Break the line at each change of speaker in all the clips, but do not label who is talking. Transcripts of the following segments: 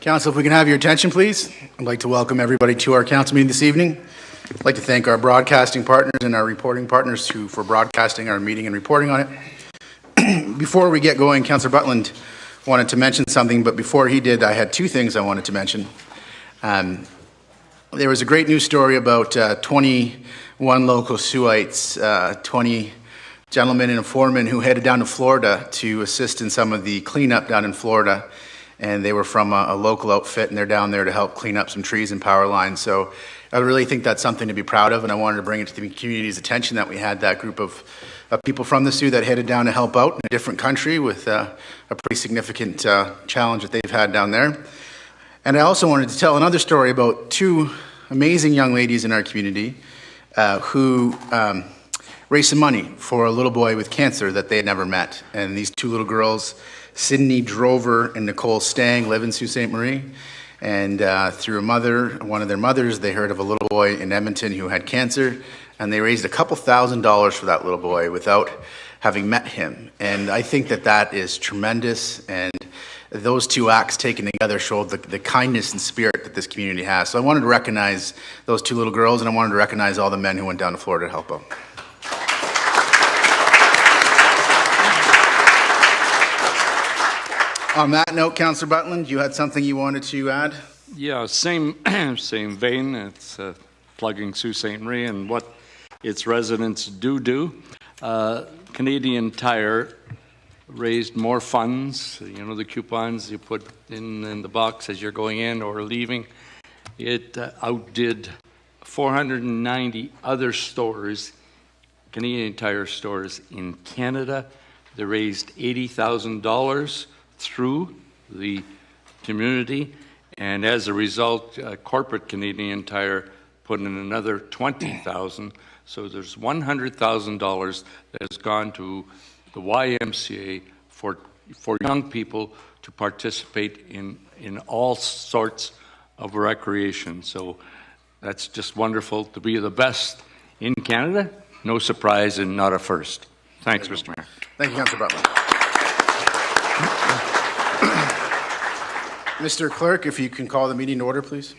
Council, if we can have your attention, please. I'd like to welcome everybody to our council meeting this evening. I'd like to thank our broadcasting partners and our reporting partners for broadcasting our meeting and reporting on it. Before we get going, Councillor Butland wanted to mention something, but before he did, I had two things I wanted to mention. There was a great news story about 21 local Saultites, 20 gentlemen and a foreman who headed down to Florida to assist in some of the cleanup down in Florida. And they were from a local outfit, and they're down there to help clean up some trees and power lines. So I really think that's something to be proud of, and I wanted to bring it to the community's attention that we had that group of people from the Sioux that headed down to help out in a different country with a pretty significant challenge that they've had down there. And I also wanted to tell another story about two amazing young ladies in our community who raised some money for a little boy with cancer that they had never met. And these two little girls, Sydney Drover and Nicole Stang, live in Sault Ste. Marie. And through one of their mothers, they heard of a little boy in Edmonton who had cancer, and they raised a couple $1,000s for that little boy without having met him. And I think that is tremendous, and those two acts taken together showed the kindness and spirit that this community has. So I wanted to recognize those two little girls, and I wanted to recognize all the men who went down to Florida to help out. On that note, Councillor Butland, you had something you wanted to add?
Yeah, same vein. It's plugging Sault Ste. Marie and what its residents do. Canadian Tire raised more funds. You know, the coupons you put in the box as you're going in or leaving. It outdid 490 other stores, Canadian Tire stores in Canada. They raised $80,000 through the community, and as a result, corporate Canadian Tire put in another $20,000. So there's $100,000 that has gone to the YMCA for young people to participate in all sorts of recreation. So that's just wonderful to be the best in Canada. No surprise and not a first. Thanks, Mr. Mayor.
Thank you, Councillor Butler. Mr. Clerk, if you can call the meeting to order, please.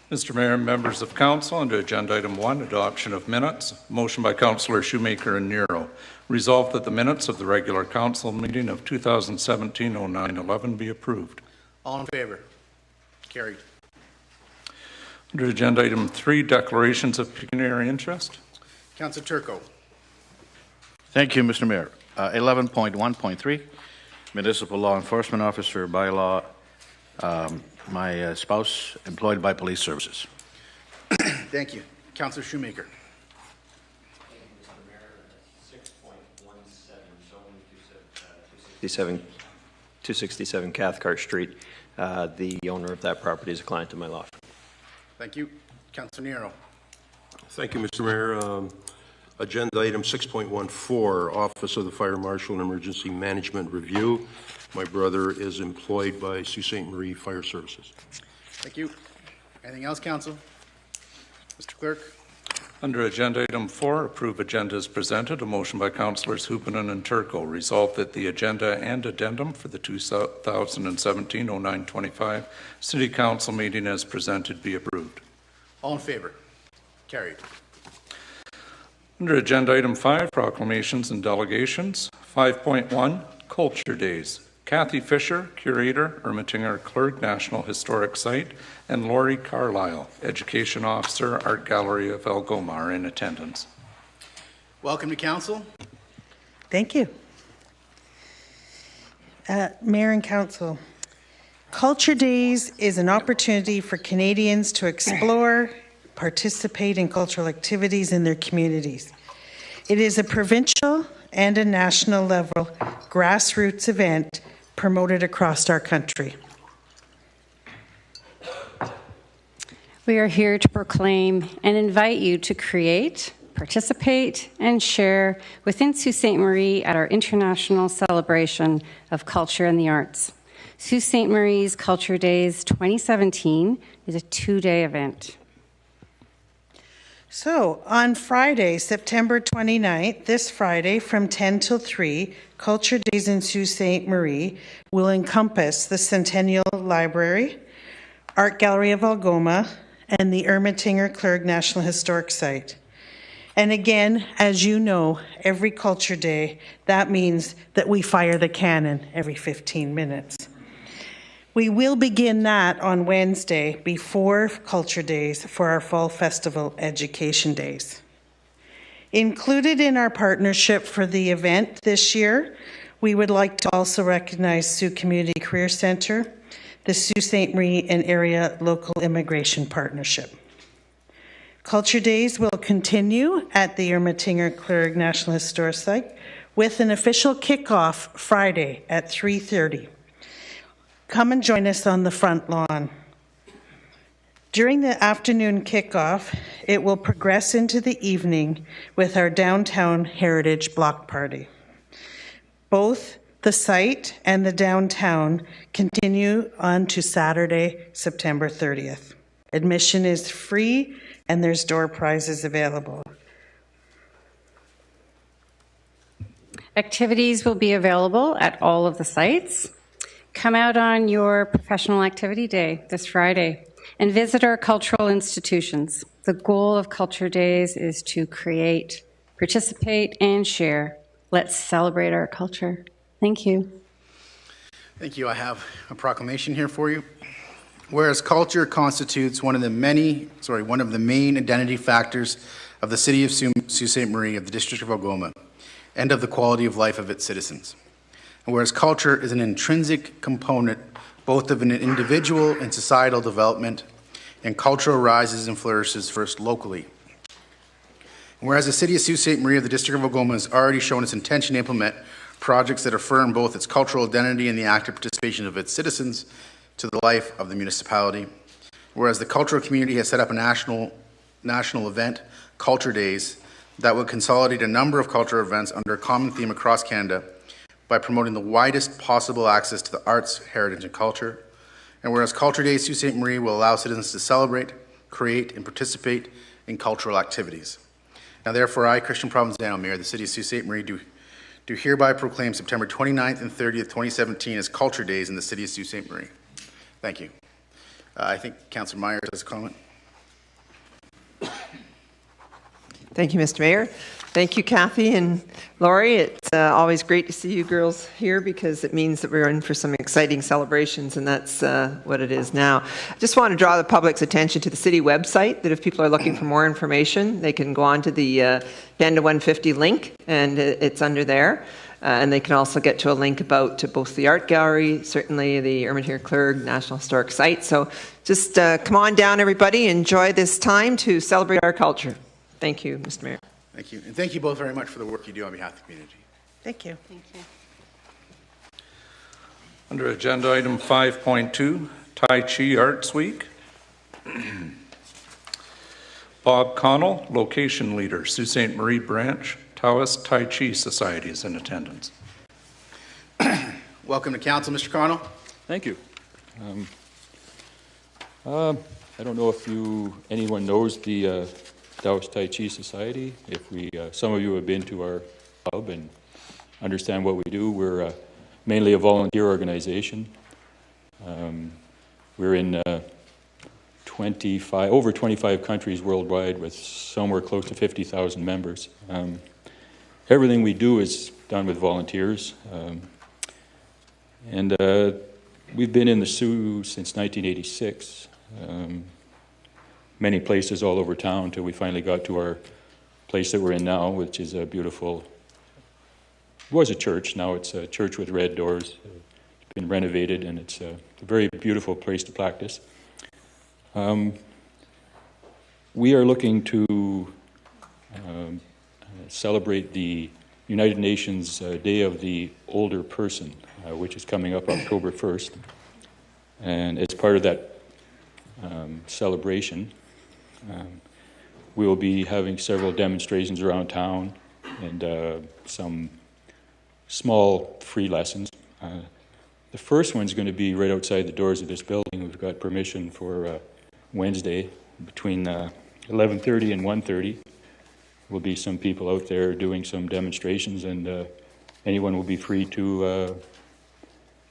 Mr. Mayor, members of council, under agenda item 1, adoption of minutes. Motion by Councillor Shoemaker and Nero. Resolved that the minutes of the regular council meeting of 2017-09-11 be approved.
All in favor? Carried.
Under agenda item 3, declarations of pecuniary interest.
Councillor Turco.
Thank you, Mr. Mayor. 11.1.3, municipal law enforcement officer bylaw. My spouse employed by police services.
Thank you. Councillor Shoemaker.
Thank you, Mr. Mayor. 6.17, 267 Cathcart Street. The owner of that property is a client of my law firm.
Thank you. Councillor Nero.
Thank you, Mr. Mayor. Agenda item 6.14, Office of the Fire Marshal and Emergency Management Review. My brother is employed by Sault Ste. Marie Fire Services.
Thank you. Anything else, Council? Mr. Clerk.
Under agenda item 4, approve agenda as presented. A motion by Councillors Hupenin and Turco. Resolved that the agenda and addendum for the 2017-09-25 City Council meeting as presented be approved.
All in favor? Carried.
Under agenda item 5, proclamations and delegations. 5.1, Culture Days. Kathy Fisher, Curator, Ermitinger Clerk, National Historic Site, and Lori Carlisle, Education Officer, Art Gallery of Algoma, are in attendance.
Welcome to Council.
Thank you. Mayor and Council, Culture Days is an opportunity for Canadians to explore, participate in cultural activities in their communities. It is a provincial and a national level grassroots event promoted across our country.
We are here to proclaim and invite you to create, participate, and share within Sault Ste. Marie at our international celebration of culture and the arts. Sault Ste. Marie's Culture Days 2017 is a 2-day event.
So, on Friday, September 29th, this Friday from 10 till 3, Culture Days in Sault Ste. Marie will encompass the Centennial Library, Art Gallery of Algoma, and the Ermatinger-Clergue National Historic Site. And again, as you know, every Culture Day, that means that we fire the cannon every 15 minutes. We will begin that on Wednesday before Culture Days for our Fall Festival Education Days. Included in our partnership for the event this year, we would like to also recognize Sioux Community Career Centre, the Sault Ste. Marie and Area Local Immigration Partnership. Culture Days will continue at the Ermatinger-Clergue National Historic Site with an official kickoff Friday at 3:30. Come and join us on the front lawn. During the afternoon kickoff, it will progress into the evening with our downtown Heritage Block Party. Both the site and the downtown continue on to Saturday, September 30th. Admission is free and there's door prizes available.
Activities will be available at all of the sites. Come out on your professional activity day this Friday and visit our cultural institutions. The goal of Culture Days is to create, participate, and share. Let's celebrate our culture. Thank you.
Thank you. I have a proclamation here for you. Whereas culture constitutes one of the main identity factors of the city of Sault Ste. Marie, of the District of Algoma, and of the quality of life of its citizens. And whereas culture is an intrinsic component both of an individual and societal development, and culture arises and flourishes first locally. And whereas the city of Sault Ste. Marie of the District of Algoma has already shown its intention to implement projects that affirm both its cultural identity and the active participation of its citizens to the life of the municipality. Whereas the cultural community has set up a national event, Culture Days, that will consolidate a number of cultural events under a common theme across Canada by promoting the widest possible access to the arts, heritage, and culture. And whereas Culture Days Sault Ste. Marie will allow citizens to celebrate, create, and participate in cultural activities. Now therefore, I, Christian Provenzano, Mayor of the City of Sault Ste. Marie, do hereby proclaim September 29th and 30th, 2017 as Culture Days in the City of Sault Ste. Marie. Thank you. I think Councillor Myers has a comment.
Thank you, Mr. Mayor. Thank you, Kathy and Laurie. It's always great to see you girls here because it means that we're in for some exciting celebrations, and that's what it is now. I just want to draw the public's attention to the city website, that if people are looking for more information, they can go on to the Agenda 150 link, and it's under there. And they can also get to a link about to both the art gallery, certainly the Ermatinger-Clergue National Historic Site. So just come on down, everybody. Enjoy this time to celebrate our culture. Thank you, Mr. Mayor.
Thank you. And thank you both very much for the work you do on behalf of the community.
Thank you.
Thank you.
Under agenda item 5.2, Tai Chi Arts Week. Bob Connell, location leader, Sault Ste. Marie branch, Taoist Tai Chi Society, is in attendance.
Welcome to council, Mr. Connell.
Thank you. I don't know if anyone knows the Taoist Tai Chi Society. If some of you have been to our club and understand what we do, we're mainly a volunteer organization. We're in over 25 countries worldwide with somewhere close to 50,000 members. Everything we do is done with volunteers. And we've been in the Sioux since 1986. Many places all over town until we finally got to our place that we're in now, which is a beautiful, was a church, now it's a church with red doors. It's been renovated and it's a very beautiful place to practice. We are looking to celebrate the United Nations Day of the Older Person, which is coming up October 1st. And as part of that celebration, we will be having several demonstrations around town and some small free lessons. The first one's going to be right outside the doors of this building. We've got permission for Wednesday between 11:30 and 1:30. Will be some people out there doing some demonstrations, and anyone will be free to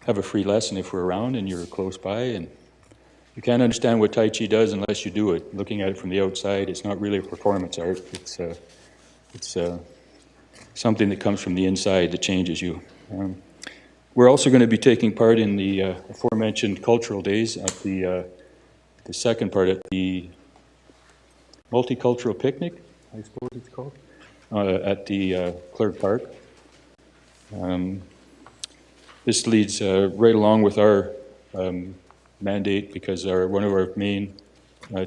have a free lesson if we're around and you're close by. And You can't understand what Tai Chi does unless you do it. Looking at it from the outside, it's not really a performance art. It's something that comes from the inside that changes you. We're also going to be taking part in the aforementioned cultural days at the second part at the multicultural picnic, I suppose it's called, at the Clerg Park. This leads right along with our mandate, because one of our main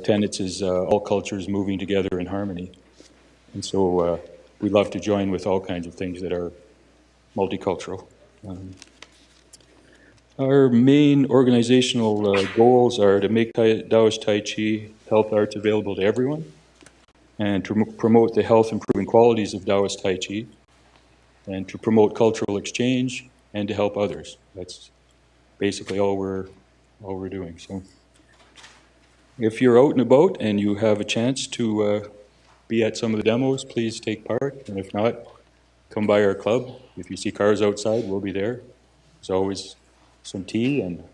tenets is all cultures moving together in harmony. And so we love to join with all kinds of things that are multicultural. Our main organizational goals are to make Taoist Tai Chi health arts available to everyone, and to promote the health improving qualities of Taoist Tai Chi, and to promote cultural exchange, and to help others. That's basically all we're doing. So if you're out and about and you have a chance to be at some of the demos, please take part. And if not, come by our club. If you see cars outside, we'll be there. There's always some tea. And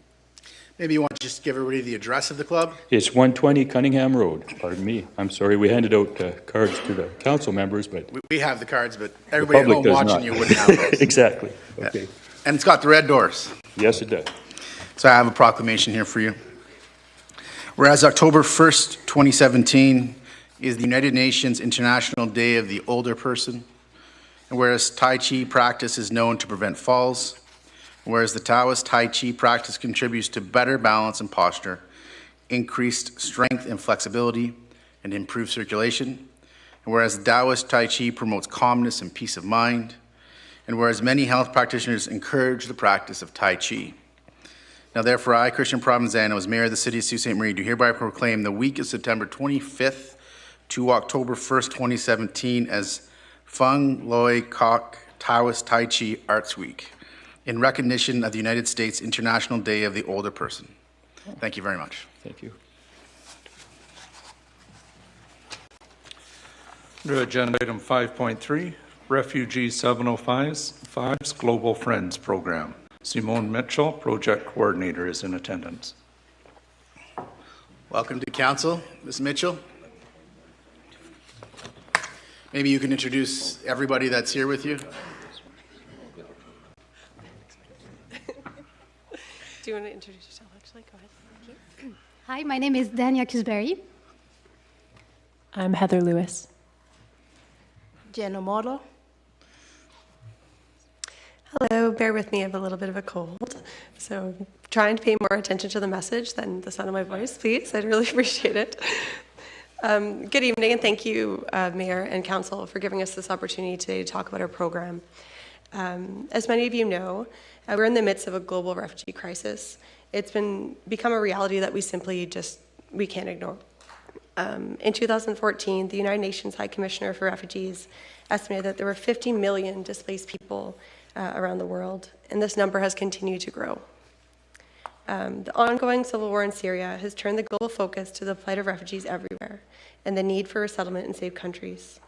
Maybe you want to just give everybody the address of the club?
it's 120 Cunningham Road. Pardon me. I'm sorry, we handed out cards to the council members, but
We have the cards, but everybody at home
does
watching
not.
you wouldn't have those.
exactly. Okay.
And it's got the red doors.
Yes, it does.
So I have a proclamation here for you. Whereas October 1st, 2017 is the United Nations International Day of the Older Person, and whereas Tai Chi practice is known to prevent falls, whereas the Taoist Tai Chi practice contributes to better balance and posture, increased strength and flexibility, and improved circulation, and whereas Taoist Tai Chi promotes calmness and peace of mind, and whereas many health practitioners encourage the practice of Tai Chi. Now therefore I, Christian Provenzano, as Mayor of the City of Sault Ste. Marie, do hereby proclaim the week of September 25th to October 1st, 2017 as Fung Loi Kok Taoist Tai Chi Arts Week, in recognition of the United States International Day of the Older Person. Thank you very much.
Thank you.
Under agenda item 5.3, Refugee 705's Global Friends Program. Simone Mitchell, Project Coordinator, is in attendance.
Welcome to Council, Ms. Mitchell. Maybe you can introduce everybody that's here with you.
Do you want to introduce yourself, actually? Go ahead.
Okay. Hi, my name is Dania Kisberry.
I'm Heather Lewis.
Jenna Moro.
Hello, bear with me, I have a little bit of a cold. So trying to pay more attention to the message than the sound of my voice, please. I'd really appreciate it. Good evening, and thank you, Mayor and Council, for giving us this opportunity today to talk about our program. As many of you know, we're in the midst of a global refugee crisis. It's become a reality that we can't ignore. In 2014, the United Nations High Commissioner for Refugees estimated that there were 50 million displaced people around the world, and this number has continued to grow. The ongoing civil war in Syria has turned the global focus to the plight of refugees everywhere and the need for resettlement in safe countries.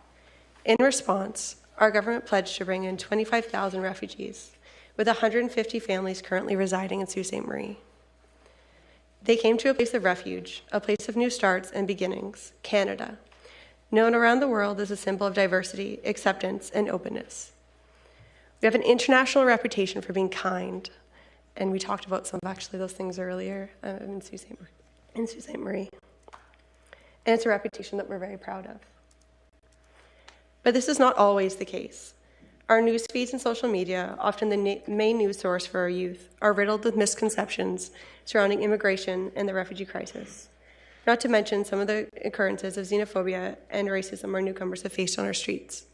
In response, our government pledged to bring in 25,000 refugees, with 150 families currently residing in Sault Ste. Marie. They came to a place of refuge, a place of new starts and beginnings, Canada, known around the world as a symbol of diversity, acceptance, and openness. We have an international reputation for being kind, and we talked about some of actually those things earlier in Sault Ste. Marie. And it's a reputation that we're very proud of. But this is not always the case. Our news feeds and social media, often the main news source for our youth, are riddled with misconceptions surrounding immigration and the refugee crisis, not to mention some of the occurrences of xenophobia and racism our newcomers have faced on our streets.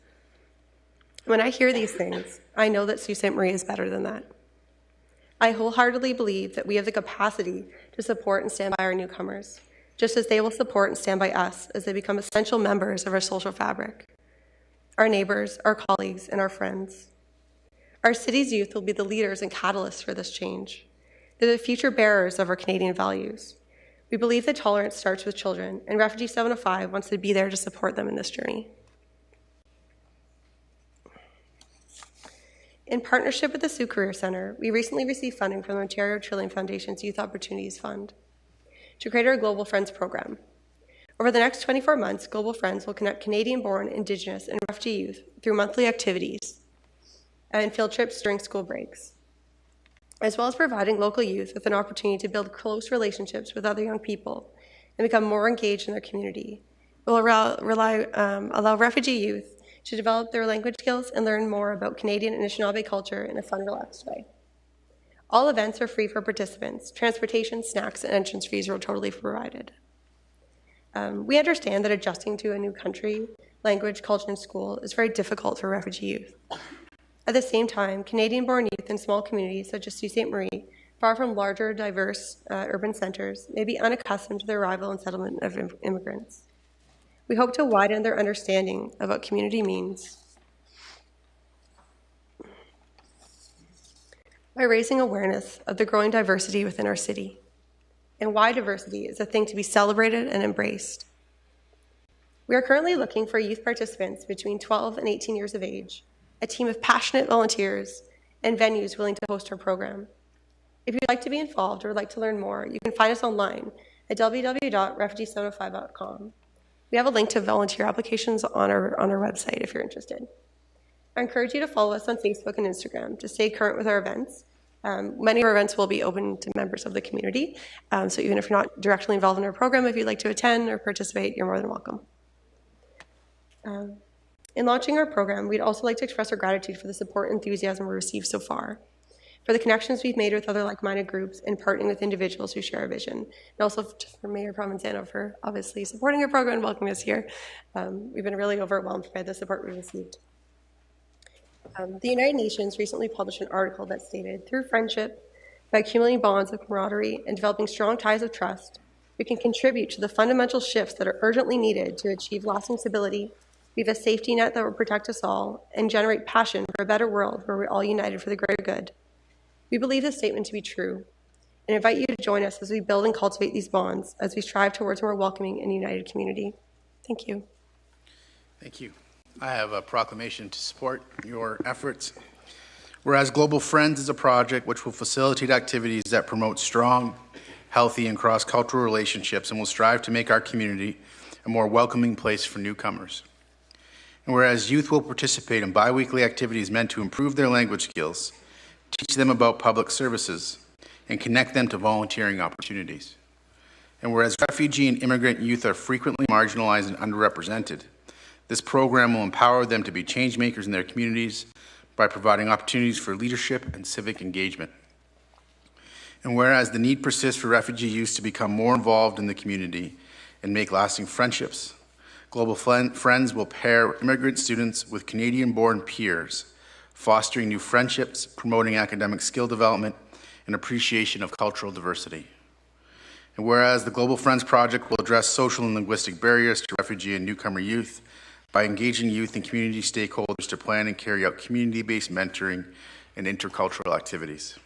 When I hear these things, I know that Sault Ste. Marie is better than that. I wholeheartedly believe that we have the capacity to support and stand by our newcomers, just as they will support and stand by us as they become essential members of our social fabric, our neighbors, our colleagues, and our friends. Our city's youth will be the leaders and catalysts for this change. They're the future bearers of our Canadian values. We believe that tolerance starts with children, and Refugee 705 wants to be there to support them in this journey. In partnership with the Sioux Career Centre, we recently received funding from the Ontario Trillium Foundation's Youth Opportunities Fund. to create our Global Friends program. Over the next 24 months, Global Friends will connect Canadian-born, Indigenous, and refugee youth through monthly activities and field trips during school breaks, as well as providing local youth with an opportunity to build close relationships with other young people and become more engaged in their community. It will allow refugee youth to develop their language skills and learn more about Canadian and Anishinaabe culture in a fun, relaxed way. All events are free for participants. Transportation, snacks, and entrance fees are totally provided. We understand that adjusting to a new country, language, culture, and school is very difficult for refugee youth. At the same time, Canadian-born youth in small communities such as Sault Ste. Marie, far from larger, diverse urban centres, may be unaccustomed to the arrival and settlement of immigrants. We hope to widen their understanding of what community means by raising awareness of the growing diversity within our city and why diversity is a thing to be celebrated and embraced. We are currently looking for youth participants between 12 and 18 years of age, a team of passionate volunteers, and venues willing to host our program. If you'd like to be involved or would like to learn more, you can find us online at www.refugees705.com. We have a link to volunteer applications on our website if you're interested. I encourage you to follow us on Facebook and Instagram to stay current with our events. Many of our events will be open to members of the community, so even if you're not directly involved in our program, if you'd like to attend or participate, you're more than welcome. In launching our program, we'd also like to express our gratitude for the support and enthusiasm we received so far, for the connections we've made with other like-minded groups, and partnering with individuals who share our vision, and also for Mayor Provenzano for obviously supporting our program and welcoming us here. We've been really overwhelmed by the support we've received. The United Nations recently published an article that stated, through friendship, by accumulating bonds of camaraderie and developing strong ties of trust, we can contribute to the fundamental shifts that are urgently needed to achieve lasting stability, weave a safety net that will protect us all, and generate passion for a better world where we're all united for the greater good. We believe this statement to be true and invite you to join us as we build and cultivate these bonds as we strive towards a more welcoming and united community. Thank you.
Thank you. I have a proclamation to support your efforts. Whereas Global Friends is a project which will facilitate activities that promote strong, healthy, and cross-cultural relationships and will strive to make our community a more welcoming place for newcomers. And whereas youth will participate in bi-weekly activities meant to improve their language skills, teach them about public services, and connect them to volunteering opportunities. And whereas refugee and immigrant youth are frequently marginalized and underrepresented, this program will empower them to be change makers in their communities by providing opportunities for leadership and civic engagement. And whereas the need persists for refugee youth to become more involved in the community and make lasting friendships, Global Friends will pair immigrant students with Canadian-born peers, fostering new friendships, promoting academic skill development, and appreciation of cultural diversity. And whereas the Global Friends Project will address social and linguistic barriers to refugee and newcomer youth by engaging youth and community stakeholders to plan and carry out community-based mentoring and intercultural activities.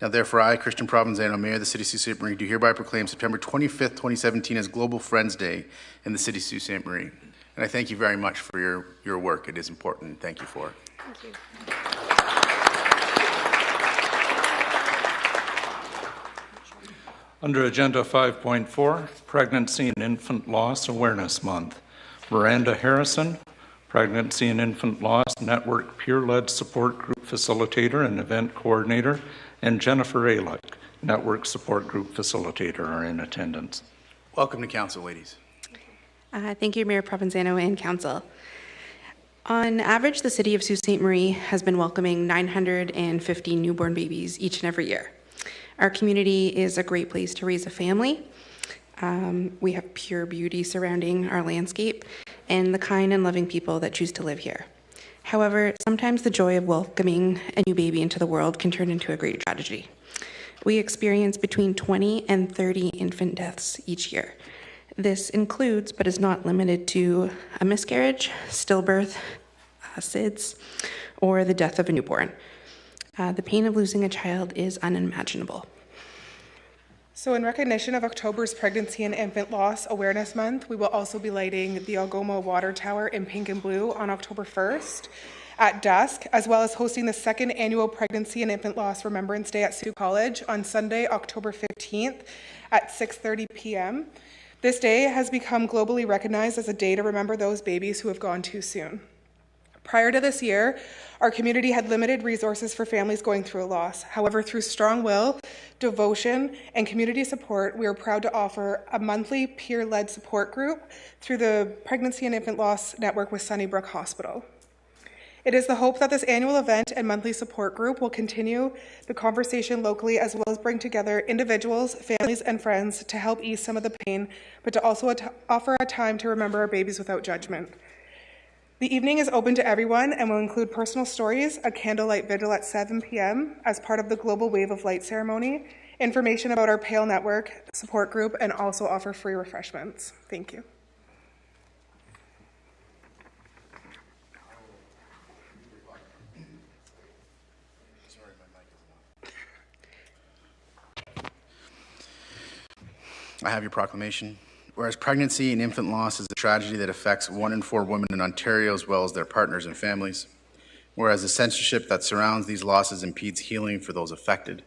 Now, therefore, I, Christian Provenzano, Mayor of the City of Sault Ste. Marie, do hereby proclaim September 25th, 2017 as Global Friends Day in the City of Sault Ste. Marie. And I thank you very much for your work. It is important. Thank you for it.
Thank you.
Under Agenda 5.4, Pregnancy and Infant Loss Awareness Month. Miranda Harrison, Pregnancy and Infant Loss Network Peer-Led Support Group Facilitator and Event Coordinator, and Jennifer Alick, Network Support Group Facilitator, are in attendance.
Welcome to Council, ladies.
Thank you, Mayor Provenzano and Council. On average, the City of Sault Ste. Marie has been welcoming 950 newborn babies each and every year. Our community is a great place to raise a family. We have pure beauty surrounding our landscape and the kind and loving people that choose to live here. However, sometimes the joy of welcoming a new baby into the world can turn into a great tragedy. We experience between 20 and 30 infant deaths each year. This includes, but is not limited to, a miscarriage, stillbirth, SIDS, or the death of a newborn. The pain of losing a child is unimaginable.
So in recognition of October's Pregnancy and Infant Loss Awareness Month, we will also be lighting the Algoma Water Tower in pink and blue on October 1st. at dusk, as well as hosting the second annual Pregnancy and Infant Loss Remembrance Day at Sault College on Sunday, October 15th at 6:30 p.m. This day has become globally recognized as a day to remember those babies who have gone too soon. Prior to this year, our community had limited resources for families going through a loss. However, through strong will, devotion, and community support, we are proud to offer a monthly peer-led support group through the Pregnancy and Infant Loss Network with Sunnybrook Hospital. It is the hope that this annual event and monthly support group will continue the conversation locally, as well as bring together individuals, families, and friends to help ease some of the pain, but to also offer a time to remember our babies without judgment. The evening is open to everyone and will include personal stories, a candlelight vigil at 7 p.m. as part of the Global Wave of Light ceremony, information about our PALE Network support group, and also offer free refreshments. Thank you.
I have your proclamation. Whereas pregnancy and infant loss is a tragedy that affects 1 in 4 women in Ontario as well as their partners and families. Whereas the censorship that surrounds these losses impedes healing for those affected.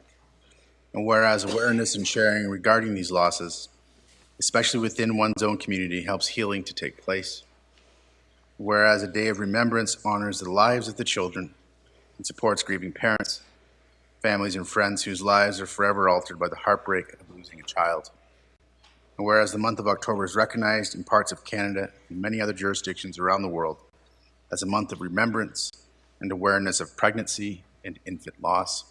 And whereas awareness and sharing regarding these losses, especially within one's own community, helps healing to take place. Whereas a day of remembrance honors the lives of the children and supports grieving parents, families, and friends whose lives are forever altered by the heartbreak of losing a child. And whereas the month of October is recognized in parts of Canada and many other jurisdictions around the world as a month of remembrance and awareness of pregnancy and infant loss.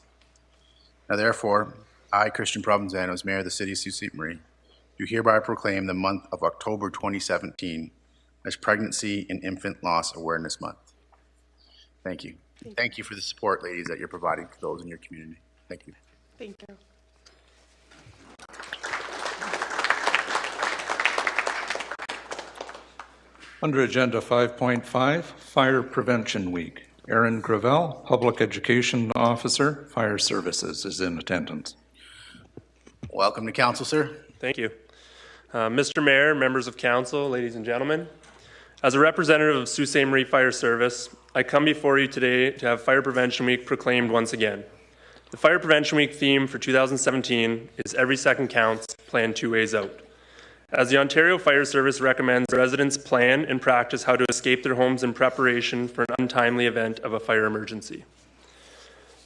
Now therefore, I, Christian Provenzano, as Mayor of the City of Sault Ste. Marie, do hereby proclaim the month of October 2017 as Pregnancy and Infant Loss Awareness Month. Thank you. Thank you for the support, ladies, that you're providing for those in your community. Thank you.
Thank you.
Under Agenda 5.5, Fire Prevention Week. Aaron Gravel, Public Education Officer, Fire Services, is in attendance.
Welcome to Council, sir.
Thank you. Mr. Mayor, members of Council, ladies and gentlemen, as a representative of Sault Ste. Marie Fire Service, I come before you today to have Fire Prevention Week proclaimed once again. The Fire Prevention Week theme for 2017 is Every Second Counts, Plan 2 Ways Out. As the Ontario Fire Service recommends, residents plan and practice how to escape their homes in preparation for an untimely event of a fire emergency.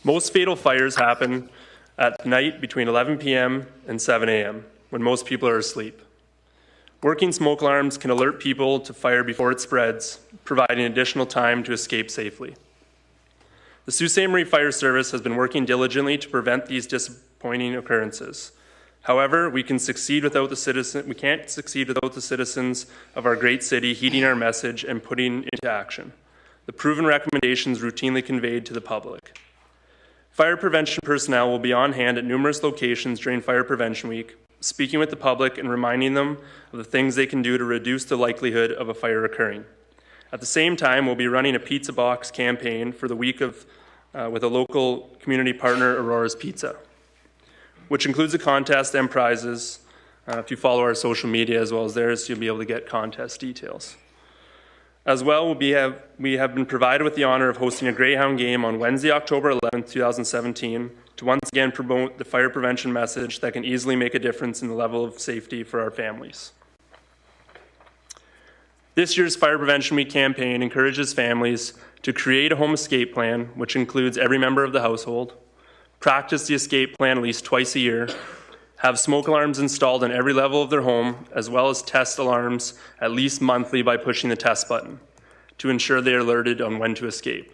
Most fatal fires happen at night between 11 p.m. and 7 a.m., when most people are asleep. Working smoke alarms can alert people to fire before it spreads, providing additional time to escape safely. The Sault Ste. Marie Fire Service has been working diligently to prevent these disappointing occurrences. However, we can't succeed without the citizens of our great city heeding our message and putting into action the proven recommendations routinely conveyed to the public. Fire prevention personnel will be on hand at numerous locations during Fire Prevention Week, speaking with the public and reminding them of the things they can do to reduce the likelihood of a fire occurring. At the same time, we'll be running a pizza box campaign for the week with a local community partner, Aurora's Pizza, which includes a contest and prizes. If you follow our social media as well as theirs, you'll be able to get contest details. As well, we have been provided with the honor of hosting a Greyhound game on Wednesday, October 11th, 2017, to once again promote the fire prevention message that can easily make a difference in the level of safety for our families. This year's Fire Prevention Week campaign encourages families to create a home escape plan, which includes every member of the household, practice the escape plan at least twice a year, have smoke alarms installed on every level of their home, as well as test alarms at least monthly by pushing the test button to ensure they are alerted on when to escape.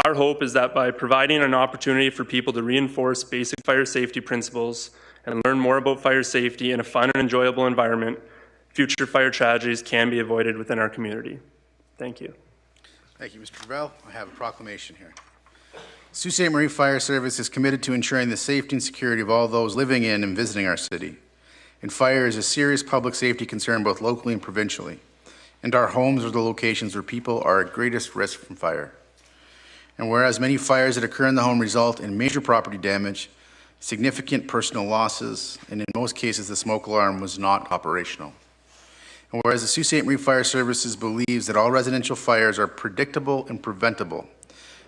Our hope is that by providing an opportunity for people to reinforce basic fire safety principles and learn more about fire safety in a fun and enjoyable environment, future fire tragedies can be avoided within our community. Thank you.
Thank you, Mr. Gravel. I have a proclamation here. Sault Ste. Marie Fire Service is committed to ensuring the safety and security of all those living in and visiting our city. And fire is a serious public safety concern both locally and provincially. And our homes are the locations where people are at greatest risk from fire. And whereas many fires that occur in the home result in major property damage, significant personal losses, and in most cases the smoke alarm was not operational. And whereas the Sault Ste. Marie Fire Services believes that all residential fires are predictable and preventable,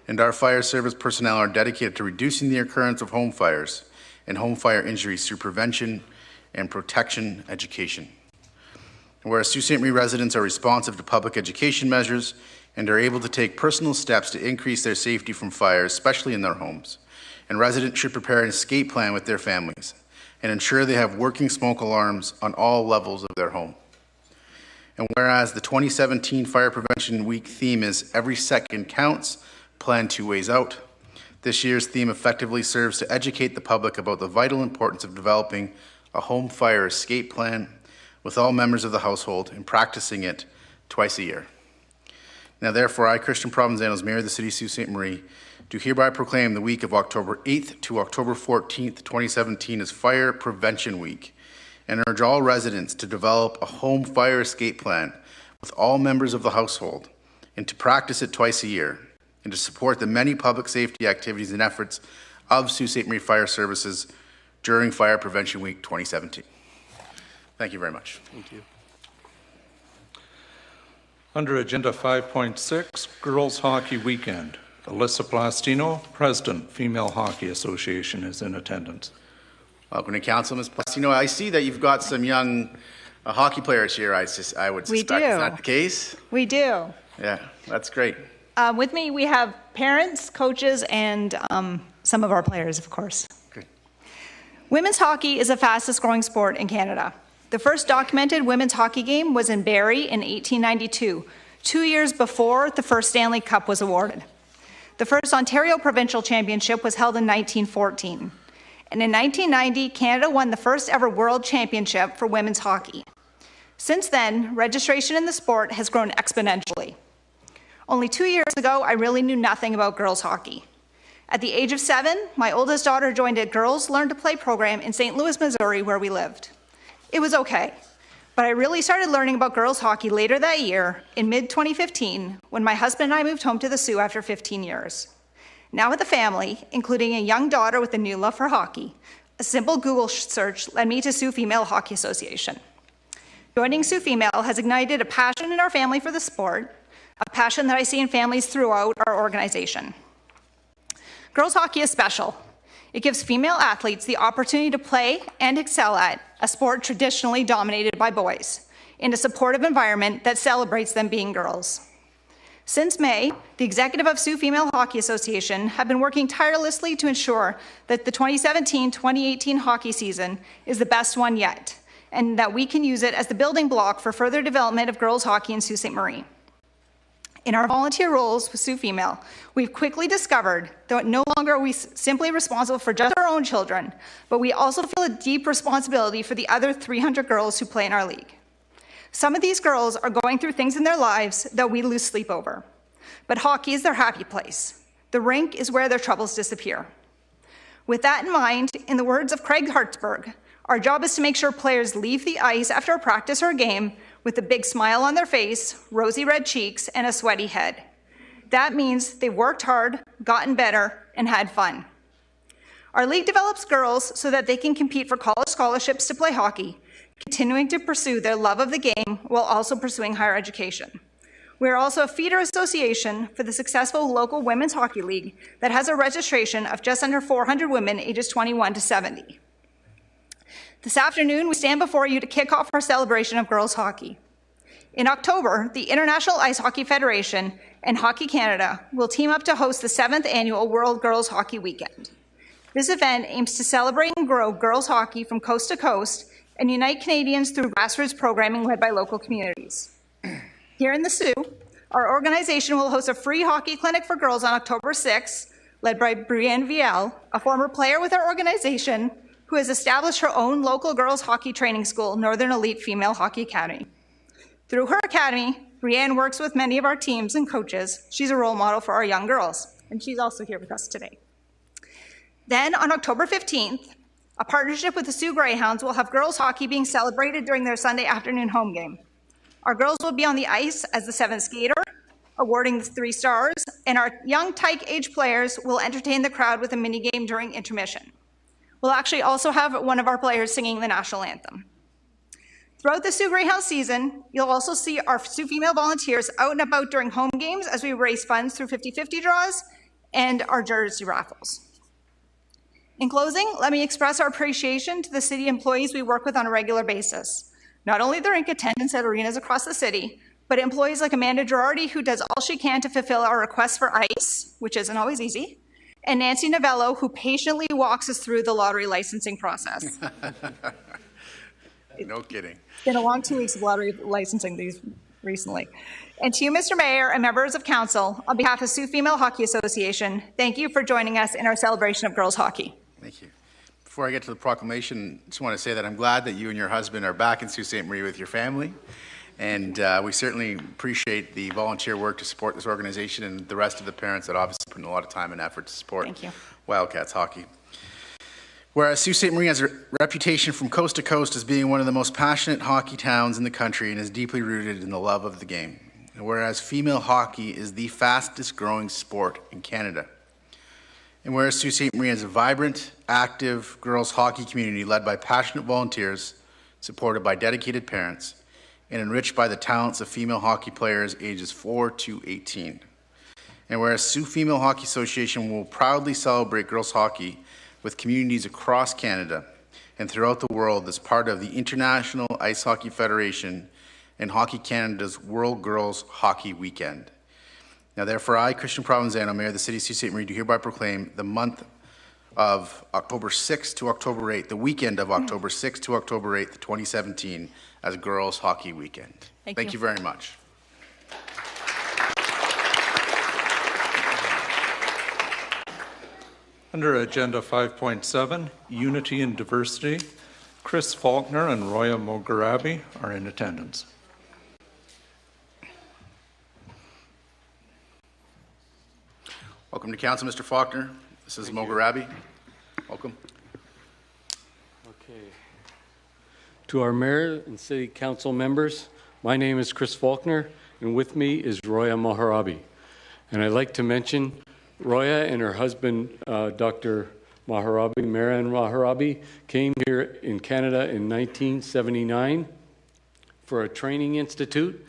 and our fire service personnel are dedicated to reducing the occurrence of home fires and home fire injuries through prevention and protection education. And whereas Sault Ste. Marie residents are responsive to public education measures and are able to take personal steps to increase their safety from fires, especially in their homes, and residents should prepare an escape plan with their families and ensure they have working smoke alarms on all levels of their home. And whereas the 2017 Fire Prevention Week theme is Every Second Counts, Plan 2 Ways Out, this year's theme effectively serves to educate the public about the vital importance of developing a home fire escape plan with all members of the household and practicing it twice a year. Now therefore, I, Christian Provenzano, as Mayor of the City of Sault Ste. Marie, do hereby proclaim the week of October 8th to October 14th, 2017 as Fire Prevention Week, and urge all residents to develop a home fire escape plan with all members of the household and to practice it twice a year, and to support the many public safety activities and efforts of Sault Ste. Marie Fire Services during Fire Prevention Week 2017. Thank you very much.
Thank you.
Under Agenda 5.6, Girls Hockey Weekend. Alyssa Plastino, President, Female Hockey Association, is in attendance.
Welcome to Council, Ms. Plastino. I see that you've got some young hockey players here, I would suspect.
We do.
Is that the case?
We do.
Yeah, that's great.
With me, we have parents, coaches, and some of our players, of course.
Good.
Women's hockey is the fastest growing sport in Canada. The first documented women's hockey game was in Barrie in 1892, 2 years before the first Stanley Cup was awarded. The first Ontario Provincial Championship was held in 1914. And in 1990, Canada won the first ever World Championship for women's hockey. Since then, registration in the sport has grown exponentially. Only 2 years ago, I really knew nothing about girls hockey. At the age of 7, my oldest daughter joined a Girls Learn to Play program in St. Louis, Missouri, where we lived. It was okay, but I really started learning about girls hockey later that year in mid-2015 when my husband and I moved home to the Soo after 15 years. Now with a family, including a young daughter with a new love for hockey, a simple Google search led me to Soo Female Hockey Association. Joining Soo Female has ignited a passion in our family for the sport, a passion that I see in families throughout our organization. Girls hockey is special. It gives female athletes the opportunity to play and excel at a sport traditionally dominated by boys in a supportive environment that celebrates them being girls. Since May, the executive of Soo Female Hockey Association have been working tirelessly to ensure that the 2017-2018 hockey season is the best one yet, and that we can use it as the building block for further development of girls hockey in Sault Ste. Marie. In our volunteer roles with Soo Female, we've quickly discovered that no longer are we simply responsible for just our own children, but we also feel a deep responsibility for the other 300 girls who play in our league. Some of these girls are going through things in their lives that we lose sleep over, but hockey is their happy place. The rink is where their troubles disappear. With that in mind, in the words of Craig Hartsburg, our job is to make sure players leave the ice after a practice or a game with a big smile on their face, rosy red cheeks, and a sweaty head. That means they worked hard, gotten better, and had fun. Our league develops girls so that they can compete for college scholarships to play hockey, continuing to pursue their love of the game while also pursuing higher education. We are also a feeder association for the successful local women's hockey league that has a registration of just under 400 women ages 21 to 70. This afternoon, we stand before you to kick off our celebration of girls hockey. In October, the International Ice Hockey Federation and Hockey Canada will team up to host the 7th annual World Girls Hockey Weekend. This event aims to celebrate and grow girls hockey from coast to coast and unite Canadians through grassroots programming led by local communities. Here in the Soo, our organization will host a free hockey clinic for girls on October 6th, led by Brienne Viel, a former player with our organization who has established her own local girls hockey training school, Northern Elite Female Hockey Academy. Through her academy, Brienne works with many of our teams and coaches. She's a role model for our young girls, and she's also here with us today. Then on October 15th, a partnership with the Soo Greyhounds will have girls hockey being celebrated during their Sunday afternoon home game. Our girls will be on the ice as the 7th skater, awarding the 3 stars, and our young tyke age players will entertain the crowd with a mini game during intermission. We'll actually also have one of our players singing the national anthem. Throughout the Sioux Greyhound season, you'll also see our Sioux female volunteers out and about during home games as we raise funds through 50-50 draws and our jersey raffles. In closing, let me express our appreciation to the city employees we work with on a regular basis. Not only the rink attendants at arenas across the city, but employees like Amanda Girardi, who does all she can to fulfill our requests for ice, which isn't always easy, and Nancy Novello, who patiently walks us through the lottery licensing process.
No kidding.
It's been a long 2 weeks of lottery licensing these recently. And to you, Mr. Mayor, and members of council, on behalf of Sioux Female Hockey Association, thank you for joining us in our celebration of girls hockey.
Thank you. Before I get to the proclamation, I just want to say that I'm glad that you and your husband are back in Sault Ste. Marie with your family. And we certainly appreciate the volunteer work to support this organization and the rest of the parents that obviously put in a lot of time and effort to support Wildcats hockey. Whereas Sault Ste. Marie has a reputation from coast to coast as being one of the most passionate hockey towns in the country and is deeply rooted in the love of the game. And whereas female hockey is the fastest growing sport in Canada. And whereas Sault Ste. Marie has a vibrant, active girls hockey community led by passionate volunteers, supported by dedicated parents, and enriched by the talents of female hockey players ages 4 to 18. And whereas Sioux Female Hockey Association will proudly celebrate girls hockey with communities across Canada and throughout the world as part of the International Ice Hockey Federation and Hockey Canada's World Girls Hockey Weekend. Now therefore I, Christian Provenzano, Mayor of the City of Sault Ste. Marie, do hereby proclaim the month of October 6th to October 8th, the weekend of October 6th to October 8th, 2017, as Girls Hockey Weekend. Thank you very much.
Under Agenda 5.7, Unity and Diversity, Chris Faulkner and Roya Mogarabi are in attendance.
Welcome to Council, Mr. Faulkner. This is Mogarabi. Welcome.
Okay. To our Mayor and City Council members, my name is Chris Faulkner, and with me is Roya Mogarabi. And I'd like to mention Roya and her husband, Dr. Mogarabi, Maran Mogarabi, came here in Canada in 1979 for a training institute.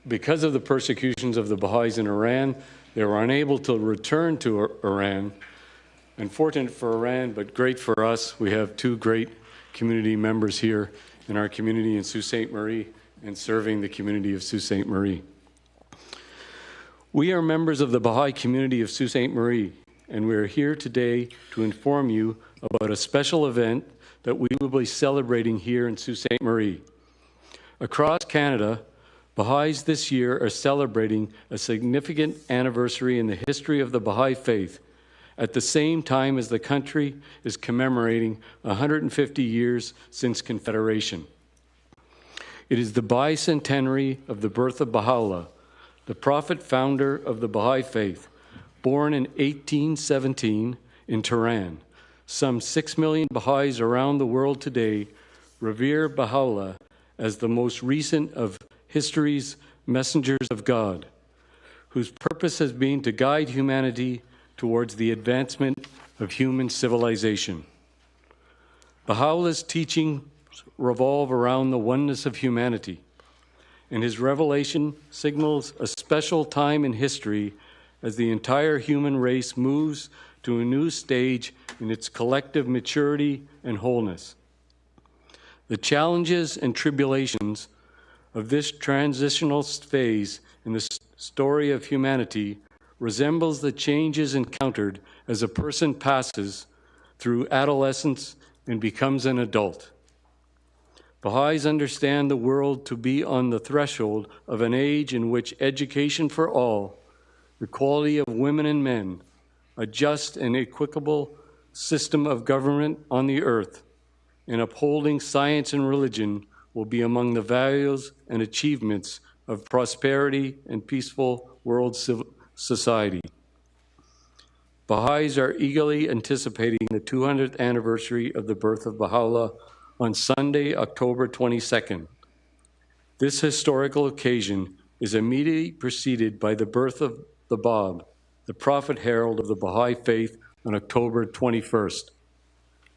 Because of the persecutions of the Baha'is in Iran, they were unable to return to Iran. Unfortunate for Iran, but great for us. We have two great community members here in our community in Sault Ste. Marie and serving the community of Sault Ste. Marie. We are members of the Baha'i community of Sault Ste. Marie, and we are here today to inform you about a special event that we will be celebrating here in Sault Ste. Marie. Across Canada, Baha'is this year are celebrating a significant anniversary in the history of the Baha'i faith, at the same time as the country is commemorating 150 years since Confederation. It is the bicentenary of the birth of Baha'u'llah, the prophet founder of the Baha'i faith, born in 1817 in Tehran. Some 6 million Baha'is around the world today revere Baha'u'llah as the most recent of history's messengers of God, whose purpose has been to guide humanity towards the advancement of human civilization. Baha'u'llah's teachings revolve around the oneness of humanity, and his revelation signals a special time in history as the entire human race moves to a new stage in its collective maturity and wholeness. The challenges and tribulations of this transitional phase in the story of humanity resembles the changes encountered as a person passes through adolescence and becomes an adult. Baha'is understand the world to be on the threshold of an age in which education for all, equality of women and men, a just and equitable system of government on the earth, and upholding science and religion will be among the values and achievements of prosperity and peaceful world society. Baha'is are eagerly anticipating the 200th anniversary of the birth of Baha'u'llah on Sunday, October 22nd. This historical occasion is immediately preceded by the birth of the Bab, the prophet herald of the Baha'i faith, on October 21st.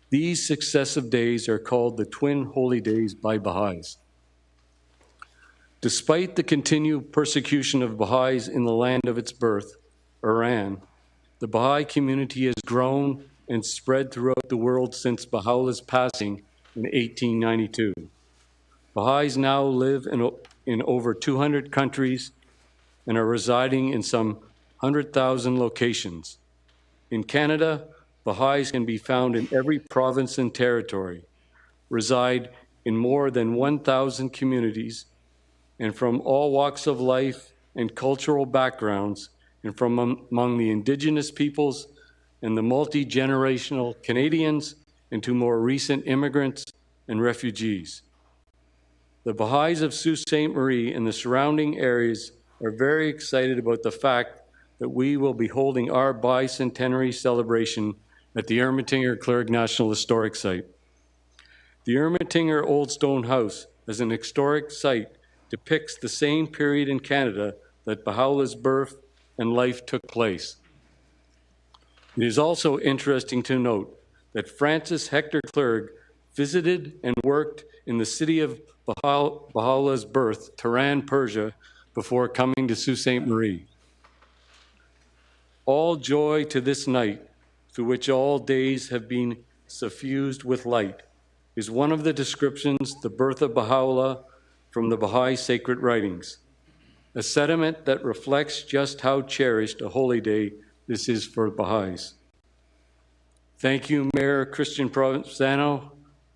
These successive days are called the Twin Holy Days by Baha'is. Despite the continued persecution of Baha'is in the land of its birth, Iran, the Baha'i community has grown and spread throughout the world since Baha'u'llah's passing in 1892. Baha'is now live in over 200 countries and are residing in some 100,000 locations. In Canada, Baha'is can be found in every province and territory, reside in more than 1,000 communities, and from all walks of life and cultural backgrounds, and from among the Indigenous peoples and the multi-generational Canadians, and to more recent immigrants and refugees. The Baha'is of Sault Ste. Marie and the surrounding areas are very excited about the fact that we will be holding our bicentenary celebration at the Ermatinger Clerg National Historic Site. The Ermatinger Old Stone House, as an historic site, depicts the same period in Canada that Baha'u'llah's birth and life took place. It is also interesting to note that Francis Hector Clerg visited and worked in the city of Baha'u'llah's birth, Tehran, Persia, before coming to Sault Ste. Marie. All joy to this night, through which all days have been suffused with light, is one of the descriptions, the birth of Baha'u'llah, from the Baha'i sacred writings, a sentiment that reflects just how cherished a holy day this is for Baha'is. Thank you, Mayor Christian Provenzano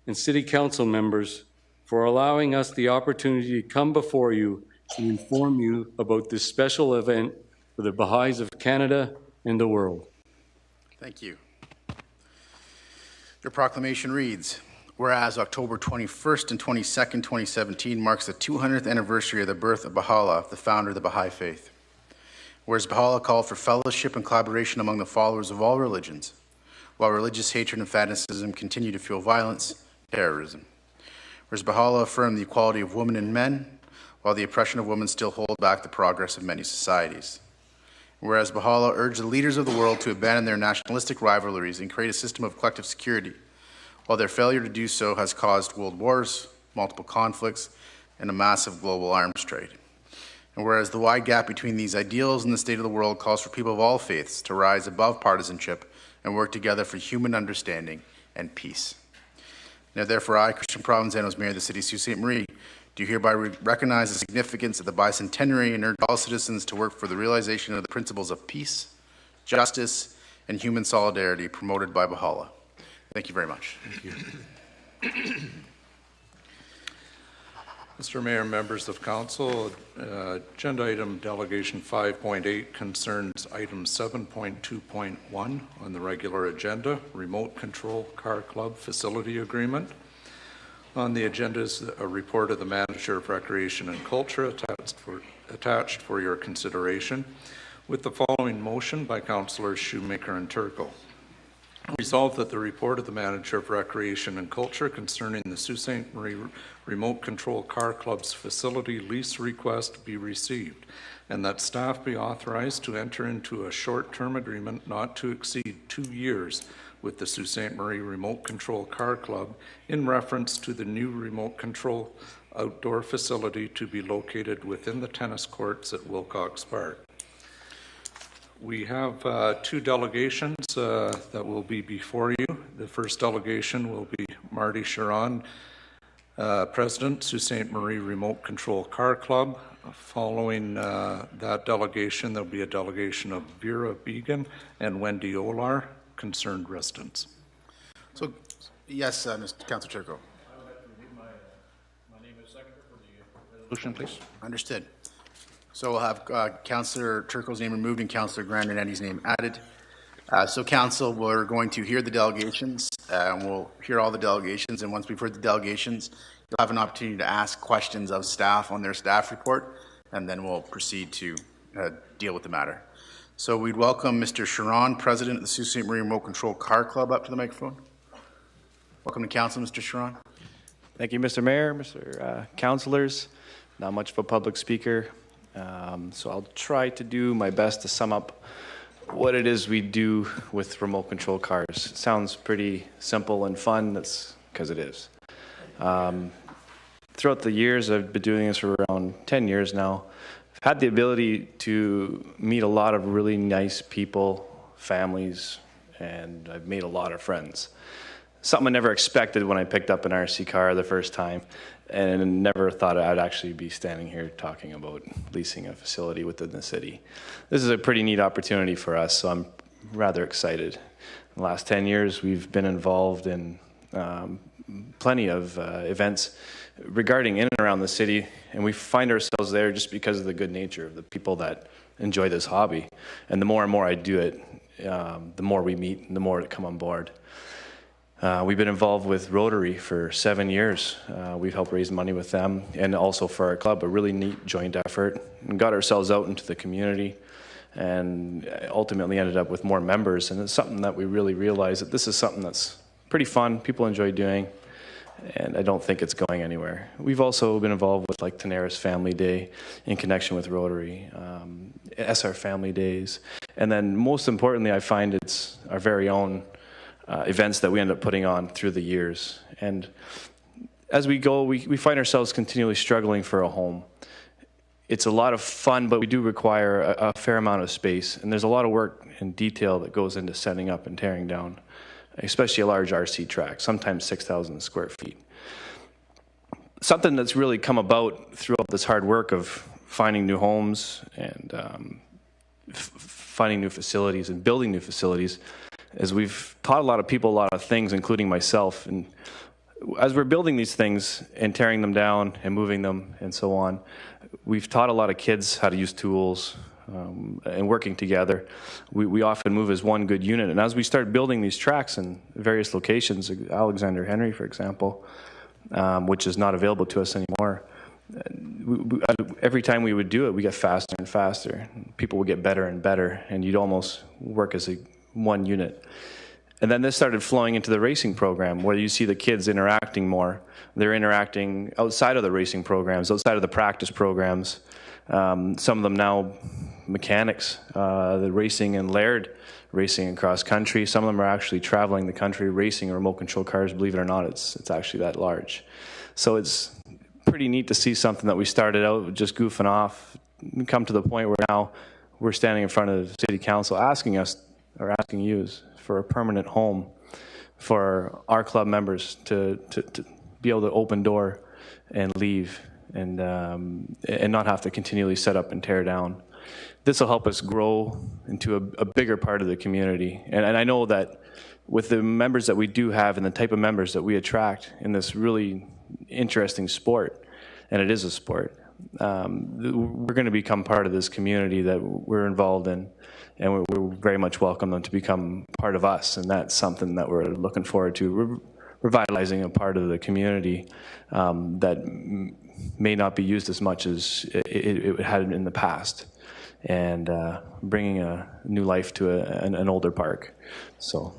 and City Council members, for allowing us the opportunity to come before you and inform you about this special event for the Baha'is of Canada and the world.
Thank you. Your proclamation reads, whereas October 21st and 22nd, 2017 marks the 200th anniversary of the birth of Baha'u'llah, the founder of the Baha'i faith. Whereas Baha'u'llah called for fellowship and collaboration among the followers of all religions, while religious hatred and fanaticism continue to fuel violence, terrorism. Whereas Baha'u'llah affirmed the equality of women and men, while the oppression of women still hold back the progress of many societies. Whereas Baha'u'llah urged the leaders of the world to abandon their nationalistic rivalries and create a system of collective security, while their failure to do so has caused world wars, multiple conflicts, and a massive global arms trade. And whereas the wide gap between these ideals and the state of the world calls for people of all faiths to rise above partisanship and work together for human understanding and peace. Now, therefore, I, Christian Provenzano, as Mayor of the City of Sault Ste. Marie, do hereby recognize the significance of the bicentenary and urge all citizens to work for the realization of the principles of peace, justice, and human solidarity promoted by Baha'u'llah. Thank you very much.
Thank you. Mr. Mayor, members of council, agenda item delegation 5.8 concerns item 7.2.1 on the regular agenda, remote control car club facility agreement. On the agenda is a report of the Manager of Recreation and Culture attached for your consideration, with the following motion by Councillors Shoemaker and Turco. Resolved that the report of the Manager of Recreation and Culture concerning the Sault Ste. Marie Remote Control Car Club's facility lease request be received, and that staff be authorized to enter into a short-term agreement not to exceed 2 years with the Sault Ste. Marie Remote Control Car Club in reference to the new remote control outdoor facility to be located within the tennis courts at Wilcox Park. We have 2 delegations that will be before you. The first delegation will be Marty Sharon, President, Sault Ste. Marie Remote Control Car Club. Following that delegation, there'll be a delegation of Vera Began and Wendy Olar, concerned residents. So,
yes, Mr. Councillor Turco.
I would like to read my name as seconder for the resolution, please.
Understood. So we'll have Councillor Turco's name removed and Councillor Grant and Eddie's name added. So Council, we're going to hear the delegations, and we'll hear all the delegations, and once we've heard the delegations, you'll have an opportunity to ask questions of staff on their staff report, and then we'll proceed to deal with the matter. So we'd welcome Mr. Sharon, President of the Sault Ste. Marie Remote Control Car Club, up to the microphone. Welcome to Council, Mr. Sharon.
Thank you, Mr. Mayor, Mr. Councillors. Not much of a public speaker. So I'll try to do my best to sum up what it is we do with remote control cars. It sounds pretty simple and fun. That's because it is. Throughout the years, I've been doing this for around 10 years now. I've had the ability to meet a lot of really nice people, families, and I've made a lot of friends. Something I never expected when I picked up an RC car the first time, and never thought I'd actually be standing here talking about leasing a facility within the city. This is a pretty neat opportunity for us, so I'm rather excited. In the last 10 years, we've been involved in plenty of events regarding in and around the city, and we find ourselves there just because of the good nature of the people that enjoy this hobby. And the more and more I do it, the more we meet and the more that come on board. We've been involved with Rotary for 7 years. We've helped raise money with them, and also for our club, a really neat joint effort, and got ourselves out into the community, and ultimately ended up with more members. And it's something that we really realized that this is something that's pretty fun, people enjoy doing, and I don't think it's going anywhere. We've also been involved with like Tenaris Family Day in connection with Rotary, SR Family Days, and then most importantly, I find it's our very own events that we end up putting on through the years. And as we go, we find ourselves continually struggling for a home. It's a lot of fun, but we do require a fair amount of space, and there's a lot of work and detail that goes into setting up and tearing down, especially a large RC track, sometimes 6,000 square feet. Something that's really come about throughout this hard work of finding new homes and finding new facilities and building new facilities is we've taught a lot of people a lot of things, including myself. And as we're building these things and tearing them down and moving them and so on, we've taught a lot of kids how to use tools, and working together. We often move as one good unit. And as we start building these tracks in various locations, Alexander Henry, for example, which is not available to us anymore, every time we would do it, we get faster and faster. People would get better and better, and you'd almost work as one unit. And then this started flowing into the racing program, where you see the kids interacting more. They're interacting outside of the racing programs, outside of the practice programs. Some of them now mechanics, the racing in Laird, racing across country. Some of them are actually traveling the country racing remote control cars. Believe it or not, it's actually that large. So it's pretty neat to see something that we started out just goofing off, come to the point where now we're standing in front of the city council asking us, or asking you for a permanent home for our club members to be able to open door and leave and not have to continually set up and tear down. This will help us grow into a bigger part of the community. And I know that with the members that we do have and the type of members that we attract in this really interesting sport, and it is a sport, we're going to become part of this community that we're involved in, and we very much welcome them to become part of us, and that's something that we're looking forward to, revitalizing a part of the community that may not be used as much as it had in the past, and bringing a new life to an older park. So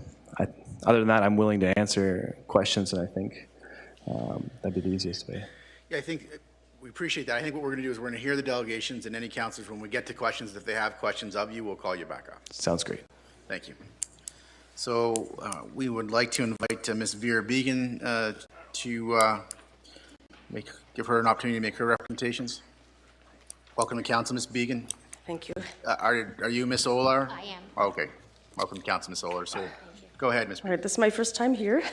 other than that, I'm willing to answer questions, and I think that'd be the easiest way.
Yeah, I think we appreciate that. I think what we're going to do is we're going to hear the delegations and any councillors. When we get to questions, if they have questions of you, we'll call you back up.
Sounds great.
Thank you. So we would like to invite Ms. Vera Began to give her an opportunity to make her representations. Welcome to council, Ms. Began.
Thank you.
Are you Ms. Olar?
I am.
Okay. Welcome to council, Ms. Olar. So go ahead, Ms. Began.
All right, this is my first time here.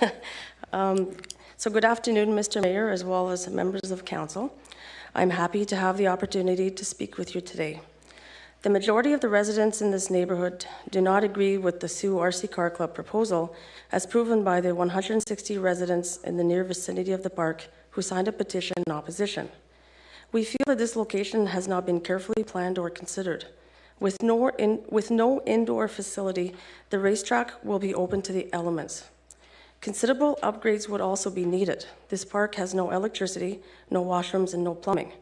So good afternoon, Mr. Mayor, as well as members of council. I'm happy to have the opportunity to speak with you today. The majority of the residents in this neighborhood do not agree with the Sioux RC Car Club proposal, as proven by the 160 residents in the near vicinity of the park who signed a petition in opposition. We feel that this location has not been carefully planned or considered. With no indoor facility, the racetrack will be open to the elements. Considerable upgrades would also be needed. This park has no electricity, no washrooms, and no plumbing.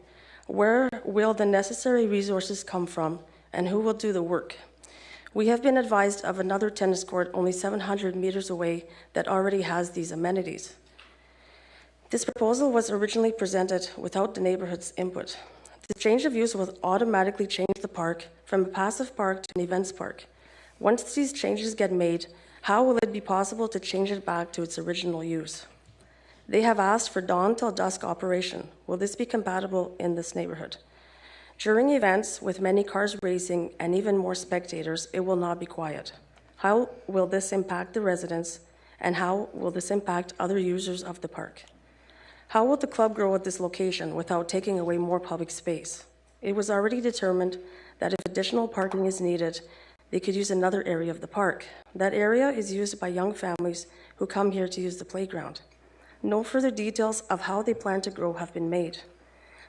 Where will the necessary resources come from, and who will do the work? We have been advised of another tennis court only 700 meters away that already has these amenities. This proposal was originally presented without the neighborhood's input. The change of use will automatically change the park from a passive park to an events park. Once these changes get made, how will it be possible to change it back to its original use? They have asked for dawn till dusk operation. Will this be compatible in this neighborhood? During events with many cars racing and even more spectators, it will not be quiet. How will this impact the residents, and how will this impact other users of the park? How will the club grow at this location without taking away more public space? It was already determined that if additional parking is needed, they could use another area of the park. That area is used by young families who come here to use the playground. No further details of how they plan to grow have been made.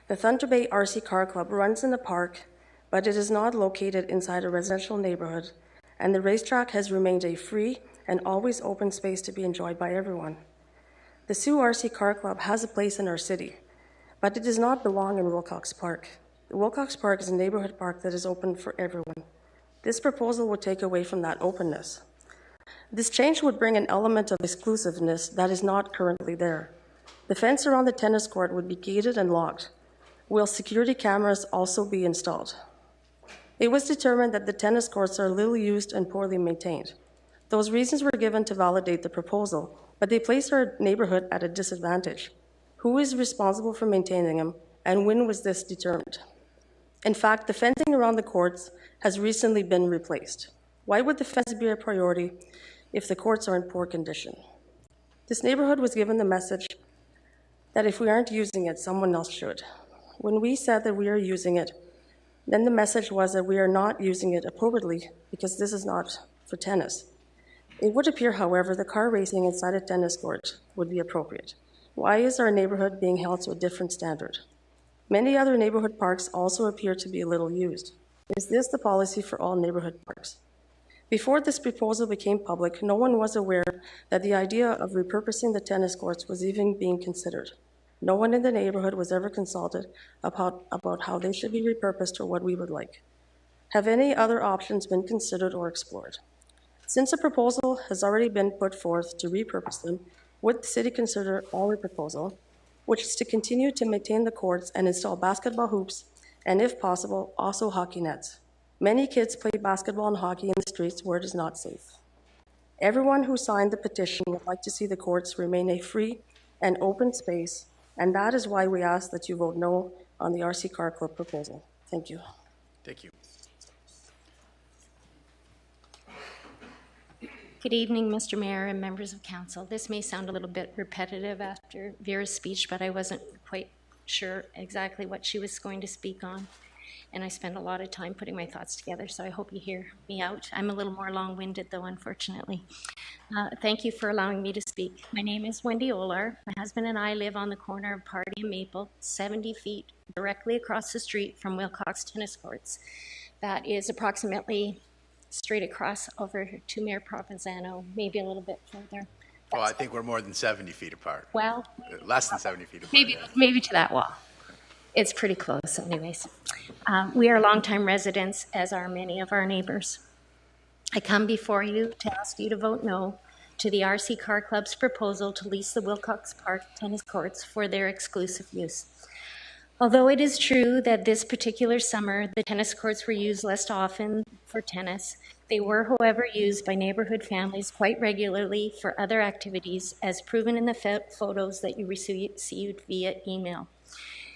The Thunder Bay RC Car Club runs in the park, but it is not located inside a residential neighborhood, and the racetrack has remained a free and always open space to be enjoyed by everyone. The Sioux RC Car Club has a place in our city, but it does not belong in Wilcox Park. The Wilcox Park is a neighborhood park that is open for everyone. This proposal would take away from that openness. This change would bring an element of exclusiveness that is not currently there. The fence around the tennis court would be gated and locked. Will security cameras also be installed? It was determined that the tennis courts are little used and poorly maintained. Those reasons were given to validate the proposal, but they place our neighborhood at a disadvantage. Who is responsible for maintaining them, and when was this determined? In fact, the fencing around the courts has recently been replaced. Why would the fence be a priority if the courts are in poor condition? This neighborhood was given the message that if we aren't using it, someone else should. When we said that we are using it, then the message was that we are not using it appropriately because this is not for tennis. It would appear, however, the car racing inside a tennis court would be appropriate. Why is our neighborhood being held to a different standard? Many other neighborhood parks also appear to be little used. Is this the policy for all neighborhood parks? Before this proposal became public, no one was aware that the idea of repurposing the tennis courts was even being considered. No one in the neighborhood was ever consulted about how they should be repurposed or what we would like. Have any other options been considered or explored? Since a proposal has already been put forth to repurpose them, would the city consider our proposal, which is to continue to maintain the courts and install basketball hoops, and if possible, also hockey nets? Many kids play basketball and hockey in the streets where it is not safe. Everyone who signed the petition would like to see the courts remain a free and open space, and that is why we ask that you vote no on the RC Car Club proposal. Thank you.
Thank you.
Good evening, Mr. Mayor and members of council. This may sound a little bit repetitive after Vera's speech, but I wasn't quite sure exactly what she was going to speak on. And I spent a lot of time putting my thoughts together, so I hope you hear me out. I'm a little more long-winded, though, unfortunately. Thank you for allowing me to speak. My name is Wendy Olar. My husband and I live on the corner of Party and Maple, 70 feet directly across the street from Wilcox Tennis Courts. That is approximately straight across over to Mayor Provenzano, maybe a little bit further.
Well, I think we're more than 70 feet apart.
Well,
less than 70 feet apart.
Maybe to that wall. It's pretty close anyways. We are longtime residents, as are many of our neighbors. I come before you to ask you to vote no to the RC Car Club's proposal to lease the Wilcox Park tennis courts for their exclusive use. Although it is true that this particular summer the tennis courts were used less often for tennis, they were, however, used by neighborhood families quite regularly for other activities, as proven in the photos that you received via email.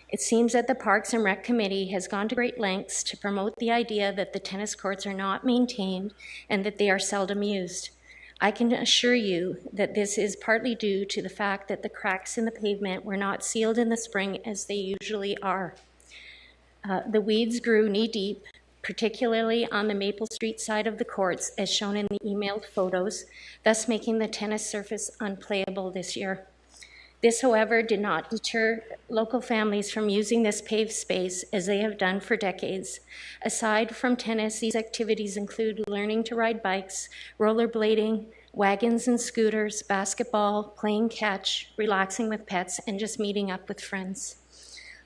It seems that the Parks and Rec Committee has gone to great lengths to promote the idea that the tennis courts are not maintained and that they are seldom used. I can assure you that this is partly due to the fact that the cracks in the pavement were not sealed in the spring as they usually are. The weeds grew knee-deep, particularly on the Maple Street side of the courts, as shown in the emailed photos, thus making the tennis surface unplayable this year. This, however, did not deter local families from using this paved space as they have done for decades. Aside from tennis, these activities include learning to ride bikes, rollerblading, wagons and scooters, basketball, playing catch, relaxing with pets, and just meeting up with friends.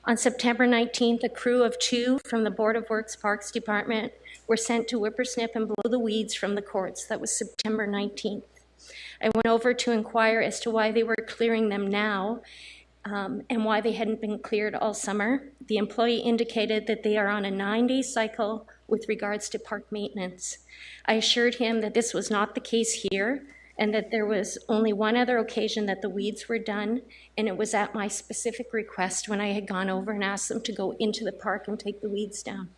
On September 19th, a crew of 2 from the Board of Works Parks Department were sent to whippersnip and blow the weeds from the courts. That was September 19th. I went over to inquire as to why they were clearing them now and why they hadn't been cleared all summer. The employee indicated that they are on a 9-day cycle with regards to park maintenance. I assured him that this was not the case here and that there was only one other occasion that the weeds were done, and it was at my specific request when I had gone over and asked them to go into the park and take the weeds down.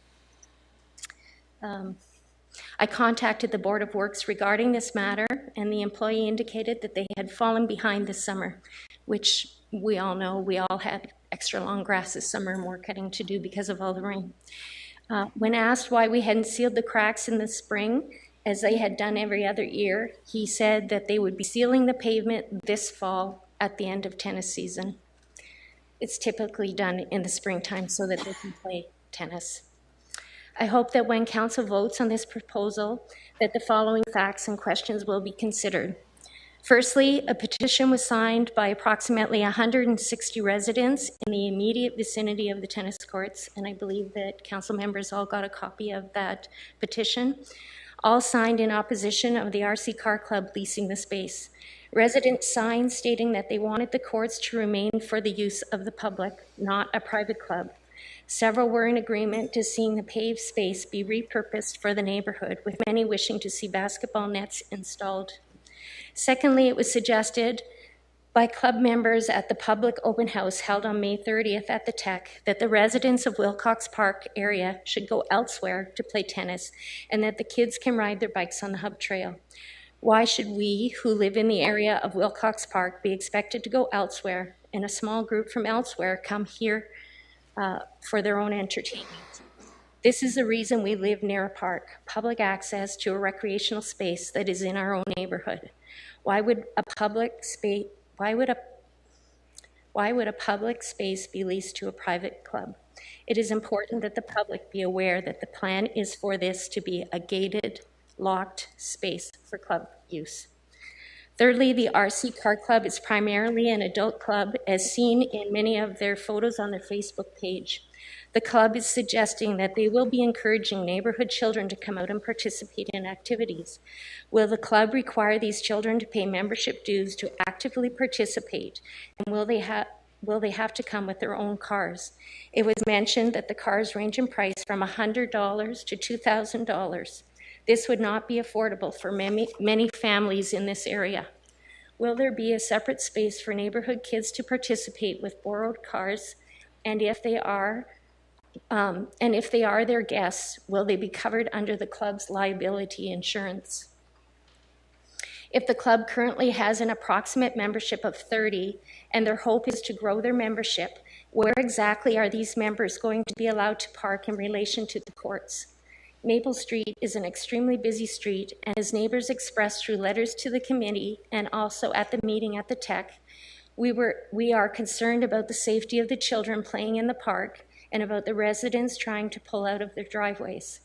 I contacted the Board of Works regarding this matter, and the employee indicated that they had fallen behind this summer, which we all know we all had extra long grass this summer and more cutting to do because of all the rain. When asked why we hadn't sealed the cracks in the spring, as they had done every other year, he said that they would be sealing the pavement this fall at the end of tennis season. It's typically done in the springtime so that they can play tennis. I hope that when Council votes on this proposal, that the following facts and questions will be considered. Firstly, a petition was signed by approximately 160 residents in the immediate vicinity of the tennis courts, and I believe that council members all got a copy of that petition, all signed in opposition of the RC Car Club leasing the space. Residents signed stating that they wanted the courts to remain for the use of the public, not a private club. Several were in agreement to seeing the paved space be repurposed for the neighborhood, with many wishing to see basketball nets installed. Secondly, it was suggested by club members at the public open house held on May 30th at the Tech that the residents of Wilcox Park area should go elsewhere to play tennis and that the kids can ride their bikes on the Hub Trail. Why should we, who live in the area of Wilcox Park, be expected to go elsewhere and a small group from elsewhere come here for their own entertainment? This is the reason we live near a park, public access to a recreational space that is in our own neighborhood. Why would a public space be leased to a private club? It is important that the public be aware that the plan is for this to be a gated, locked space for club use. Thirdly, the RC Car Club is primarily an adult club, as seen in many of their photos on their Facebook page. The club is suggesting that they will be encouraging neighborhood children to come out and participate in activities. Will the club require these children to pay membership dues to actively participate? And will they have to come with their own cars? It was mentioned that the cars range in price from $100 to $2,000. This would not be affordable for many families in this area. Will there be a separate space for neighborhood kids to participate with borrowed cars? And if they are their guests, will they be covered under the club's liability insurance? If the club currently has an approximate membership of 30 and their hope is to grow their membership, where exactly are these members going to be allowed to park in relation to the courts? Maple Street is an extremely busy street, and as neighbors expressed through letters to the committee and also at the meeting at the Tech, we are concerned about the safety of the children playing in the park and about the residents trying to pull out of their driveways.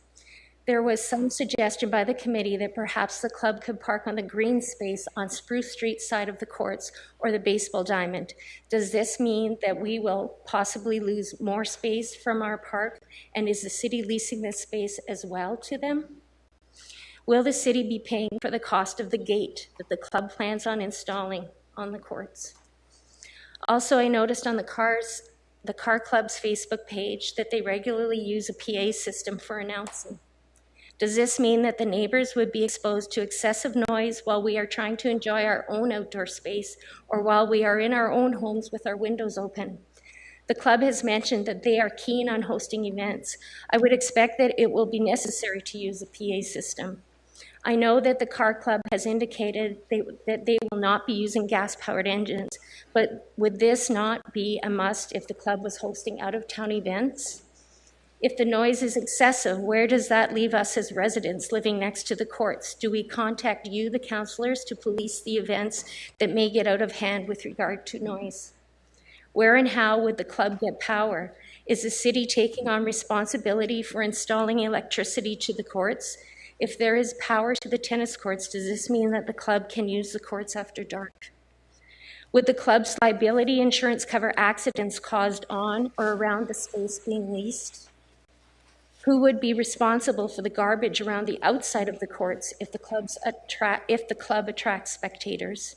There was some suggestion by the committee that perhaps the club could park on the green space on Spruce Street side of the courts or the baseball diamond. Does this mean that we will possibly lose more space from our park? And is the city leasing this space as well to them? Will the city be paying for the cost of the gate that the club plans on installing on the courts? Also, I noticed on the Car Club's Facebook page that they regularly use a PA system for announcing. Does this mean that the neighbors would be exposed to excessive noise while we are trying to enjoy our own outdoor space or while we are in our own homes with our windows open? The club has mentioned that they are keen on hosting events. I would expect that it will be necessary to use a PA system. I know that the Car Club has indicated that they will not be using gas-powered engines, but would this not be a must if the club was hosting out-of-town events? If the noise is excessive, where does that leave us as residents living next to the courts? Do we contact you, the councillors, to police the events that may get out of hand with regard to noise? Where and how would the club get power? Is the city taking on responsibility for installing electricity to the courts? If there is power to the tennis courts, does this mean that the club can use the courts after dark? Would the club's liability insurance cover accidents caused on or around the space being leased? Who would be responsible for the garbage around the outside of the courts if the club attracts spectators?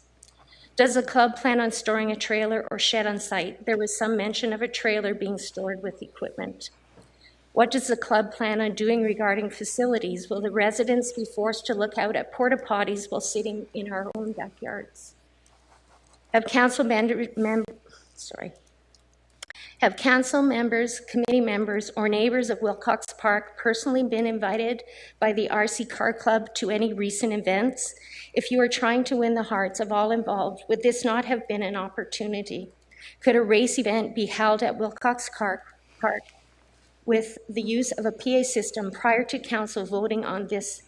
Does the club plan on storing a trailer or shed on site? There was some mention of a trailer being stored with equipment. What does the club plan on doing regarding facilities? Will the residents be forced to look out at porta potties while sitting in our own backyards? Have council members, committee members, or neighbors of Wilcox Park personally been invited by the RC Car Club to any recent events? If you are trying to win the hearts of all involved, would this not have been an opportunity? Could a race event be held at Wilcox Park with the use of a PA system prior to council voting on this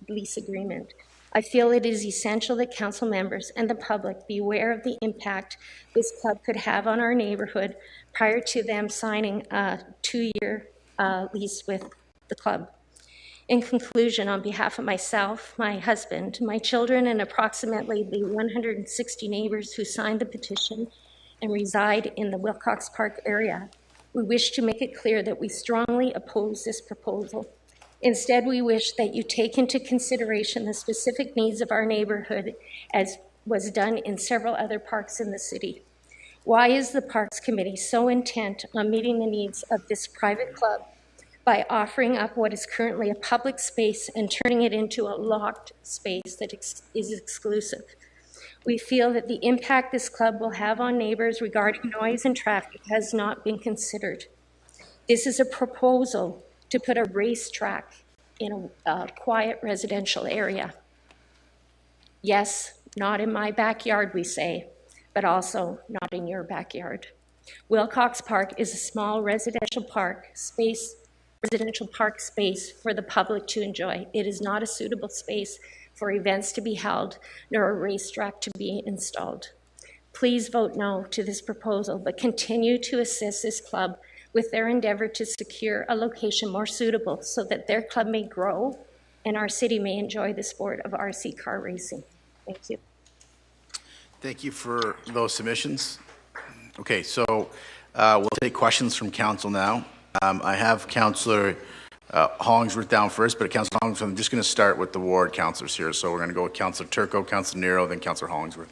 lease agreement? I feel it is essential that council members and the public be aware of the impact this club could have on our neighborhood prior to them signing a 2-year lease with the club. In conclusion, on behalf of myself, my husband, my children, and approximately the 160 neighbors who signed the petition and reside in the Wilcox Park area, we wish to make it clear that we strongly oppose this proposal. Instead, we wish that you take into consideration the specific needs of our neighborhood, as was done in several other parks in the city. Why is the Parks Committee so intent on meeting the needs of this private club by offering up what is currently a public space and turning it into a locked space that is exclusive? We feel that the impact this club will have on neighbors regarding noise and traffic has not been considered. This is a proposal to put a racetrack in a quiet residential area. Yes, not in my backyard, we say, but also not in your backyard. Wilcox Park is a small residential park space for the public to enjoy. It is not a suitable space for events to be held, nor a racetrack to be installed. Please vote no to this proposal, but continue to assist this club with their endeavor to secure a location more suitable so that their club may grow and our city may enjoy the sport of RC car racing. Thank you.
Thank you for those submissions. Okay, so we'll take questions from council now. I have Councillor Hollingsworth down first, but Councillor Hollingsworth, I'm just going to start with the ward councillors here. So we're going to go with Councillor Turco, Councillor Nero, then Councillor Hollingsworth.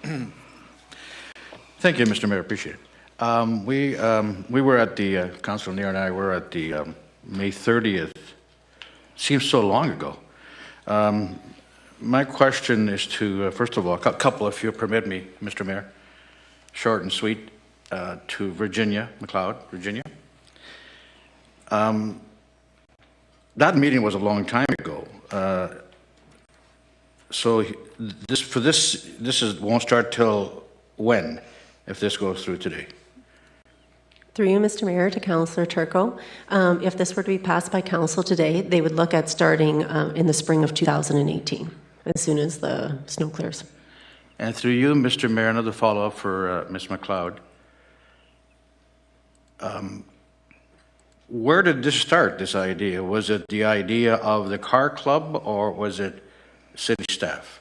Thank you, Mr. Mayor. Appreciate it. We were at the, Councillor Nero and I were at the May 30th. Seems so long ago. My question is to, first of all, a couple, if you permit me, Mr. Mayor, short and sweet, to Virginia, Mcleod, Virginia. That meeting was a long time ago. So this won't start till when, if this goes through today?
Through you, Mr. Mayor, to Councillor Turco. If this were to be passed by council today, they would look at starting in the spring of 2018, as soon as the snow clears.
And through you, Mr. Mayor, another follow-up for Ms. Mcleod. Where did this start, this idea? Was it the idea of the car club, or was it city staff?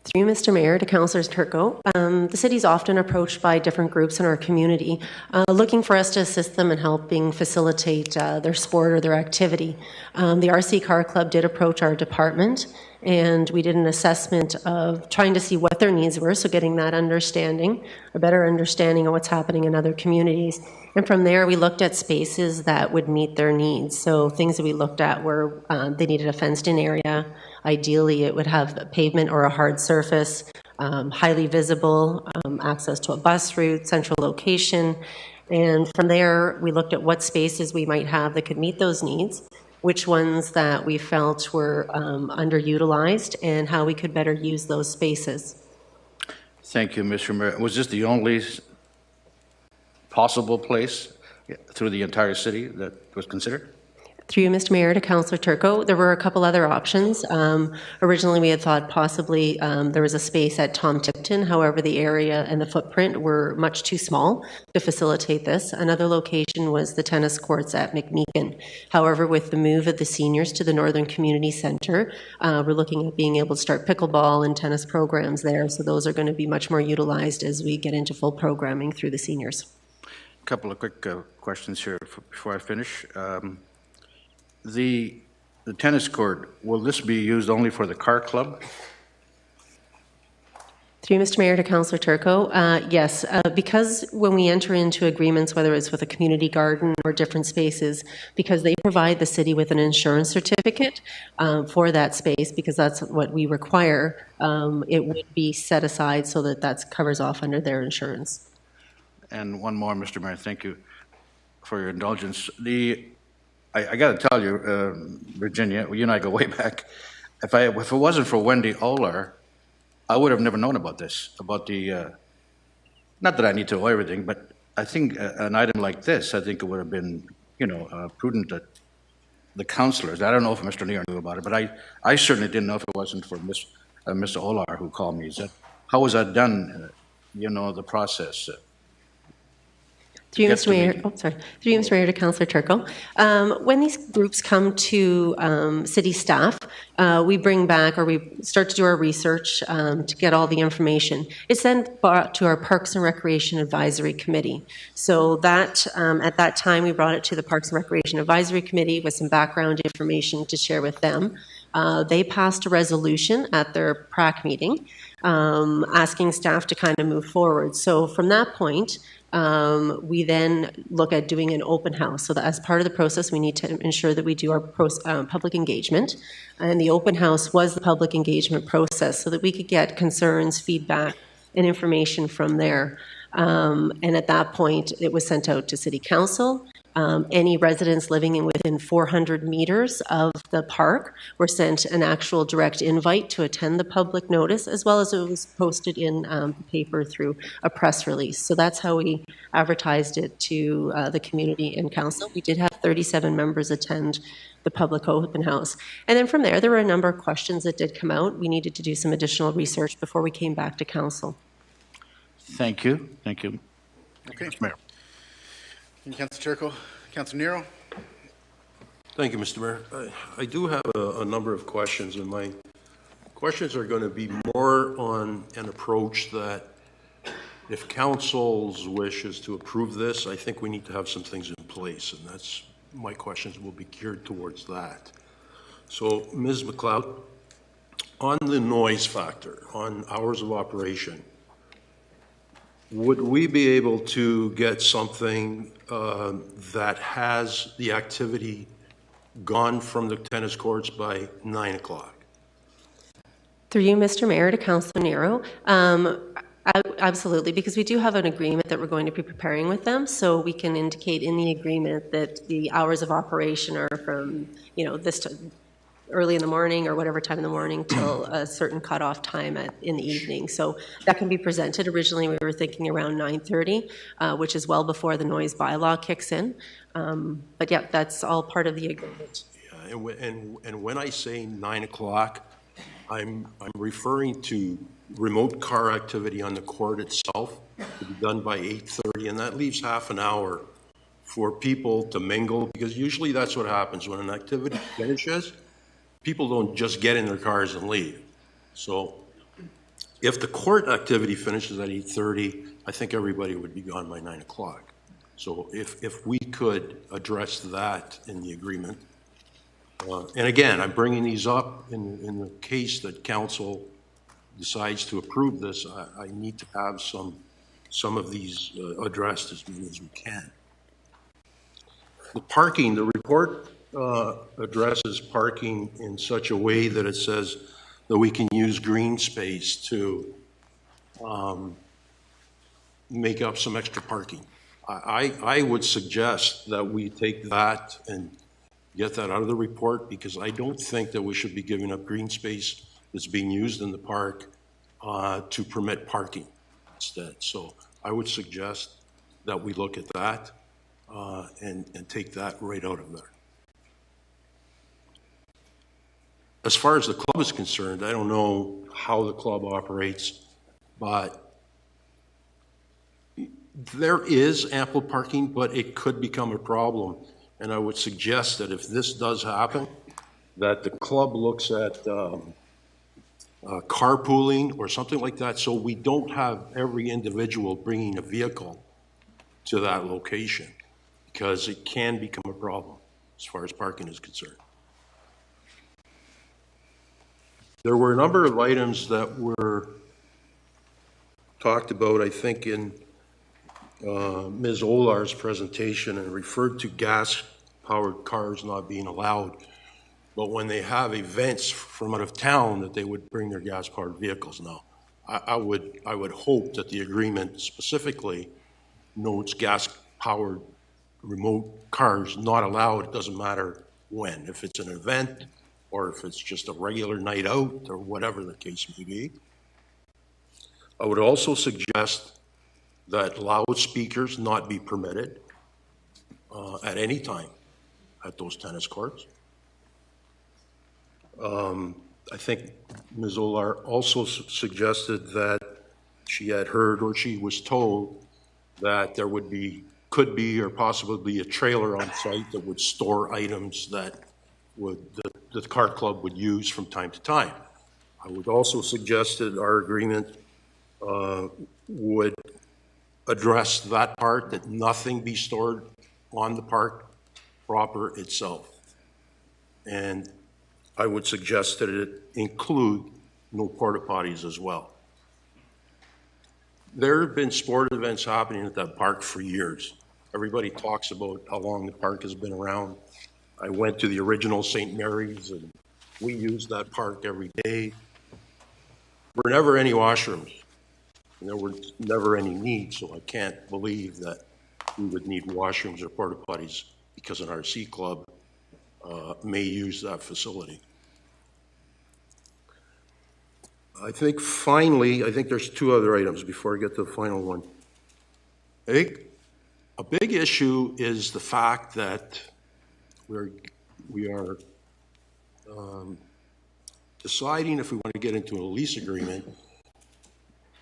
Through you, Mr. Mayor, to Councillor Turco. The city is often approached by different groups in our community looking for us to assist them in helping facilitate their sport or their activity. The RC Car Club did approach our department, and we did an assessment of trying to see what their needs were, so getting that understanding, a better understanding of what's happening in other communities. And from there, we looked at spaces that would meet their needs. So things that we looked at were they needed a fenced-in area. Ideally, it would have a pavement or a hard surface, highly visible, access to a bus route, central location. And from there, we looked at what spaces we might have that could meet those needs, which ones that we felt were underutilized, and how we could better use those spaces.
Thank you, Mr. Mayor. Was this the only possible place through the entire city that was considered?
Through you, Mr. Mayor, to Councillor Turco, there were a couple other options. Originally, we had thought possibly there was a space at Tom Tipton. However, the area and the footprint were much too small to facilitate this. Another location was the tennis courts at McMeekin. However, with the move of the seniors to the Northern Community Centre, we're looking at being able to start pickleball and tennis programs there. So those are going to be much more utilized as we get into full programming through the seniors.
A couple of quick questions here before I finish. The tennis court, will this be used only for the car club?
Through you, Mr. Mayor, to Councillor Turco. Yes, because when we enter into agreements, whether it's with a community garden or different spaces, because they provide the city with an insurance certificate for that space, because that's what we require, it would be set aside so that that covers off under their insurance.
And one more, Mr. Mayor, thank you for your indulgence. I got to tell you, Virginia, you and I go way back. If it wasn't for Wendy Olar, I would have never known about this, about the, not that I need to know everything, but I think an item like this, I think it would have been, prudent that the councillors, I don't know if Mr. Neer knew about it, but I certainly didn't know if it wasn't for Mr. Olar who called me. How was that done, the process?
Through you, Mr. Mayor. Through you, Mr. Mayor, to Councillor Turco. When these groups come to city staff, we bring back, or we start to do our research to get all the information. It's then brought to our Parks and Recreation Advisory Committee. So that, at that time, we brought it to the Parks and Recreation Advisory Committee with some background information to share with them. They passed a resolution at their PRAC meeting asking staff to kind of move forward. So from that point, we then look at doing an open house. So that as part of the process, we need to ensure that we do our public engagement. And the open house was the public engagement process so that we could get concerns, feedback, and information from there. And at that point, it was sent out to City Council. Any residents living within 400 meters of the park were sent an actual direct invite to attend the public notice, as well as it was posted in the paper through a press release. So that's how we advertised it to the community and council. We did have 37 members attend the public open house. And then from there were a number of questions that did come out. We needed to do some additional research before we came back to council.
Thank you. Thank you.
Okay. Mr. Mayor. Councillor Turco. Councillor Nero.
Thank you, Mr. Mayor. I do have a number of questions, and my questions are going to be more on an approach that if council's wish is to approve this, I think we need to have some things in place, and that's my questions will be geared towards that. So, Ms. Mcleod, on the noise factor, on hours of operation, would we be able to get something that has the activity gone from the tennis courts by 9 o'clock?
Through you, Mr. Mayor, to Councillor Nero. Absolutely, because we do have an agreement that we're going to be preparing with them, so we can indicate in the agreement that the hours of operation are from, this early in the morning or whatever time in the morning till a certain cutoff time in the evening. So that can be presented. Originally, we were thinking around 9:30, which is well before the noise bylaw kicks in. But yeah, that's all part of the agreement.
Yeah, and when I say 9 o'clock, I'm referring to remote car activity on the court itself to be done by 8:30, and that leaves half an hour for people to mingle, because usually that's what happens when an activity finishes. People don't just get in their cars and leave. So if the court activity finishes at 8:30, I think everybody would be gone by 9 o'clock. So if we could address that in the agreement. And again, I'm bringing these up in the case that council decides to approve this. I need to have some of these addressed as many as we can. The parking, the report addresses parking in such a way that it says that we can use green space to make up some extra parking. I would suggest that we take that and get that out of the report, because I don't think that we should be giving up green space that's being used in the park to permit parking instead. So I would suggest that we look at that and take that right out of there. As far as the club is concerned, I don't know how the club operates, but there is ample parking, but it could become a problem. And I would suggest that if this does happen, that the club looks at carpooling or something like that, so we don't have every individual bringing a vehicle to that location, because it can become a problem as far as parking is concerned. There were a number of items that were talked about, I think, in Ms. Olar's presentation, and referred to gas-powered cars not being allowed. But when they have events from out of town, that they would bring their gas-powered vehicles. Now, I would hope that the agreement specifically notes gas-powered remote cars not allowed. It doesn't matter when, if it's an event or if it's just a regular night out or whatever the case may be. I would also suggest that loudspeakers not be permitted at any time at those tennis courts. I think Ms. Olar also suggested that she had heard, or she was told, that there could be or possibly be a trailer on site that would store items that the car club would use from time to time. I would also suggest that our agreement would address that part, that nothing be stored on the park proper itself. And I would suggest that it include no porta potties as well. There have been sport events happening at that park for years. Everybody talks about how long the park has been around. I went to the original St. Mary's, and we used that park every day. There were never any washrooms, and there were never any needs, so I can't believe that we would need washrooms or porta potties because an RC club may use that facility. I think finally, there's two other items before I get to the final one. A big issue is the fact that we are deciding if we want to get into a lease agreement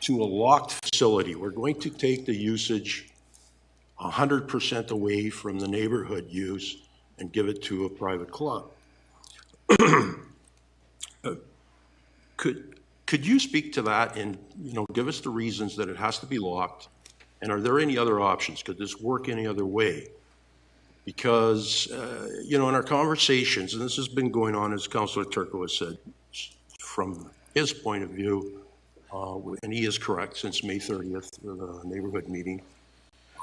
to a locked facility. We're going to take the usage 100% away from the neighborhood use and give it to a private club. Could you speak to that and give us the reasons that it has to be locked? And are there any other options? Could this work any other way? Because, in our conversations, and this has been going on, as Councillor Turco has said, from his point of view, and he is correct, since May 30th, the neighborhood meeting,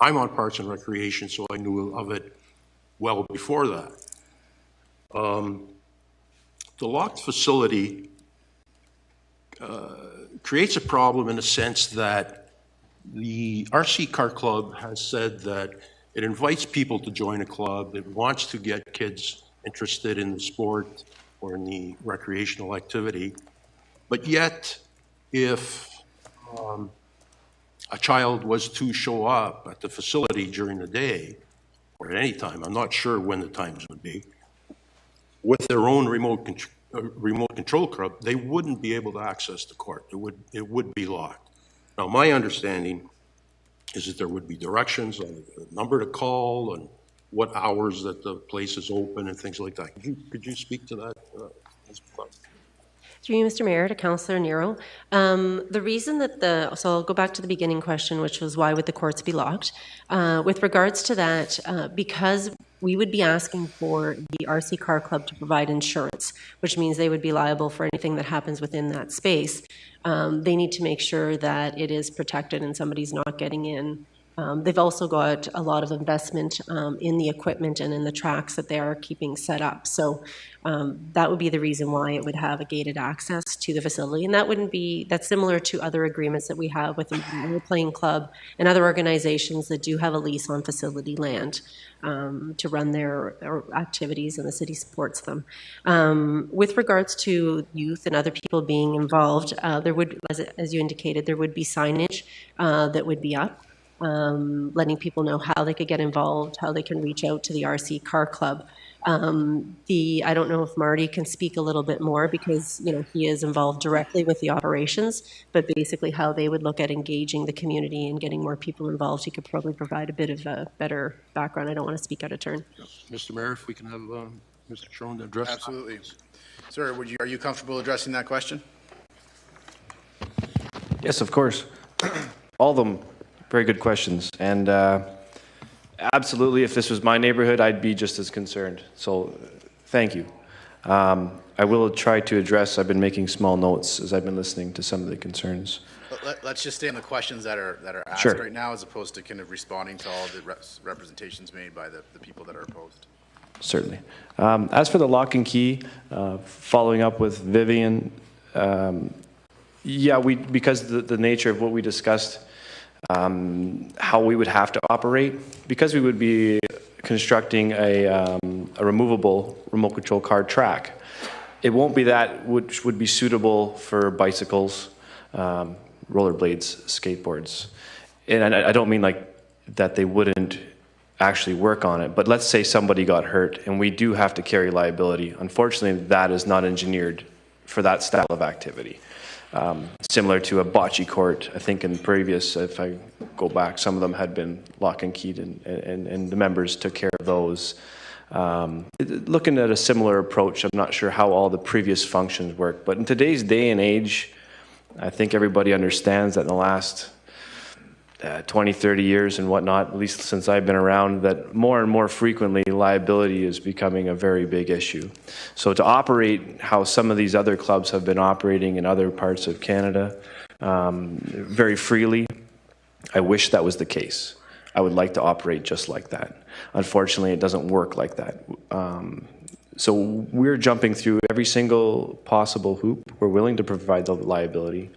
I'm on Parks and Recreation, so I knew of it well before that. The locked facility creates a problem in the sense that the RC Car Club has said that it invites people to join a club. It wants to get kids interested in the sport or in the recreational activity. But yet, if a child was to show up at the facility during the day or at any time, I'm not sure when the times would be, with their own remote control club, they wouldn't be able to access the court. It would be locked. Now, my understanding is that there would be directions on the number to call and what hours that the place is open and things like that. Could you speak to that?
Through you, Mr. Mayor, to Councillor Nero. The reason that so I'll go back to the beginning question, which was why would the courts be locked? With regards to that, because we would be asking for the RC Car Club to provide insurance, which means they would be liable for anything that happens within that space. They need to make sure that it is protected and somebody's not getting in. They've also got a lot of investment in the equipment and in the tracks that they are keeping set up. So that would be the reason why it would have a gated access to the facility. And that's similar to other agreements that we have with the Playing Club and other organizations that do have a lease on facility land to run their activities, and the city supports them. With regards to youth and other people being involved, there would, as you indicated, there would be signage that would be up. Letting people know how they could get involved, how they can reach out to the RC Car Club. I don't know if Marty can speak a little bit more because he is involved directly with the operations, but basically how they would look at engaging the community and getting more people involved. He could probably provide a bit of a better background. I don't want to speak out of turn.
Mr. Mayor, if we can have Mr. Trone address.
Absolutely. Sir, are you comfortable addressing that question?
Yes, of course. All of them. Very good questions. And absolutely, if this was my neighborhood, I'd be just as concerned. So thank you. I I will try to address, I've been making small notes as I've been listening to some of the concerns.
Let's just stay on the questions that are asked
Sure.
right now, as opposed to kind of responding to all the representations made by the people that are opposed.
Certainly. As for the lock and key, following up with Vivian, yeah, because the nature of what we discussed, how we would have to operate, because we would be constructing a removable remote control car track. It won't be that which would be suitable for bicycles, rollerblades, skateboards. And I don't mean like that they wouldn't actually work on it, but let's say somebody got hurt and we do have to carry liability. Unfortunately, that is not engineered for that style of activity. Similar to a bocce court, I think in previous, if I go back, some of them had been lock and keyed and the members took care of those. Looking at a similar approach, I'm not sure how all the previous functions work, but in today's day and age, I think everybody understands that in the last 20, 30 years and whatnot, at least since I've been around, that more and more frequently liability is becoming a very big issue. So to operate how some of these other clubs have been operating in other parts of Canada very freely, I wish that was the case. I would like to operate just like that. Unfortunately, it doesn't work like that. So we're jumping through every single possible hoop. We're willing to provide the liability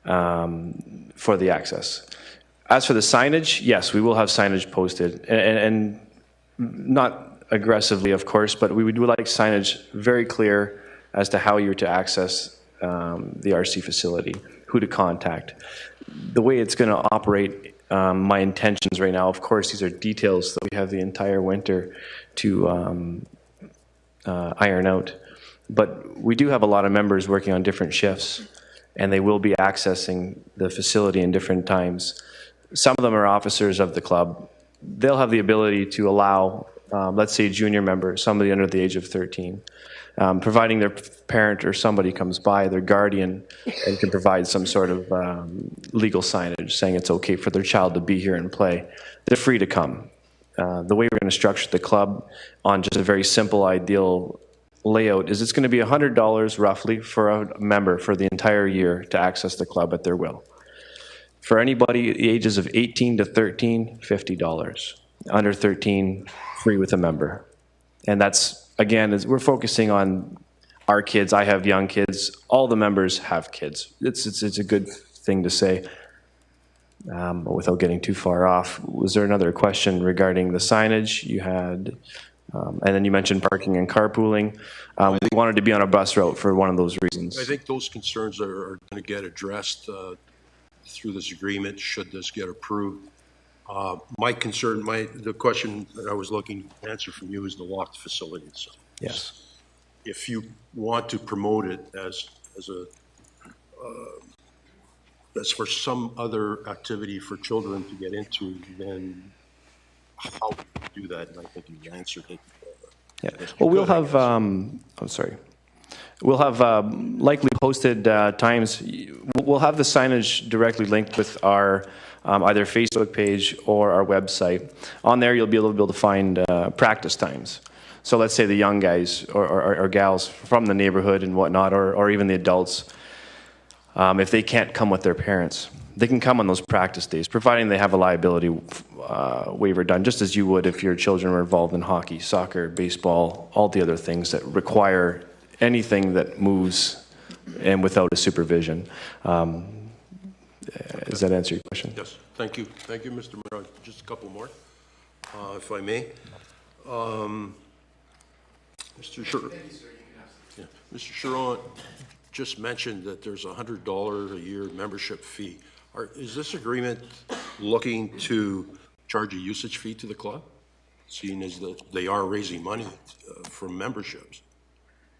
for the access. As for the signage, yes, we will have signage posted, and not aggressively, of course, but we would like signage very clear as to how you're to access the RC facility, who to contact. The way it's going to operate, my intentions right now, of course, these are details that we have the entire winter to iron out. But we do have a lot of members working on different shifts, and they will be accessing the facility in different times. Some of them are officers of the club. They'll have the ability to allow, let's say, a junior member, somebody under the age of 13, providing their parent or somebody comes by, their guardian, and can provide some sort of legal signage saying it's okay for their child to be here and play. They're free to come. The way we're going to structure the club on just a very simple, ideal layout is it's going to be $100 roughly for a member for the entire year to access the club at their will. For anybody at the ages of 18 to 13, $50. Under 13, free with a member. And that's, again, we're focusing on our kids. I have young kids. All the members have kids. It's a good thing to say, but without getting too far off. Was there another question regarding the signage you had? And then you mentioned parking and carpooling. We wanted to be on a bus route for one of those reasons.
I think those concerns are going to get addressed through this agreement, should this get approved. My concern, the question that I was looking to answer from you is the locked facility itself.
Yes.
If you want to promote it as for some other activity for children to get into, then how do you do that? And I think you answered it.
Yeah. Well, we'll have, we'll have likely posted times. We'll have the signage directly linked with our either Facebook page or our website. On there, you'll be able to find practice times. So let's say the young guys or gals from the neighborhood and whatnot, or even the adults, if they can't come with their parents, they can come on those practice days, providing they have a liability waiver done, just as you would if your children were involved in hockey, soccer, baseball, all the other things that require anything that moves and without a supervision. Does that answer your question?
Yes, thank you. Thank you, Mr. Mayor. Just a couple more, if I may. Mr. Chiron just mentioned that there's a $100 a year membership fee. Is this agreement looking to charge a usage fee to the club, seeing as that they are raising money from memberships?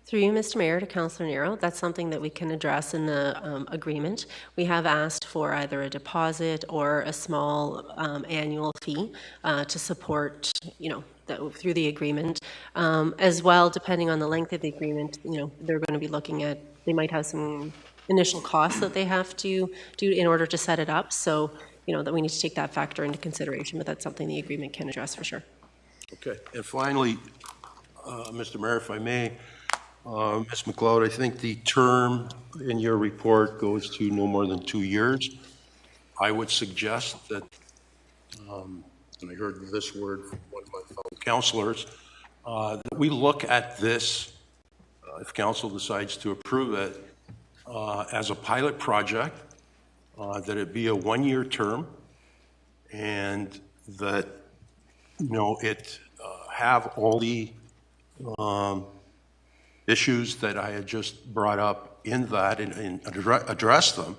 Through you, Mr. Mayor, to Councillor Nero, that's something that we can address in the agreement. We have asked for either a deposit or a small annual fee to support, through the agreement. As well, depending on the length of the agreement, they're going to be looking at, they might have some initial costs that they have to do in order to set it up. So, that we need to take that factor into consideration, but that's something the agreement can address for sure.
Okay. And finally, Mr. Mayor, if I may, Ms. Mcleod, I think the term in your report goes to no more than 2 years. I would suggest that, and I heard this word from one of my fellow councillors, that we look at this, if council decides to approve it, as a pilot project, that it be a 1-year term, and that, it have all the issues that I had just brought up in that and address them,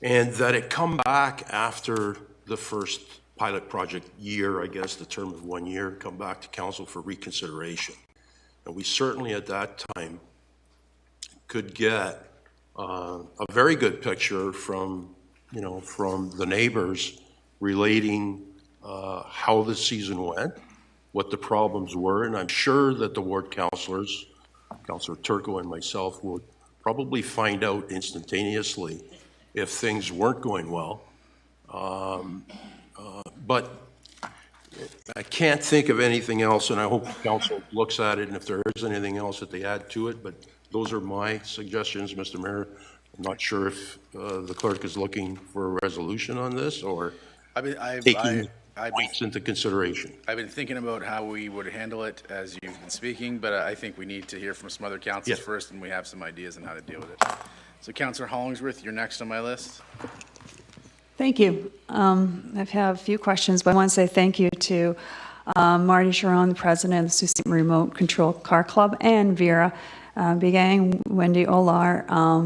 and that it come back after the first pilot project year, I guess the term of 1 year, come back to council for reconsideration. And we certainly at that time could get a very good picture from the neighbors relating how the season went, what the problems were, and I'm sure that the ward councillors, Councillor Turco and myself, would probably find out instantaneously if things weren't going well. But I can't think of anything else, and I hope council looks at it, and if there is anything else that they add to it, but those are my suggestions, Mr. Mayor. I'm not sure if the clerk is looking for a resolution on this or taking points into consideration.
I've been thinking about how we would handle it as you've been speaking, but I think we need to hear from some other councils first, and we have some ideas on how to deal with it. So Councillor Hollingsworth, you're next on my list.
Thank you. I have a few questions, but I want to say thank you to Marty Sharon, the president of the Sault Ste. Remote Control Car Club, and Vera Bigang, Wendy Olar,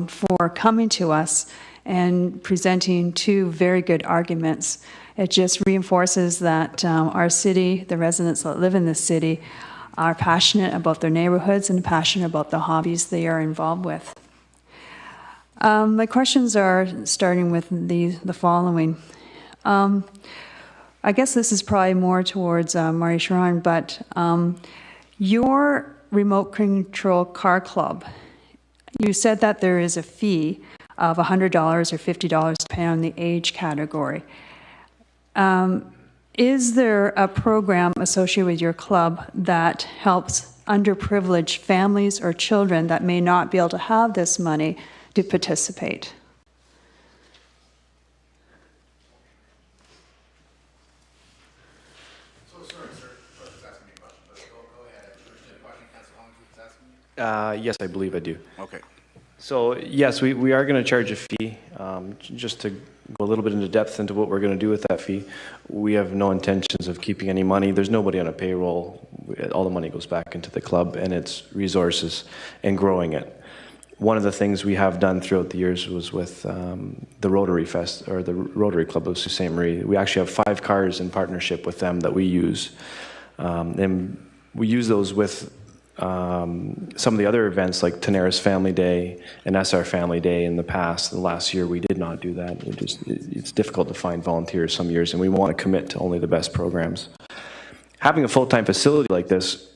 for coming to us and presenting two very good arguments. It just reinforces that our city, the residents that live in this city, are passionate about their neighborhoods and passionate about the hobbies they are involved with. My questions are starting with the following. I guess this is probably more towards Marty Sharon, but your remote control car club, you said that there is a fee of $100 or $50 depending on the age category. Is there a program associated with your club that helps underprivileged families or children that may not be able to have this money to participate?
Yes, I believe I do.
Okay.
So yes, we are going to charge a fee. Just to go a little bit into depth into what we're going to do with that fee, we have no intentions of keeping any money. There's nobody on a payroll. All the money goes back into the club and its resources and growing it. One of the things we have done throughout the years was with the Rotary Fest, or the Rotary Club of Sault Ste. Marie. We actually have 5 cars in partnership with them that we use. And we use those with some of the other events like Tenera's Family Day and SR Family Day in the past. And last year we did not do that. It's difficult to find volunteers some years, and we want to commit to only the best programs. Having a full-time facility like this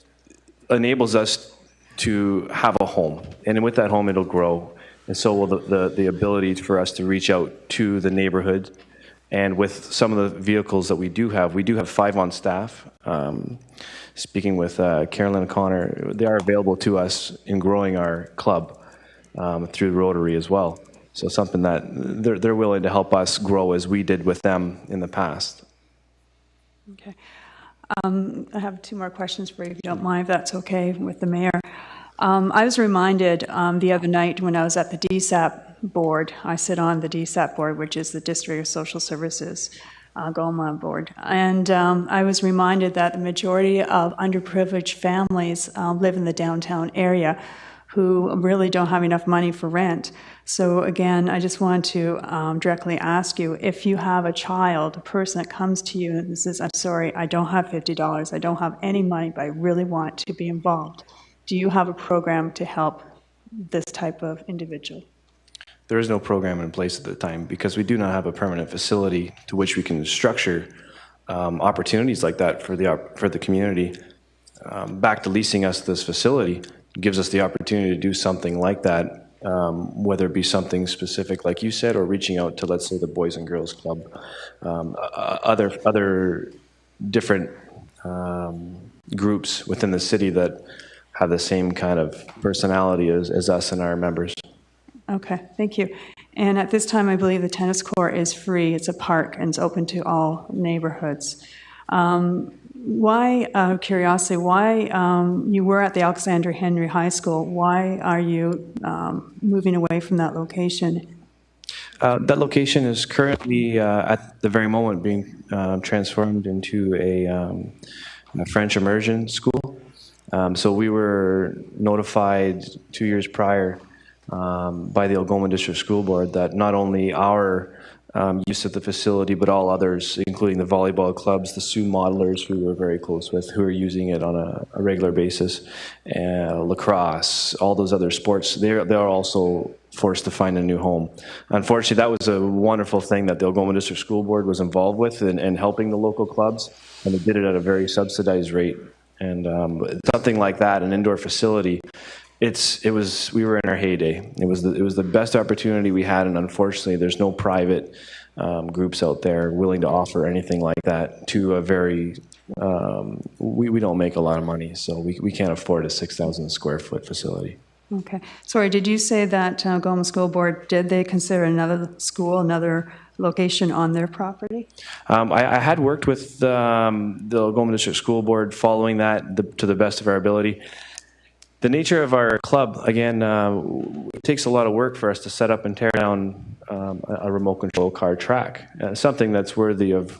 enables us to have a home, and with that home it'll grow, and so will the ability for us to reach out to the neighborhood. And with some of the vehicles that we do have 5 on staff. Speaking with Carolyn and Connor, they are available to us in growing our club through Rotary as well. So something that they're willing to help us grow as we did with them in the past.
Okay. I have 2 more questions for you, if you don't mind, if that's okay with the mayor. I was reminded the other night when I was at the DSAP board. I sit on the DSAP board, which is the District of Social Services GOMA board. And I was reminded that the majority of underprivileged families live in the downtown area who really don't have enough money for rent. So again, I just want to directly ask you, if you have a child, a person that comes to you and says, I'm sorry, I don't have $50, I don't have any money, but I really want to be involved. Do you have a program to help this type of individual?
There is no program in place at the time because we do not have a permanent facility to which we can structure opportunities like that for the community. Back to leasing us this facility gives us the opportunity to do something like that, whether it be something specific like you said, or reaching out to, let's say, the Boys and Girls Club, other different groups within the city that have the same kind of personality as us and our members.
Okay, thank you. And at this time, I believe the tennis court is free. It's a park and it's open to all neighborhoods. Why, out of curiosity, why you were at the Alexander Henry High School, why are you moving away from that location?
That location is currently, at the very moment, being transformed into a French immersion school. So we were notified 2 years prior by the Algoma District School Board that not only our use of the facility, but all others, including the volleyball clubs, the Sioux modelers who we're very close with, who are using it on a regular basis, lacrosse, all those other sports, they're also forced to find a new home. Unfortunately, that was a wonderful thing that the Algoma District School Board was involved with in helping the local clubs, and they did it at a very subsidized rate. And something like that, an indoor facility, we were in our heyday. It was the best opportunity we had, and unfortunately, there's no private groups out there willing to offer anything like that to a very. We don't make a lot of money, so we can't afford a 6,000 square foot facility.
Okay. Sorry, did you say that Algoma School Board, did they consider another school, another location on their property?
I had worked with the Algoma District School Board following that to the best of our ability. The nature of our club, again, it takes a lot of work for us to set up and tear down a remote control car track, something that's worthy of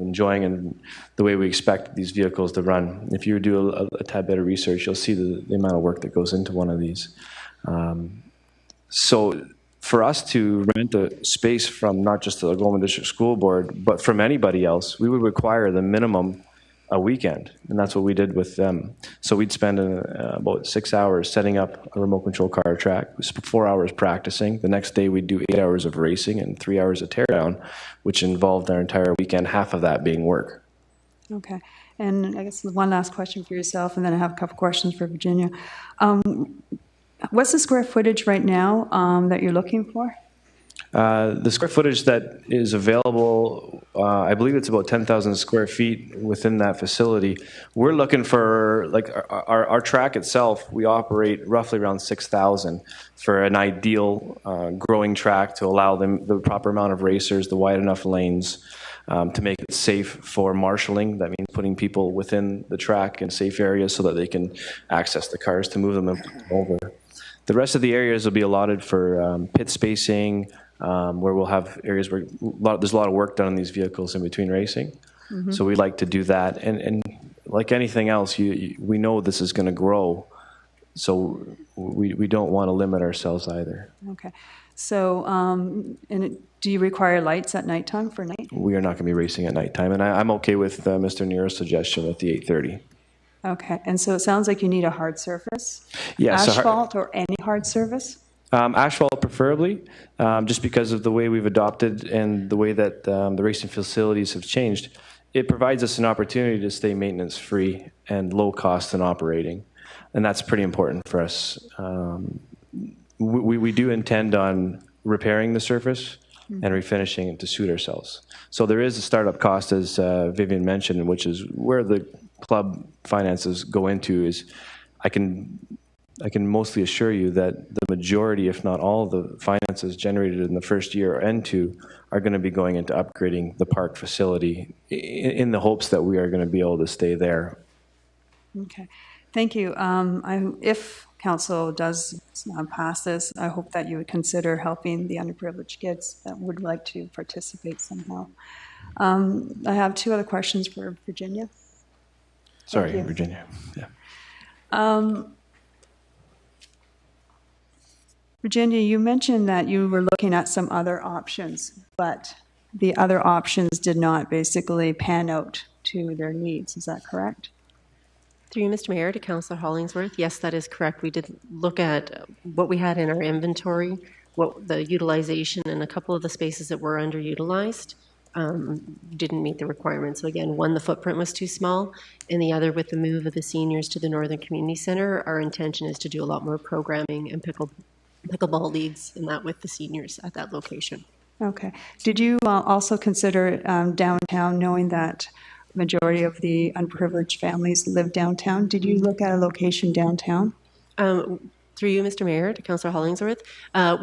enjoying and the way we expect these vehicles to run. If you do a tad bit of research, you'll see the amount of work that goes into one of these. So for us to rent a space from not just the Algoma District School Board, but from anybody else, we would require the minimum a weekend, and that's what we did with them. So we'd spend about 6 hours setting up a remote control car track, 4 hours practicing. The next day we'd do 8 hours of racing and 3 hours of teardown, which involved our entire weekend, half of that being work.
Okay. And I guess one last question for yourself, and then I have a couple questions for Virginia. What's the square footage right now that you're looking for?
The square footage that is available, I believe it's about 10,000 square feet within that facility. We're looking for, like, our track itself, we operate roughly around 6,000 for an ideal growing track to allow them the proper amount of racers, the wide enough lanes to make it safe for marshalling. That means putting people within the track in safe areas so that they can access the cars to move them over. The rest of the areas will be allotted for pit spacing, where we'll have areas where there's a lot of work done on these vehicles in between racing. Mm-hmm. So we'd like to do that. And like anything else, we know this is going to grow, so we don't want to limit ourselves either.
Okay. So, do you require lights at nighttime for night?
We are not going to be racing at nighttime, and I'm okay with Mr. Nero's suggestion with the 8:30.
Okay. And so it sounds like you need a hard surface?
Yes.
Asphalt or any hard surface?
Asphalt preferably, just because of the way we've adopted and the way that the racing facilities have changed. It provides us an opportunity to stay maintenance-free and low cost in operating, and that's pretty important for us. We do intend on repairing the surface and refinishing it to suit ourselves. So there is a startup cost, as Vivian mentioned, which is where the club finances go into. Is I can mostly assure you that the majority, if not all, of the finances generated in the first year and two are going to be going into upgrading the park facility in the hopes that we are going to be able to stay there.
Okay, thank you. If council does pass this, I hope that you would consider helping the underprivileged kids that would like to participate somehow. I have two other questions for Virginia.
Sorry, Virginia. Yeah.
Virginia, you mentioned that you were looking at some other options, but the other options did not basically pan out to their needs. Is that correct?
Through you, Mr. Mayor, to Councillor Hollingsworth, yes, that is correct. We did look at what we had in our inventory, what the utilization, and a couple of the spaces that were underutilized didn't meet the requirements. So again, one, the footprint was too small, and the other, with the move of the seniors to the Northern Community Centre, our intention is to do a lot more programming and pickleball leagues and that with the seniors at that location.
Okay. Did you also consider downtown, knowing that majority of the unprivileged families live downtown. Did you look at a location downtown?
Through you, Mr. Mayor, to Councillor Hollingsworth,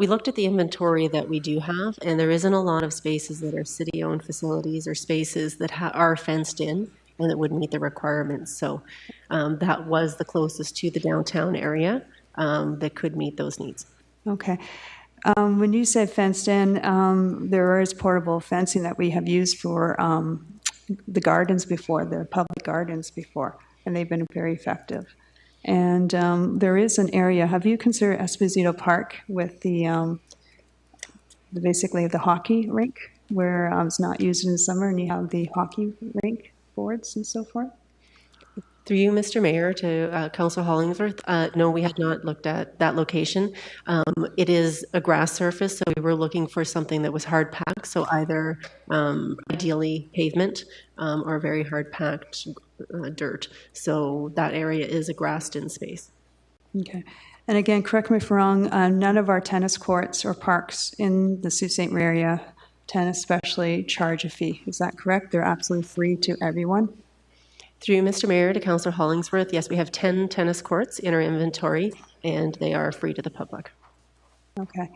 we looked at the inventory that we do have, and there isn't a lot of spaces that are city-owned facilities or spaces that are fenced in and that would meet the requirements. So that was the closest to the downtown area that could meet those needs.
Okay. When you said fenced in, there is portable fencing that we have used for the gardens before, the public gardens before, and they've been very effective. And there is an area, have you considered Esposito Park with basically the hockey rink, where it's not used in the summer and you have the hockey rink boards and so forth?
Through you, Mr. Mayor, to Councillor Hollingsworth, no, we had not looked at that location. It is a grass surface, so we were looking for something that was hard packed, so either ideally pavement or very hard packed dirt. So that area is a grassed-in space.
Okay. And again, correct me if I'm wrong, none of our tennis courts or parks in the Sault Ste. Marie area, tennis especially, charge a fee. Is that correct? They're absolutely free to everyone?
Through you, Mr. Mayor, to Councillor Hollingsworth, yes, we have 10 tennis courts in our inventory, and they are free to the public.
Okay.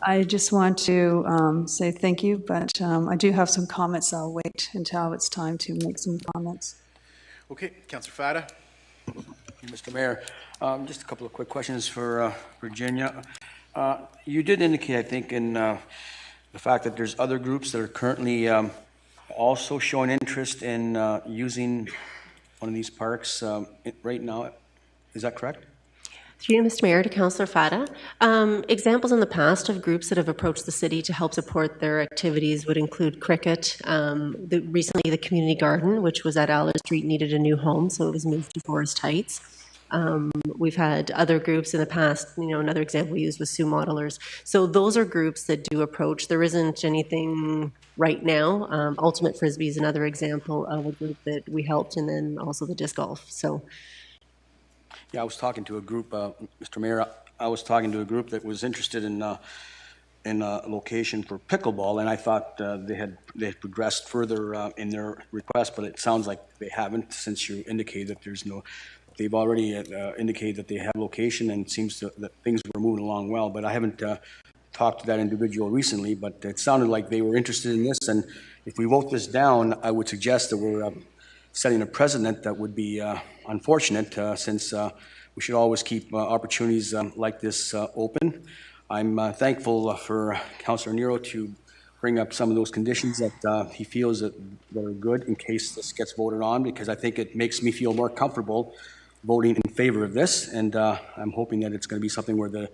I just want to say thank you, but I do have some comments. I'll wait until it's time to make some comments.
Okay, Councillor Fada.
Mr. Mayor, just a couple of quick questions for Virginia. You did indicate, I think, in the fact that there's other groups that are currently also showing interest in using one of these parks right now. Is that correct?
Through you, Mr. Mayor, to Councillor Fada. Examples in the past of groups that have approached the city to help support their activities would include cricket. Recently, the community garden, which was at Aller Street, needed a new home, so it was moved to Forest Heights. We've had other groups in the past, another example we used was Sioux Modelers. So those are groups that do approach. There isn't anything right now. Ultimate Frisbee is another example of a group that we helped, and then also the disc golf. So.
Yeah, I was talking to a group, Mr. Mayor, I was talking to a group that was interested in a location for pickleball, and I thought they had progressed further in their request, but it sounds like they haven't, since you indicated that there's no, they've already indicated that they have location, and it seems that things were moving along well, but I haven't talked to that individual recently, but it sounded like they were interested in this, and if we vote this down, I would suggest that we're setting a precedent that would be unfortunate, since we should always keep opportunities like this open. I'm thankful for Councillor Nero to bring up some of those conditions that he feels that are good in case this gets voted on, because I think it makes me feel more comfortable voting in favor of this, and I'm hoping that it's going to be something where the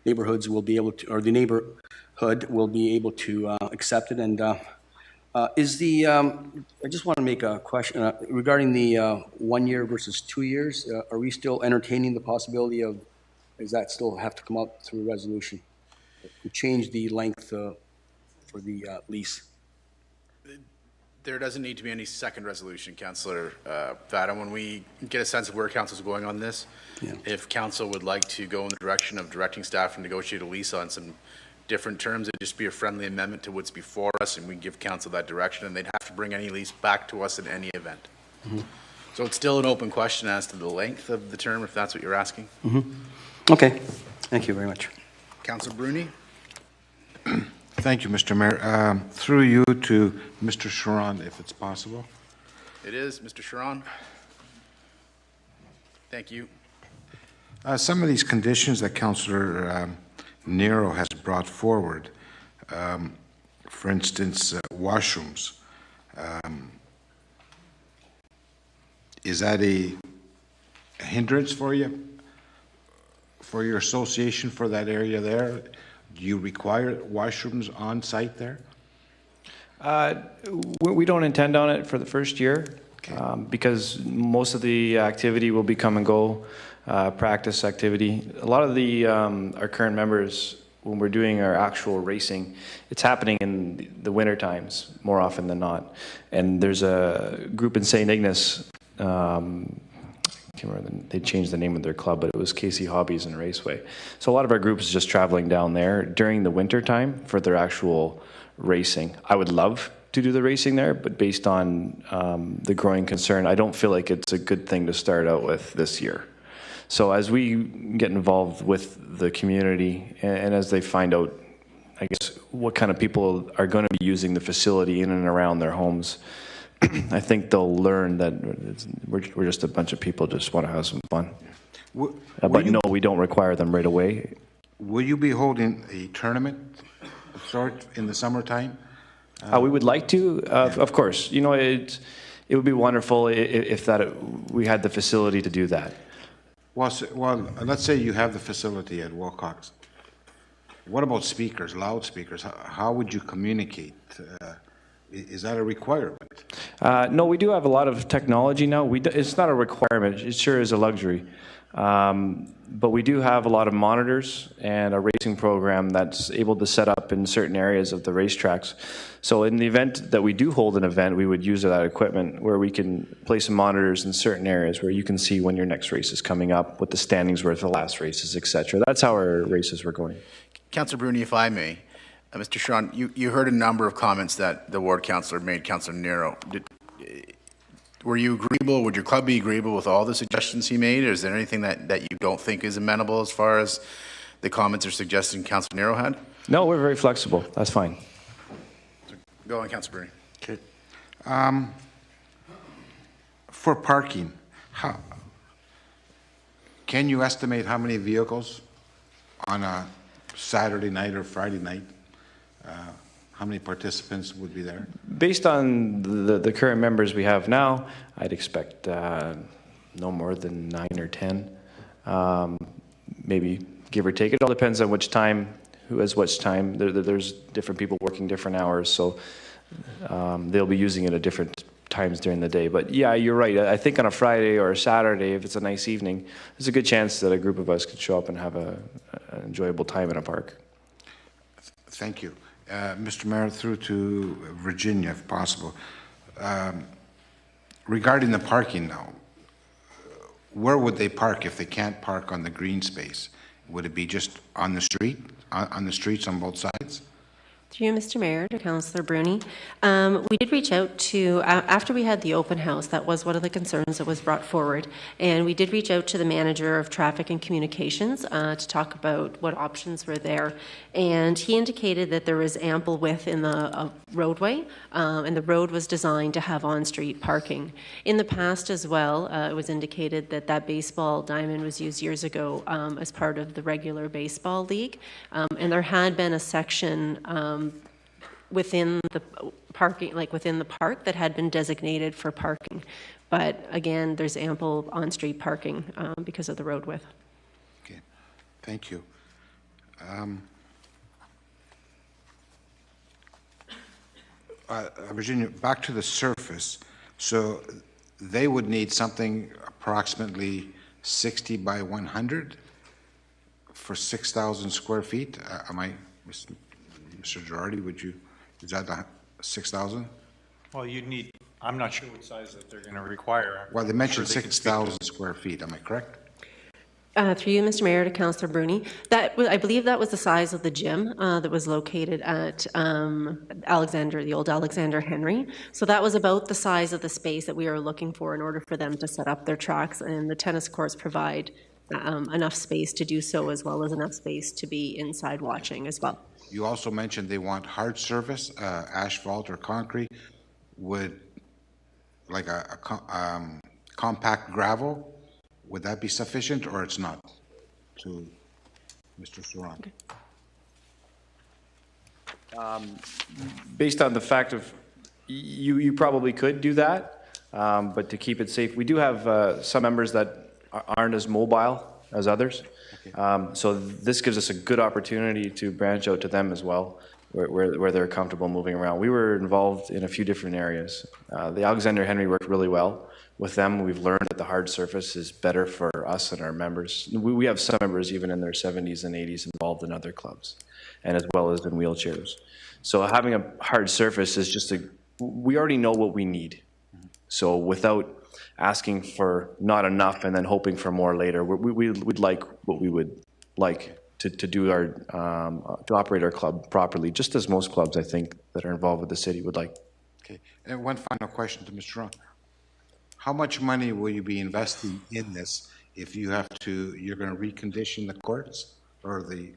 neighborhoods will be able to, or the neighborhood will be able to accept it. And I just want to make a question regarding the 1 year versus 2 years. Are we still entertaining the possibility of, does that still have to come out through a resolution to change the length for the lease?
There doesn't need to be any second resolution, Councillor Fada. When we get a sense of where Council's going on this, if Council would like to go in the direction of directing staff and negotiate a lease on some different terms, it'd just be a friendly amendment to what's before us, and we give Council that direction, and they'd have to bring any lease back to us in any event. Mm-hmm. So it's still an open question as to the length of the term, if that's what you're asking.
Mm-hmm. Okay, thank you very much.
Councillor Bruni.
Thank you, Mr. Mayor. Through you to Mr. Sharon, if it's possible.
It is, Mr. Sharon. Thank you.
Some of these conditions that Councillor Nero has brought forward, for instance, washrooms, is that a hindrance for you, for your association for that area there? Do you require washrooms on site there?
We don't intend on it for the first year, because most of the activity will be come and go, practice activity. A lot of the our current members, when we're doing our actual racing, it's happening in the winter times more often than not. And there's a group in St. Ignace, I can't remember, they changed the name of their club, but it was Casey Hobbies and Raceway. So a lot of our group is just traveling down there during the winter time for their actual racing. I would love to do the racing there, but based on the growing concern, I don't feel like it's a good thing to start out with this year. So as we get involved with the community and as they find out, I guess, what kind of people are going to be using the facility in and around their homes, I think they'll learn that we're just a bunch of people just want to have some fun. But no, we don't require them right away.
Will you be holding a tournament of sort in the summertime?
We would like to, of course. You know, it would be wonderful if we had the facility to do that.
Well, let's say you have the facility at Wilcox. What about speakers, loudspeakers? How would you communicate? Is that a requirement?
No, we do have a lot of technology now. It's not a requirement. It sure is a luxury. But we do have a lot of monitors and a racing program that's able to set up in certain areas of the racetracks. So in the event that we do hold an event, we would use that equipment where we can place some monitors in certain areas where you can see when your next race is coming up, what the standings were for the last races, etc. That's how our races were going.
Councillor Bruni, if I may. Mr. Shawn, you heard a number of comments that the ward councillor made, Councillor Nero. Were you agreeable? Would your club be agreeable with all the suggestions he made? Or is there anything that you don't think is amenable as far as the comments or suggestions Councillor Nero had?
No, we're very flexible. That's fine.
Go on, Councillor Bruni.
Okay. For parking, can you estimate how many vehicles on a Saturday night or Friday night? How many participants would be there?
Based on the current members we have now, I'd expect no more than 9 or 10, maybe give or take. It all depends on which time, who has which time. There's different people working different hours, so they'll be using it at different times during the day. But yeah, you're right. I think on a Friday or a Saturday, if it's a nice evening, there's a good chance that a group of us could show up and have an enjoyable time in a park.
Thank you. Mr. Mayor, through to Virginia, if possible. Regarding the parking now, where would they park if they can't park on the green space? Would it be just on the street, on the streets on both sides?
Through you, Mr. Mayor, to Councillor Bruni. We did reach out to, after we had the open house, that was one of the concerns that was brought forward, and we did reach out to the manager of traffic and communications to talk about what options were there, and he indicated that there was ample width in the roadway, and the road was designed to have on-street parking. In the past as well, it was indicated that that baseball diamond was used years ago as part of the regular baseball league, and there had been a section within the parking, like within the park, that had been designated for parking. But again, there's ample on-street parking because of the road width.
Okay, thank you. Virginia, back to the surface. So they would need something approximately 60 by 100 for 6,000 square feet. Am I, Mr. Girardi, would you, is that 6,000?
Well, you'd need, I'm not sure what size that they're going to require.
Well, they mentioned 6,000 square feet. Am I correct?
Through you, Mr. Mayor, to Councillor Bruni. I believe that was the size of the gym that was located at Alexander, the old Alexander Henry. So that was about the size of the space that we were looking for in order for them to set up their tracks, and the tennis courts provide enough space to do so, as well as enough space to be inside watching as well.
You also mentioned they want hard surface, asphalt or concrete. Would like a compact gravel, would that be sufficient, or it's not? To Mr. Saran.
Based on the fact of, you probably could do that, but to keep it safe, we do have some members that aren't as mobile as others. So this gives us a good opportunity to branch out to them as well, where they're comfortable moving around. We were involved in a few different areas. The Alexander Henry worked really well with them. We've learned that the hard surface is better for us and our members. We have some members even in their 70s and 80s involved in other clubs, and as well as in wheelchairs. So having a hard surface is just we already know what we need. So without asking for not enough and then hoping for more later, we'd like what we would like to do to operate our club properly, just as most clubs, I think, that are involved with the city would like.
Okay, and one final question to Mr. Ron. How much money will you be investing in this if you have to, you're going to recondition the courts or the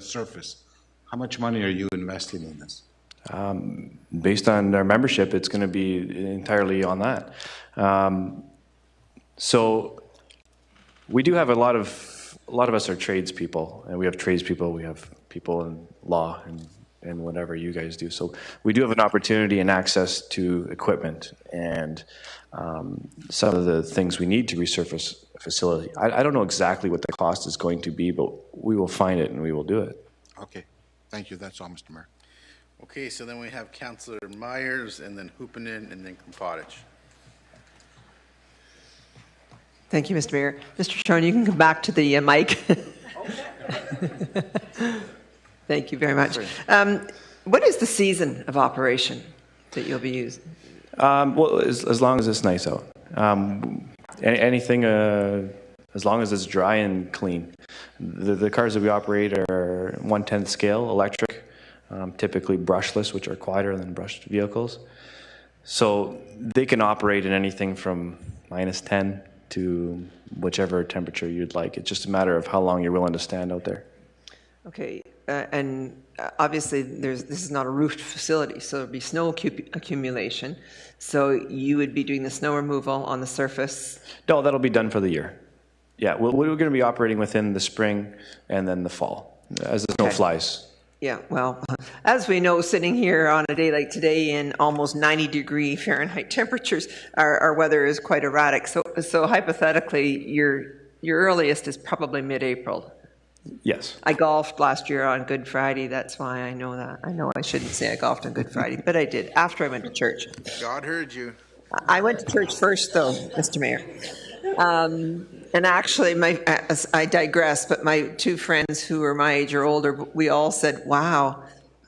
surface? How much money are you investing in this?
Based on our membership, it's going to be entirely on that. So we do have a lot of us are tradespeople, and we have tradespeople, we have people in law and whatever you guys do. So we do have an opportunity and access to equipment and some of the things we need to resurface a facility. I don't know exactly what the cost is going to be, but we will find it and we will do it.
Okay, thank you. That's all, Mr. Mayor.
Okay, so then we have Councillor Myers and then Hupinen and then Krampadich.
Thank you, Mr. Mayor. Mr. Sharon, you can come back to the mic. Thank you very much. What is the season of operation that you'll be using?
Well, as long as it's nice out. Anything, as long as it's dry and clean. The cars that we operate are 1/10 scale electric, typically brushless, which are quieter than brushed vehicles. So they can operate in anything from -10 to whichever temperature you'd like. It's just a matter of how long you're willing to stand out there.
Okay, and obviously this is not a roofed facility, so there'll be snow accumulation. So you would be doing the snow removal on the surface?
No, that'll be done for the year. Yeah, we're going to be operating within the spring and then the fall as the snow flies.
Yeah, well, as we know, sitting here on a day like today in almost 90-degree Fahrenheit temperatures, our weather is quite erratic. So hypothetically, your earliest is probably mid-April.
Yes.
I golfed last year on Good Friday. That's why I know that. I know I shouldn't say I golfed on Good Friday, but I did after I went to church.
God heard you.
I went to church first, though, Mr. Mayor. And actually, I digress, but my two friends who are my age or older, we all said, wow,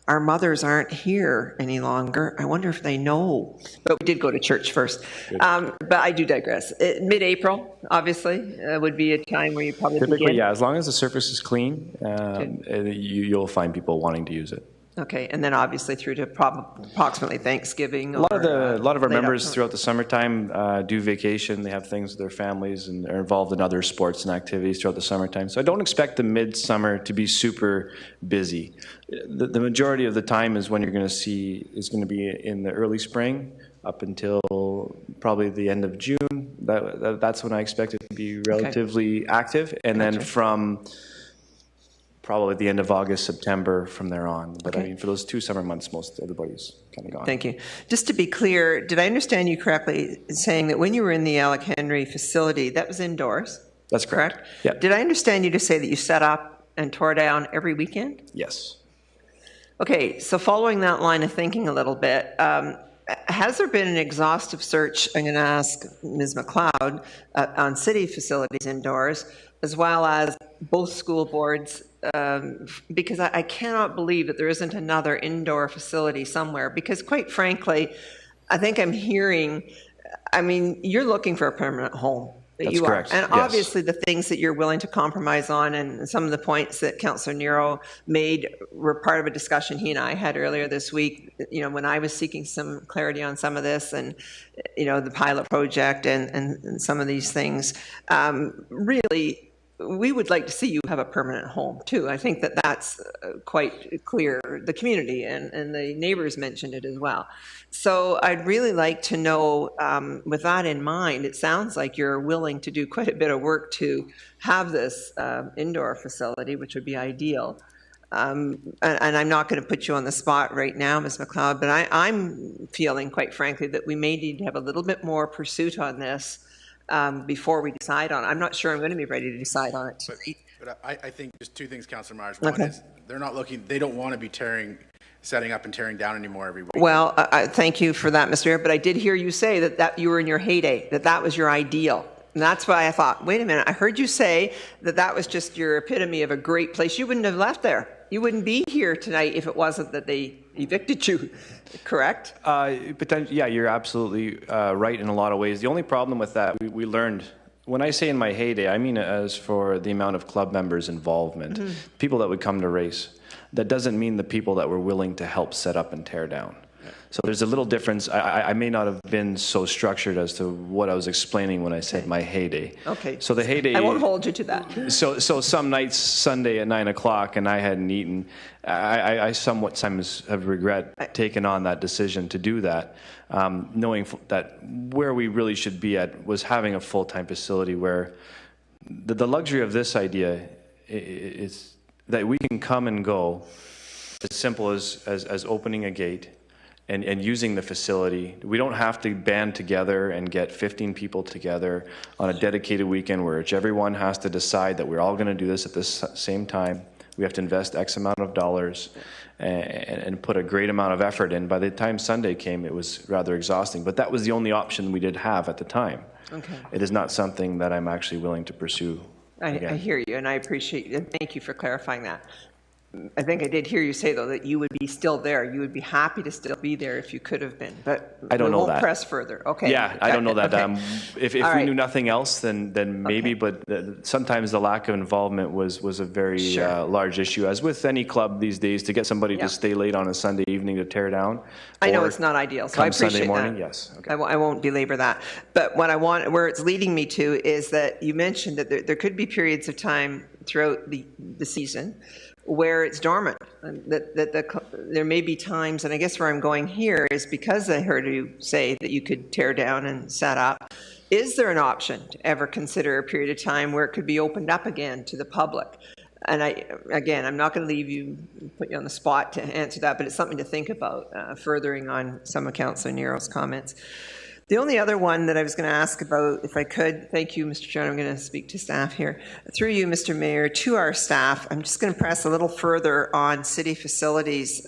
our mothers aren't here any longer. I wonder if they know. But we did go to church first. But I do digress. Mid-April, obviously, would be a time where you probably
Typically,
begin.
yeah, as long as the surface is clean, you'll find people wanting to use it.
Okay, and then obviously through to approximately Thanksgiving.
A lot of our members throughout the summertime do vacation. They have things with their families and are involved in other sports and activities throughout the summertime. So I don't expect the midsummer to be super busy. The majority of the time is when you're going to see is going to be in the early spring up until probably the end of June. That's when I expect it to be relatively active, and then from probably the end of August, September, from there on. But I mean, for those 2 summer months, most everybody's kind of gone.
Thank you. Just to be clear, did I understand you correctly saying that when you were in the Alec Henry facility, that was indoors?
That's correct. Yeah.
Did I understand you to say that you set up and tore down every weekend?
Yes.
Okay, so following that line of thinking a little bit, has there been an exhaustive search, I'm going to ask Ms. Mcleod, on city facilities indoors, as well as both school boards, because I cannot believe that there isn't another indoor facility somewhere, because quite frankly, I think I'm hearing, I mean, you're looking for a permanent home.
That's correct.
And obviously the things that you're willing to compromise on, and some of the points that Councillor Nero made were part of a discussion he and I had earlier this week, you know, when I was seeking some clarity on some of this, and, you know, the pilot project and some of these things. Really, we would like to see you have a permanent home too. I think that that's quite clear. The community and the neighbors mentioned it as well. So I'd really like to know, with that in mind, it sounds like you're willing to do quite a bit of work to have this indoor facility, which would be ideal. And I'm not going to put you on the spot right now, Ms. Mcleod, but I'm feeling, quite frankly, that we may need to have a little bit more pursuit on this before we decide on it. I'm not sure I'm going to be ready to decide on it tonight.
But I think just two things, Councillor Myers. One is they're not looking, they don't want to be setting up and tearing down anymore every week.
Well, thank you for that, Mr. Mayor, but I did hear you say that you were in your heyday, that was your ideal. And that's why I thought, wait a minute, I heard you say that was just your epitome of a great place. You wouldn't have left there. You wouldn't be here tonight if it wasn't that they evicted you, correct?
Yeah, you're absolutely right in a lot of ways. The only problem with that, we learned when I say in my heyday, I mean as for the amount of club members' involvement, people that would come to race. That doesn't mean the people that were willing to help set up and tear down. So there's a little difference. I may not have been so structured as to what I was explaining when I said my heyday.
Okay.
So the heyday.
I won't hold you to that.
So some nights, Sunday at 9 o'clock, and I hadn't eaten. I somewhat times have regret taking on that decision to do that, knowing that where we really should be at was having a full-time facility where the luxury of this idea is that we can come and go as simple as opening a gate and using the facility. We don't have to band together and get 15 people together on a dedicated weekend where everyone has to decide that we're all going to do this at this same time. We have to invest X amount of dollars and put a great amount of effort in. By the time Sunday came, it was rather exhausting, but that was the only option we did have at the time.
Okay.
It is not something that I'm actually willing to pursue.
I hear you, and I appreciate you, and thank you for clarifying that. I think I did hear you say, though, that you would be still there. You would be happy to still be there if you could have been, but
I don't know
won't
that.
press further. Okay.
Yeah, I don't know that.
Okay.
If
All
we
right.
knew nothing else, then maybe, but sometimes the lack of involvement was a very large issue, as with any club these days, to get somebody to stay late on a Sunday evening to tear down.
I know it's not ideal, so I appreciate
Sunday morning,
that.
yes. Okay.
I won't belabor that. But what I want, where it's leading me to, is that you mentioned that there could be periods of time throughout the season where it's dormant, and that there may be times, and I guess where I'm going here is because I heard you say that you could tear down and set up. Is there an option to ever consider a period of time where it could be opened up again to the public? And I'm not going to put you on the spot to answer that, but it's something to think about, furthering on some of Councillor Nero's comments. The only other one that I was going to ask about, if I could, thank you, Mr. Chairman, I'm going to speak to staff here. Through you, Mr. Mayor, to our staff, I'm just going to press a little further on city facilities.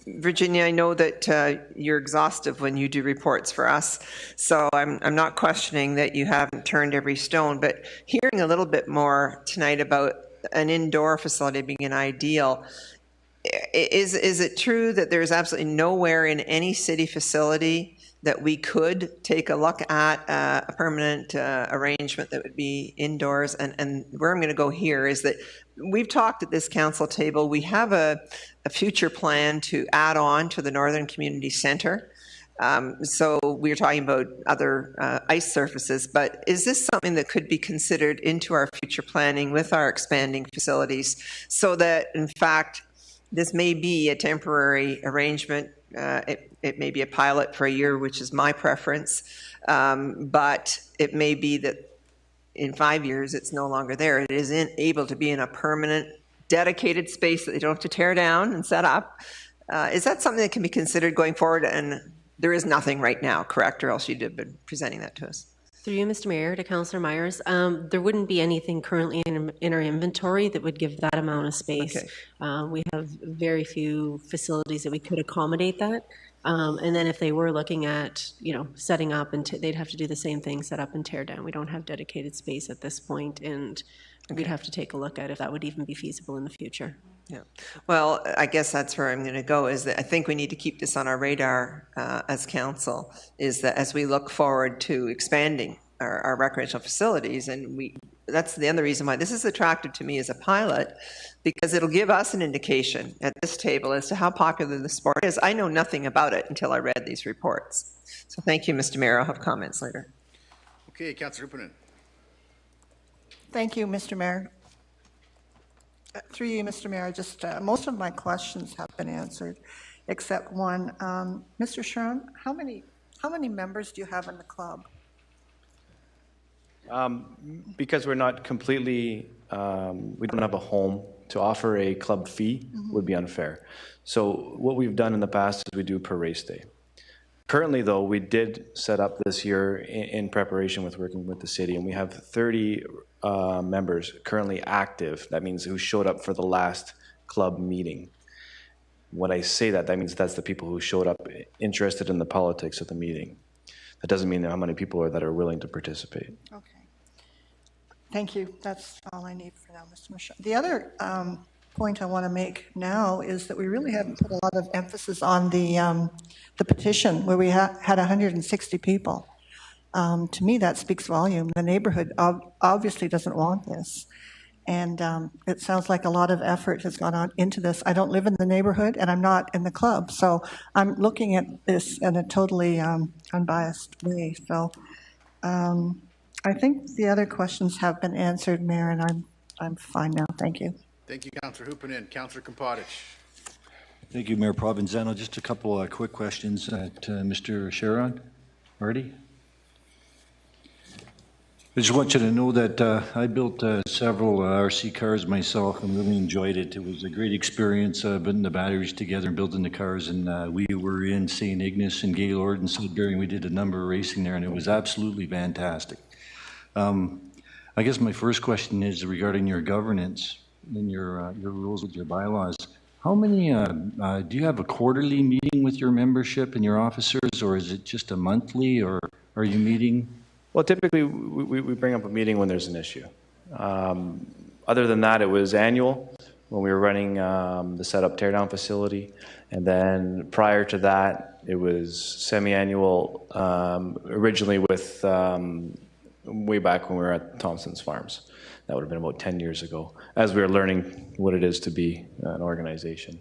Virginia, I know that you're exhaustive when you do reports for us, so I'm not questioning that you haven't turned every stone, but hearing a little bit more tonight about an indoor facility being an ideal, is it true that there's absolutely nowhere in any city facility that we could take a look at a permanent arrangement that would be indoors? And where I'm going to go here is that we've talked at this council table, we have a future plan to add on to the Northern Community Centre. So we're talking about other ice surfaces, but is this something that could be considered into our future planning with our expanding facilities so that, in fact, this may be a temporary arrangement? It may be a pilot for a year, which is my preference, but it may be that in 5 years it's no longer there. It isn't able to be in a permanent, dedicated space that they don't have to tear down and set up. Is that something that can be considered going forward? And there is nothing right now, correct? Or else you'd have been presenting that to us.
Through you, Mr. Mayor, to Councillor Myers, there wouldn't be anything currently in our inventory that would give that amount of space. Okay. We have very few facilities that we could accommodate that. And then if they were looking at, setting up, and they'd have to do the same thing, set up and tear down. We don't have dedicated space at this point, and we'd have to take a look at if that would even be feasible in the future.
Yeah. Well, I guess that's where I'm going to go, is that I think we need to keep this on our radar as council, is that as we look forward to expanding our recreational facilities, and that's the other reason why this is attractive to me as a pilot, because it'll give us an indication at this table as to how popular the sport is. I know nothing about it until I read these reports. So thank you, Mr. Mayor. I'll have comments later.
Okay, Councillor Ruppinen.
Thank you, Mr. Mayor. Through you, Mr. Mayor, just most of my questions have been answered, except one. Mr. Sharon, how many members do you have in the club?
Because we're not completely, we don't have a home, to offer a club fee would be unfair. So what we've done in the past is we do per race day. Currently, though, we did set up this year in preparation with working with the city, and we have 30 members currently active. That means who showed up for the last club meeting. When I say that, that means that's the people who showed up interested in the politics of the meeting. That doesn't mean how many people are that are willing to participate. Okay.
Thank you. That's all I need for now, Mr. Michaud. The other point I want to make now is that we really haven't put a lot of emphasis on the petition where we had 160 people. To me, that speaks volume. The neighborhood obviously doesn't want this. And it sounds like a lot of effort has gone on into this. I don't live in the neighborhood, and I'm not in the club, so I'm looking at this in a totally unbiased way. So I think the other questions have been answered, Mayor, and I'm fine now. Thank you.
Thank you, Councillor Hupinen. Councillor Compadich.
Thank you, Mayor Provenzano. Just a couple of quick questions to Mr. Sharon. Marty? I just want you to know that I built several RC cars myself and really enjoyed it. It was a great experience putting the batteries together and building the cars. And we were in St. Ignace and Gaylord and Sudbury, and we did a number of racing there, and it was absolutely fantastic. I guess my first question is regarding your governance and your rules with your bylaws. How many, do you have a quarterly meeting with your membership and your officers, or is it just a monthly, or are you meeting?
Well, typically, we bring up a meeting when there's an issue. Other than that, it was annual when we were running the setup teardown facility. And then prior to that, it was semi-annual, originally with way back when we were at Thompson's Farms. That would have been about 10 years ago, as we were learning what it is to be an organization.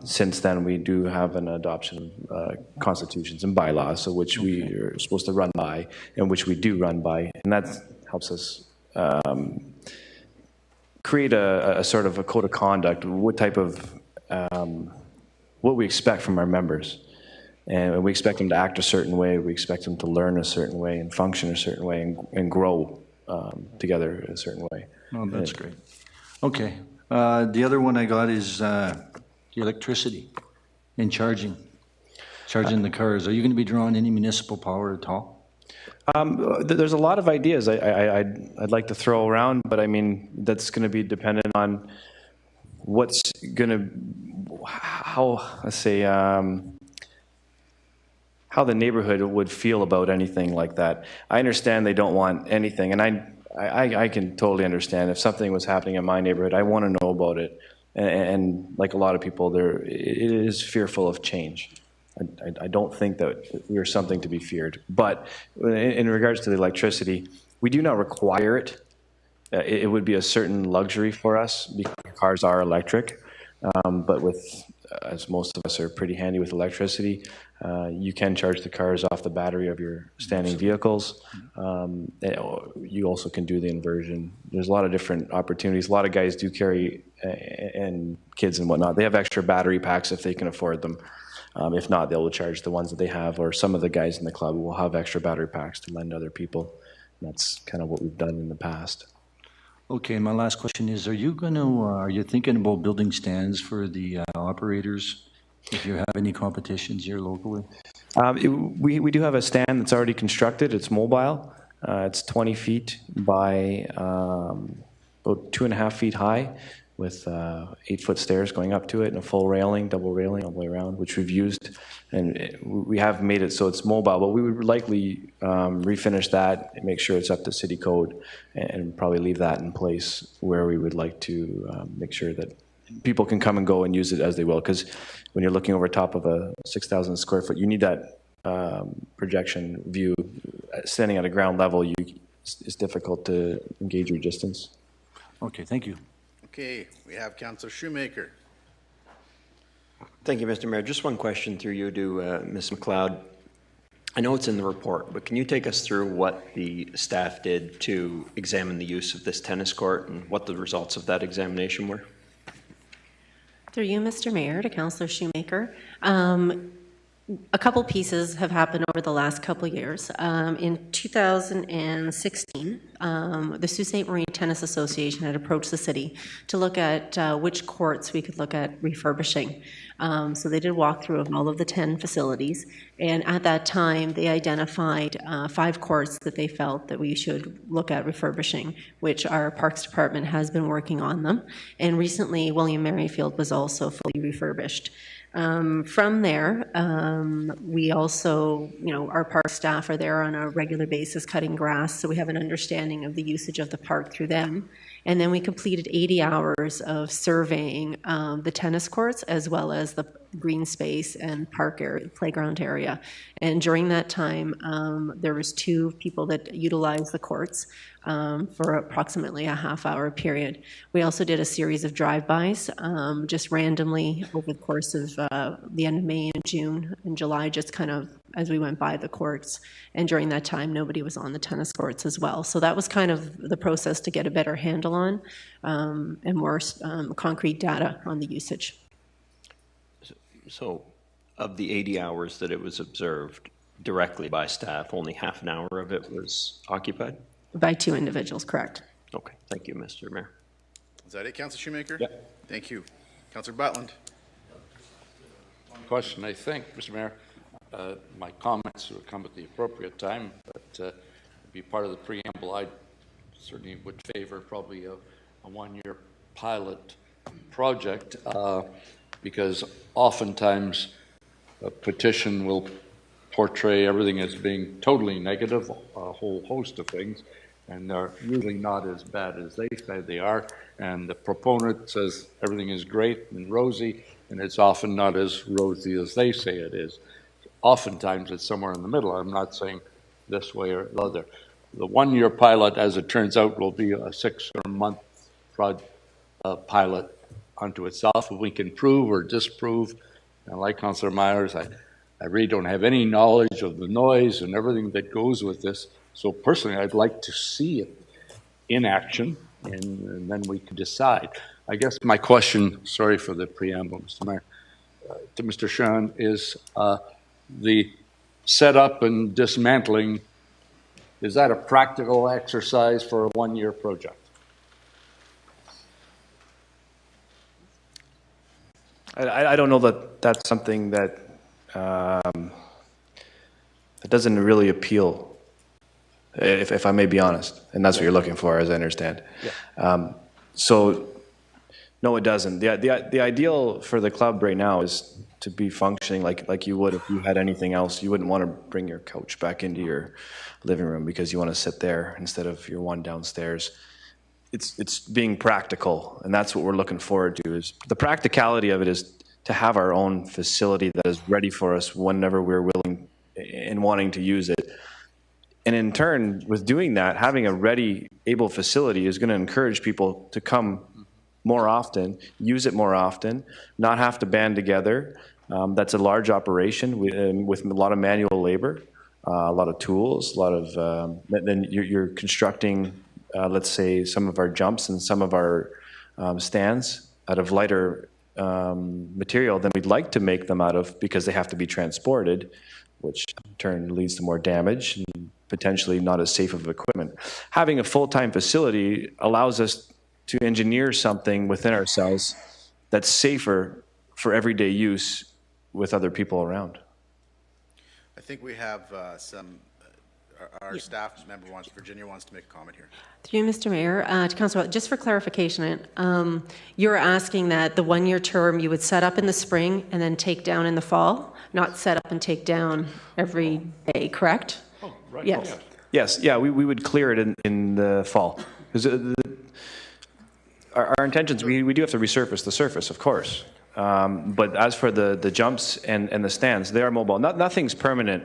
Since then, we do have an adoption of constitutions and bylaws, so which we are supposed to run by, and which we do run by, and that helps us create a sort of a code of conduct, what type of, what we expect from our members. And we expect them to act a certain way, we expect them to learn a certain way and function a certain way and grow together in a certain way.
Oh, that's great. Okay. The other one I got is the electricity and charging the cars. Are you going to be drawing any municipal power at all?
There's a lot of ideas I'd like to throw around, but I mean, that's going to be dependent on what's going to, how, let's say, how the neighborhood would feel about anything like that. I understand they don't want anything, and I can totally understand if something was happening in my neighborhood, I want to know about it. And like a lot of people, it is fearful of change. I don't think that we're something to be feared. But in regards to the electricity, we do not require it. It would be a certain luxury for us because cars are electric. But as most of us are pretty handy with electricity, you can charge the cars off the battery of your standing vehicles. You also can do the inversion. There's a lot of different opportunities. A lot of guys do carry, and kids and whatnot, they have extra battery packs if they can afford them. If not, they'll charge the ones that they have, or some of the guys in the club will have extra battery packs to lend other people. That's kind of what we've done in the past.
Okay, my last question is, are you thinking about building stands for the operators if you have any competitions here locally?
We do have a stand that's already constructed. It's mobile. It's 20 feet by about 2.5 feet high with 8-foot stairs going up to it and a full railing, double railing all the way around, which we've used. And we have made it so it's mobile, but we would likely refinish that and make sure it's up to city code and probably leave that in place where we would like to make sure that people can come and go and use it as they will. Because when you're looking over top of a 6,000 square foot, you need that projection view. Standing at a ground level, it's difficult to engage your distance.
Okay, thank you.
Okay, we have Councillor Shoemaker.
Thank you, Mr. Mayor. Just one question through you to Ms. Mcleod. I know it's in the report, but can you take us through what the staff did to examine the use of this tennis court and what the results of that examination were?
Through you, Mr. Mayor, to Councillor Shoemaker. A couple pieces have happened over the last couple years. In 2016, the Sault Ste. Marie Tennis Association had approached the city to look at which courts we could look at refurbishing. So they did a walkthrough of all of the 10 facilities, and at that time they identified 5 courts that they felt that we should look at refurbishing, which our Parks Department has been working on them. And recently, William Merrifield was also fully refurbished. From there, we also, our park staff are there on a regular basis cutting grass, so we have an understanding of the usage of the park through them. And then we completed 80 hours of surveying the tennis courts as well as the green space and park area, playground area. And during that time, there was 2 people that utilized the courts for approximately a half-hour period. We also did a series of drive-bys, just randomly over the course of the end of May and June and July, just kind of as we went by the courts. And during that time, nobody was on the tennis courts as well. So that was kind of the process to get a better handle on and more concrete data on the usage.
So of the 80 hours that it was observed directly by staff, only half an hour of it was occupied?
By 2 individuals, correct.
Okay, thank you, Mr. Mayor.
Is that it, Councillor Shoemaker?
Yeah.
Thank you. Councillor Butland.
One question, I think, Mr. Mayor. My comments will come at the appropriate time, but be part of the preamble. I certainly would favor probably a 1-year pilot project because oftentimes a petition will portray everything as being totally negative, a whole host of things, and they're usually not as bad as they say they are. And the proponent says everything is great and rosy, and it's often not as rosy as they say it is. Oftentimes it's somewhere in the middle. I'm not saying this way or the other. The 1-year pilot, as it turns out, will be a 6-month pilot unto itself. If we can prove or disprove, and like Councillor Myers, I really don't have any knowledge of the noise and everything that goes with this. So personally, I'd like to see it in action, and then we can decide. I guess my question, sorry for the preamble, Mr. Mayor, to Mr. Sean is the setup and dismantling, is that a practical exercise for a 1-year project?
I don't know that that's something that that doesn't really appeal, if I may be honest, and that's what you're looking for, as I understand. Yeah. So, no, it doesn't. The ideal for the club right now is to be functioning like you would if you had anything else. You wouldn't want to bring your couch back into your living room because you want to sit there instead of your one downstairs. It's being practical, and that's what we're looking forward to. Is the practicality of it is to have our own facility that is ready for us whenever we're willing and wanting to use it. And in turn, with doing that, having a ready, able facility is going to encourage people to come more often, use it more often, not have to band together. That's a large operation with a lot of manual labor, a lot of tools, a lot of, then you're constructing, let's say, some of our jumps and some of our stands out of lighter material than we'd like to make them out of because they have to be transported, which in turn leads to more damage and potentially not as safe of equipment. Having a full-time facility allows us to engineer something within ourselves that's safer for everyday use with other people around.
I think we have our staff member Virginia wants to make a comment here.
Through you, Mr. Mayor, to Councillor, just for clarification, you're asking that the 1-year term you would set up in the spring and then take down in the fall, not set up and take down every day, correct?
Oh, right.
Yes.
Oh,
Yes, yeah, we would clear it in the fall. Because our intentions, we do have to resurface the surface, of course. But as for the jumps and the stands, they are mobile. Nothing's permanent.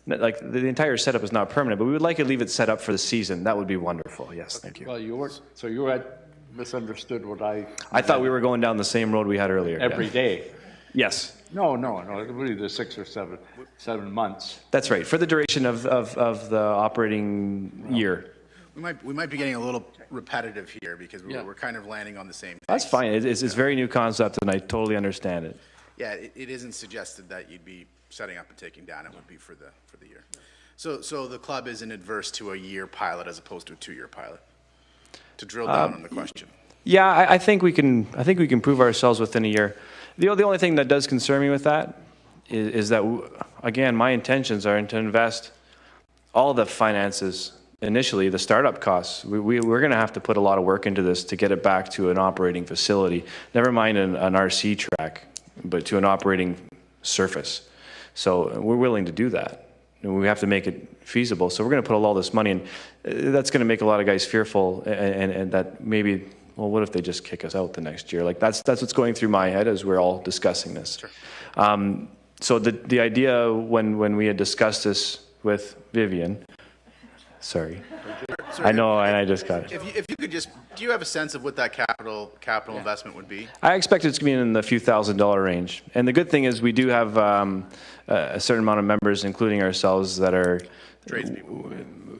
Like the entire setup is not permanent, but we would like to leave it set up for the season. That would be wonderful. Yes, thank you.
Well, you had misunderstood what I
thought we were going down the same road we had earlier.
Every day.
Yes.
No. Really, the 6 or 7 months.
That's right. For the duration of the operating year.
We might be getting a little repetitive here because we're kind of landing on the same thing.
That's fine. It's a very new concept, and I totally understand it.
Yeah, it isn't suggested that you'd be setting up and taking down. It would be for the year. So the club isn't adverse to a year pilot as opposed to a 2-year pilot. To drill down on the question.
Yeah, I think we can prove ourselves within a year. The only thing that does concern me with that is that, again, my intentions are to invest all the finances, initially the startup costs. We're going to have to put a lot of work into this to get it back to an operating facility, never mind an RC track, but to an operating surface. So we're willing to do that. we have to make it feasible. So we're going to put all this money in. That's going to make a lot of guys fearful, and that maybe, well, what if they just kick us out the next year? Like that's what's going through my head as we're all discussing this. Sure. So the idea when we had discussed this with Vivian, sorry. I know, and I just got it.
If you could just, do you have a sense of what that capital investment would be?
I expect it's going to be in the few $1,000s range. And the good thing is we do have a certain amount of members, including ourselves, that are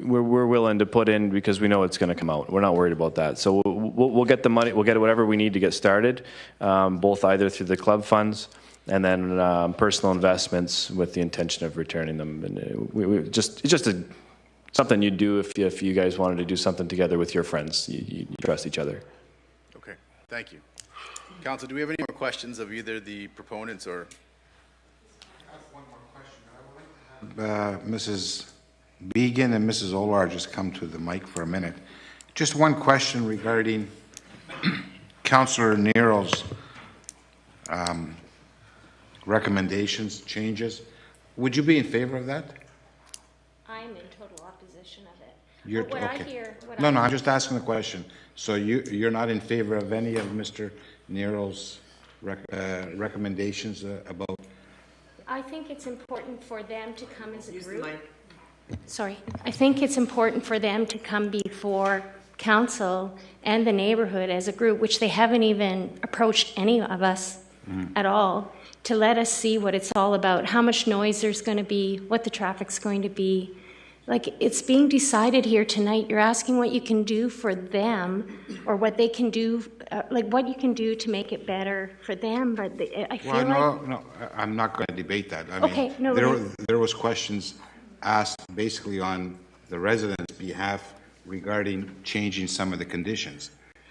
we're willing to put in because we know it's going to come out. We're not worried about that. So we'll get the money. We'll get whatever we need to get started, both either through the club funds and then personal investments with the intention of returning them. And it's just something you'd do if you guys wanted to do something together with your friends. You trust each other.
Okay, thank you. Council, do we have any more questions of either the proponents or?
I have one more question. Mrs. Began and Mrs. Olar just come to the mic for a minute. Just one question regarding Councillor Nero's recommendations, changes. Would you be in favor of that?
I'm in total opposition of it.
You're,
What
okay.
I hear,
No, I'm just asking the question. So you're not in favor of any of Mr. Nero's recommendations about?
I think it's important for them to come as a group. Sorry. I think it's important for them to come before council and the neighborhood as a group, which they haven't even approached any of us at all, to let us see what it's all about, how much noise there's going to be, what the traffic's going to be. Like, it's being decided here tonight. You're asking what you can do for them, or what they can do, like what you can do to make it better for them. But I feel
No, I'm not going to debate that. I mean, there was questions asked basically on the residents' behalf regarding changing some of the conditions.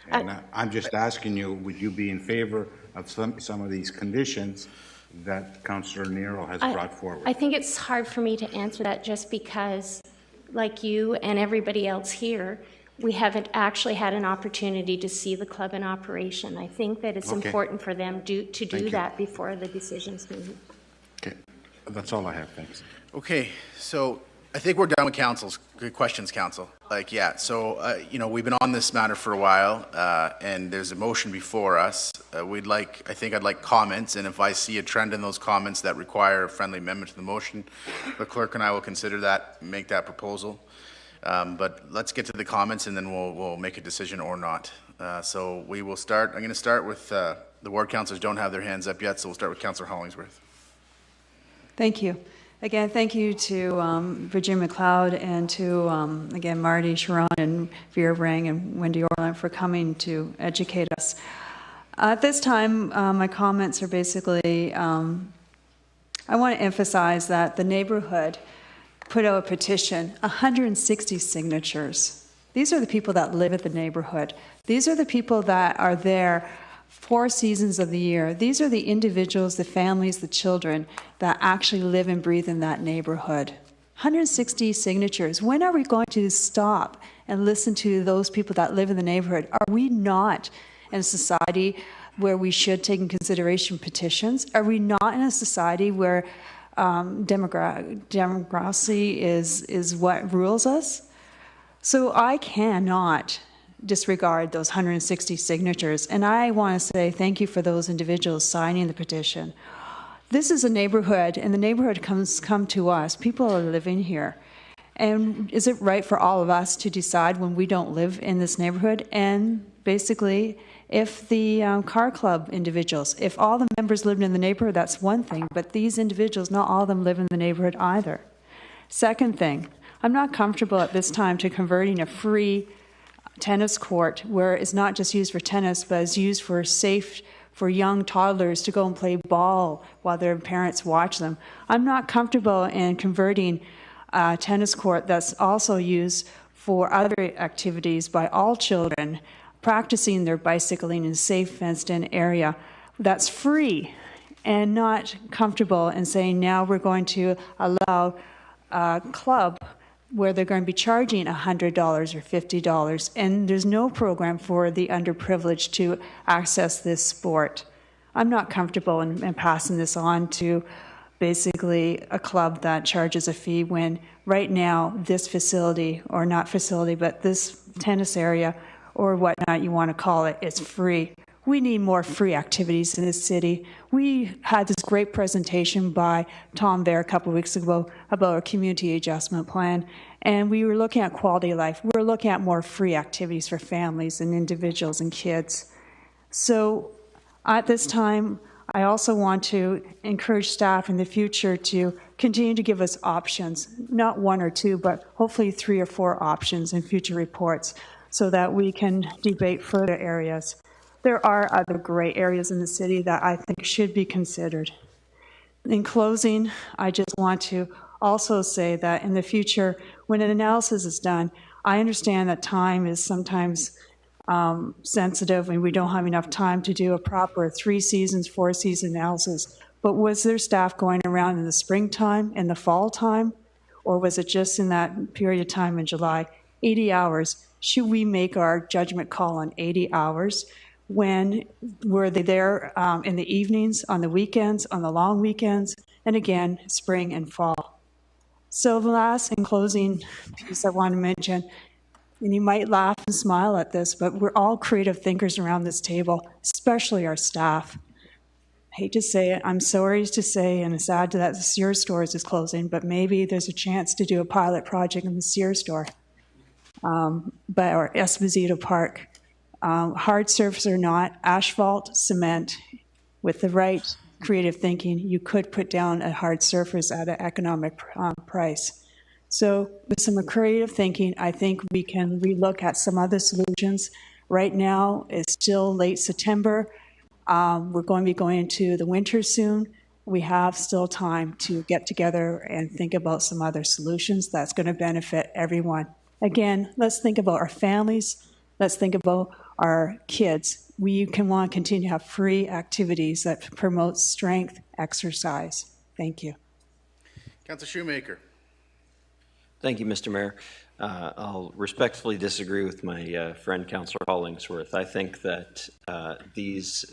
And I'm just asking you, would you be in favor of some of these conditions that Councillor Nero has brought forward?
I think it's hard for me to answer that just because, like you and everybody else here, we haven't actually had an opportunity to see the club in operation. I think that it's important for them to do that before the decision's made.
Okay, that's all I have. Thanks.
Okay, so I think we're done with council's good questions, council. Like, yeah, so, we've been on this matter for a while, and there's a motion before us. I think I'd like comments, and if I see a trend in those comments that require a friendly amendment to the motion, the clerk and I will consider that, make that proposal. But let's get to the comments, and then we'll make a decision or not. So we will start. I'm going to start with the ward councillors don't have their hands up yet, so we'll start with Councillor Hollingsworth.
Thank you. Again, thank you to Virginia Mcleod and to, again, Marty Sharon and Vera Brang and Wendy Orland for coming to educate us. At this time, my comments are basically, I want to emphasize that the neighborhood put out a petition, 160 signatures. These are the people that live at the neighborhood. These are the people that are there 4 seasons of the year. These are the individuals, the families, the children that actually live and breathe in that neighborhood. 160 signatures. When are we going to stop and listen to those people that live in the neighborhood? Are we not in a society where we should take in consideration petitions? Are we not in a society where democracy is what rules us? So I cannot disregard those 160 signatures. And I want to say thank you for those individuals signing the petition. This is a neighborhood, and the neighborhood come to us. People are living here. And is it right for all of us to decide when we don't live in this neighborhood? And basically, if the car club individuals, if all the members lived in the neighborhood, that's one thing. But these individuals, not all of them live in the neighborhood either. Second thing, I'm not comfortable at this time to converting a free tennis court where it's not just used for tennis, but it's used for safe for young toddlers to go and play ball while their parents watch them. I'm not comfortable in converting a tennis court that's also used for other activities by all children practicing their bicycling in a safe fenced-in area that's free, and not comfortable in saying now we're going to allow a club where they're going to be charging $100 or $50, and there's no program for the underprivileged to access this sport. I'm not comfortable in passing this on to basically a club that charges a fee when right now this facility, or not facility, but this tennis area or whatnot you want to call it, is free. We need more free activities in this city. We had this great presentation by Tom Bear a couple of weeks ago about our community adjustment plan, and we were looking at quality of life. We were looking at more free activities for families and individuals and kids. So at this time, I also want to encourage staff in the future to continue to give us options, not one or two, but hopefully 3 or 4 options in future reports so that we can debate further areas. There are other gray areas in the city that I think should be considered. In closing, I just want to also say that in the future, when an analysis is done, I understand that time is sometimes sensitive and we don't have enough time to do a proper 3 seasons, 4 season analysis. But was there staff going around in the springtime, in the fall time, or was it just in that period of time in July? 80 hours. Should we make our judgment call on 80 hours? When were they there in the evenings, on the weekends, on the long weekends, and again, spring and fall? So the last and closing piece I want to mention, and you might laugh and smile at this, but we're all creative thinkers around this table, especially our staff. I hate to say it, I'm sorry to say, and it's sad that the Sears stores is closing, but maybe there's a chance to do a pilot project in the Sears store, or Esposito Park. Hard surface or not, asphalt, cement, with the right creative thinking, you could put down a hard surface at an economic price. So with some creative thinking, I think we can relook at some other solutions. Right now, it's still late September. We're going to be going into the winter soon. We have still time to get together and think about some other solutions that's going to benefit everyone. Again, let's think about our families. Let's think about our kids. We can want to continue to have free activities that promote strength, exercise. Thank you.
Councillor Shoemaker.
Thank you, Mr. Mayor. I'll respectfully disagree with my friend, Councillor Hollingsworth. I think that these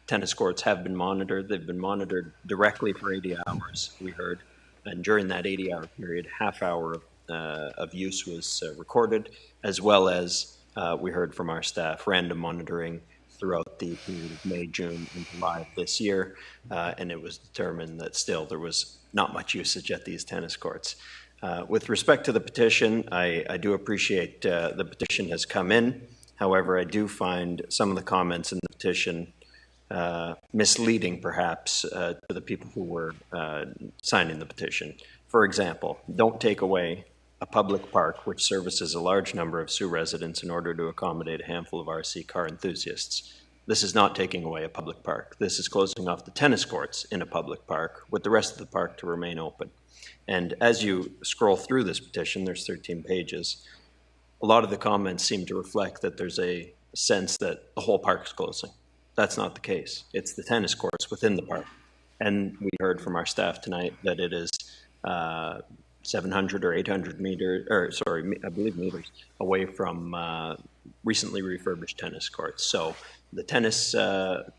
tennis courts have been monitored. They've been monitored directly for 80 hours, we heard. And during that 80-hour period, half hour of use was recorded, as well as we heard from our staff, random monitoring throughout the period of May, June, and July of this year. And it was determined that still there was not much usage at these tennis courts. With respect to the petition, I do appreciate the petition has come in. However, I do find some of the comments in the petition misleading, perhaps, to the people who were signing the petition. For example, don't take away a public park which services a large number of Sioux residents in order to accommodate a handful of RC car enthusiasts. This is not taking away a public park. This is closing off the tennis courts in a public park with the rest of the park to remain open. And as you scroll through this petition, there's 13 pages, a lot of the comments seem to reflect that there's a sense that the whole park's closing. That's not the case. It's the tennis courts within the park. And we heard from our staff tonight that it is 700 or 800 meters, I believe meters away from recently refurbished tennis courts. So the tennis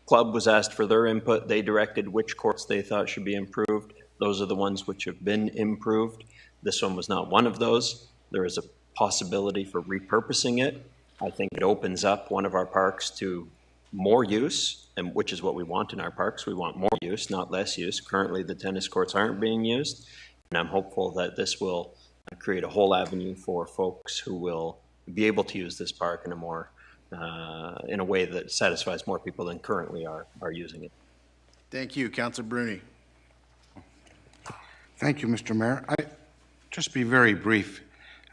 club was asked for their input. They directed which courts they thought should be improved. Those are the ones which have been improved. This one was not one of those. There is a possibility for repurposing it. I think it opens up one of our parks to more use, and which is what we want in our parks. We want more use, not less use. Currently, the tennis courts aren't being used, and I'm hopeful that this will create a whole avenue for folks who will be able to use this park in a more, in a way that satisfies more people than currently are using it.
Thank you, Councillor Bruni.
Thank you, Mr. Mayor. Just be very brief.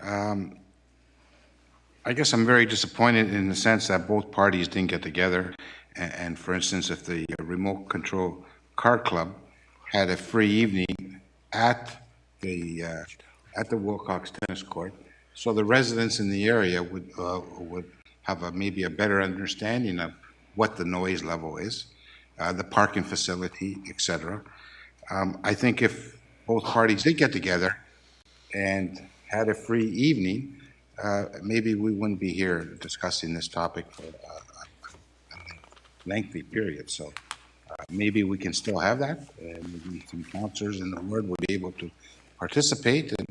I guess I'm very disappointed in the sense that both parties didn't get together. And for instance, if the remote control car club had a free evening at the Wilcox tennis court, so the residents in the area would have maybe a better understanding of what the noise level is, the parking facility, etc. I think if both parties did get together and had a free evening, maybe we wouldn't be here discussing this topic for a lengthy period. So maybe we can still have that, and maybe some councillors in the ward will be able to participate, and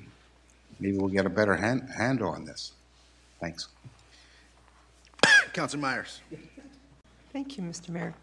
maybe we'll get a better handle on this. Thanks.
Councillor Myers.
Thank you, Mr. Mayor.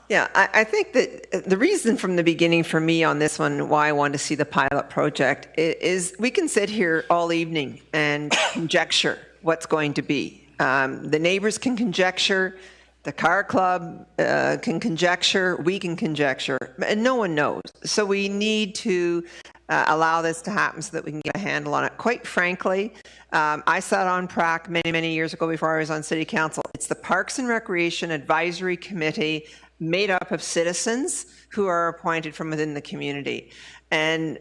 Yeah, I think that the reason from the beginning for me on this one, why I want to see the pilot project, is we can sit here all evening and conjecture what's going to be. The neighbors can conjecture, the car club can conjecture, we can conjecture, and no one knows. So we need to allow this to happen so that we can get a handle on it. Quite frankly, I sat on PRAC many, many years ago before I was on City Council. It's the Parks and Recreation Advisory Committee made up of citizens who are appointed from within the community. And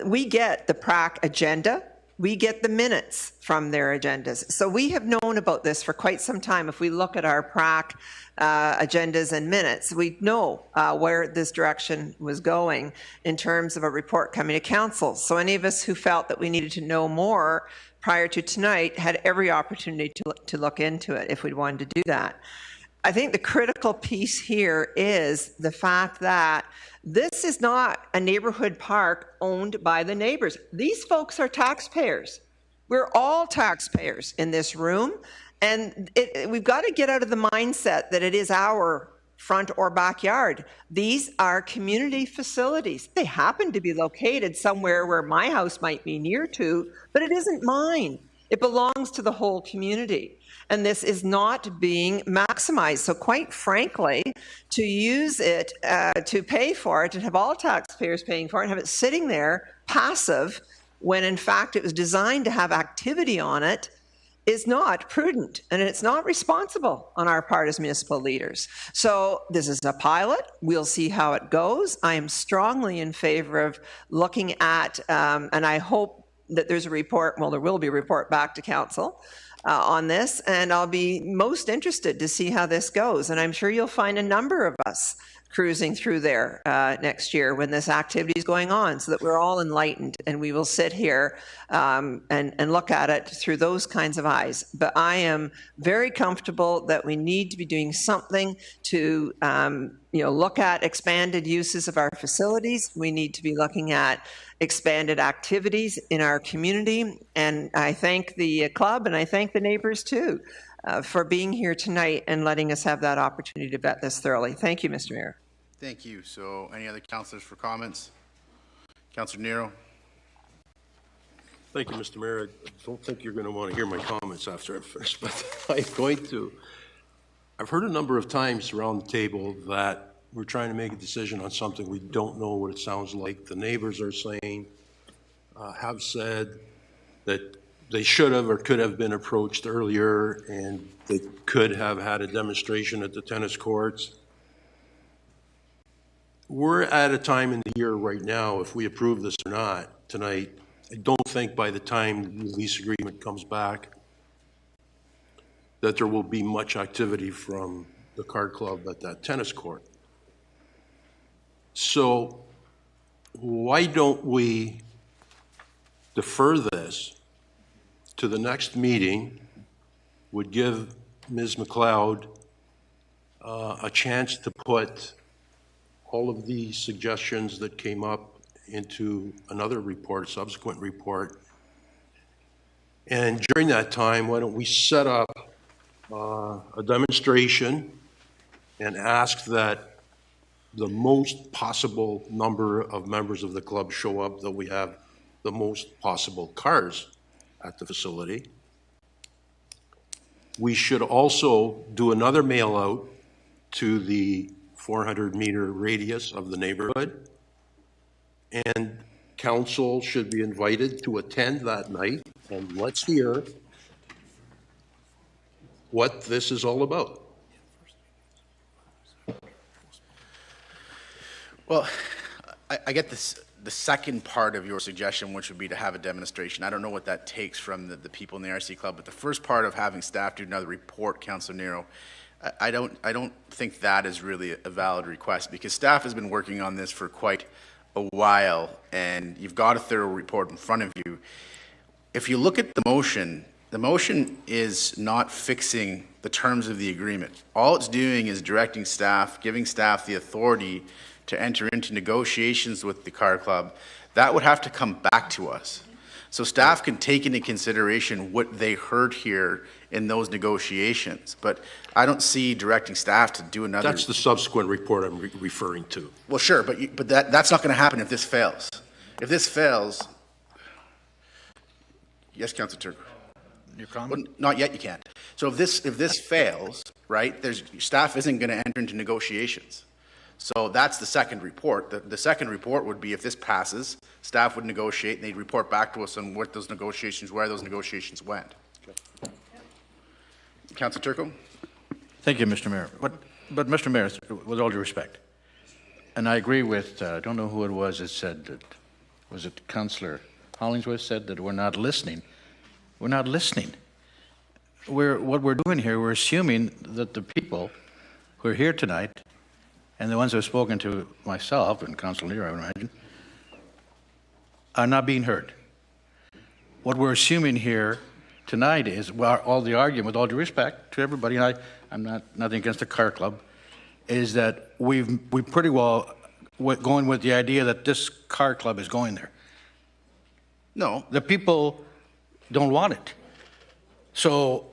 we get the PRAC agenda. We get the minutes from their agendas. So we have known about this for quite some time. If we look at our PRAC agendas and minutes, we know where this direction was going in terms of a report coming to council. So any of us who felt that we needed to know more prior to tonight had every opportunity to look into it if we'd wanted to do that. I think the critical piece here is the fact that this is not a neighborhood park owned by the neighbors. These folks are taxpayers. We're all taxpayers in this room, and we've got to get out of the mindset that it is our front or backyard. These are community facilities. They happen to be located somewhere where my house might be near to, but it isn't mine. It belongs to the whole community. And this is not being maximized. So quite frankly, to use it, to pay for it, and have all taxpayers paying for it, and have it sitting there passive, when in fact it was designed to have activity on it, is not prudent, and it's not responsible on our part as municipal leaders. So this is a pilot. We'll see how it goes. I am strongly in favor of looking at, and I hope that there's a report, well, there will be a report back to council on this, and I'll be most interested to see how this goes. And I'm sure you'll find a number of us cruising through there next year when this activity is going on, so that we're all enlightened and we will sit here and look at it through those kinds of eyes. But I am very comfortable that we need to be doing something to look at expanded uses of our facilities. We need to be looking at expanded activities in our community. And I thank the club and I thank the neighbors too for being here tonight and letting us have that opportunity to vet this thoroughly. Thank you, Mr. Mayor.
Thank you. So any other councillors for comments? Councillor Nero.
Thank you, Mr. Mayor. I don't think you're going to want to hear my comments after I'm finished, but I'm going to. I've heard a number of times around the table that we're trying to make a decision on something we don't know what it sounds like. The neighbors are saying, have said that they should have or could have been approached earlier, and they could have had a demonstration at the tennis courts. We're at a time in the year right now, if we approve this or not tonight, I don't think by the time the lease agreement comes back that there will be much activity from the card club at that tennis court. So why don't we defer this to the next meeting, would give Ms. Mcleod a chance to put all of the suggestions that came up into another report, subsequent report. And during that time, why don't we set up a demonstration and ask that the most possible number of members of the club show up, that we have the most possible cars at the facility. We should also do another mail out to the 400-meter radius of the neighborhood, and council should be invited to attend that night, and let's hear what this is all about.
Well, I get this. The second part of your suggestion, which would be to have a demonstration, I don't know what that takes from the people in the RC Club, but the first part of having staff do another report, Councillor Nero, I don't think that is really a valid request, because staff has been working on this for quite a while, and you've got a thorough report in front of you. If you look at the motion, The motion is not fixing the terms of the agreement. All it's doing is directing staff, giving staff the authority to enter into negotiations with the car club. That would have to come back to us. So staff can take into consideration what they heard here in those negotiations, but I don't see directing staff to do another.
That's the subsequent report I'm referring to.
Well, sure, but that's not going to happen if this fails. If this fails, yes, Councillor Turco.
Your comment?
Well, not yet. You can't. So if this fails, right? Staff isn't going to enter into negotiations. So that's the second report. The second report would be if this passes, staff would negotiate and they'd report back to us on what those negotiations, where those negotiations went. Okay. Councillor Turco.
Thank you, Mr. Mayor. But Mr. Mayor, with all due respect, and I agree with, I don't know who it was that said that, was it Councillor Hollingsworth said that we're not listening. We're not listening. What we're doing here, we're assuming that the people who are here tonight, and the ones who have spoken to myself and Councillor Lear, I would imagine, are not being heard. What we're assuming here tonight is, well, all the argument, with all due respect to everybody, and I'm nothing against the car club, is that we pretty well going with the idea that this car club is going there. No, the people don't want it. So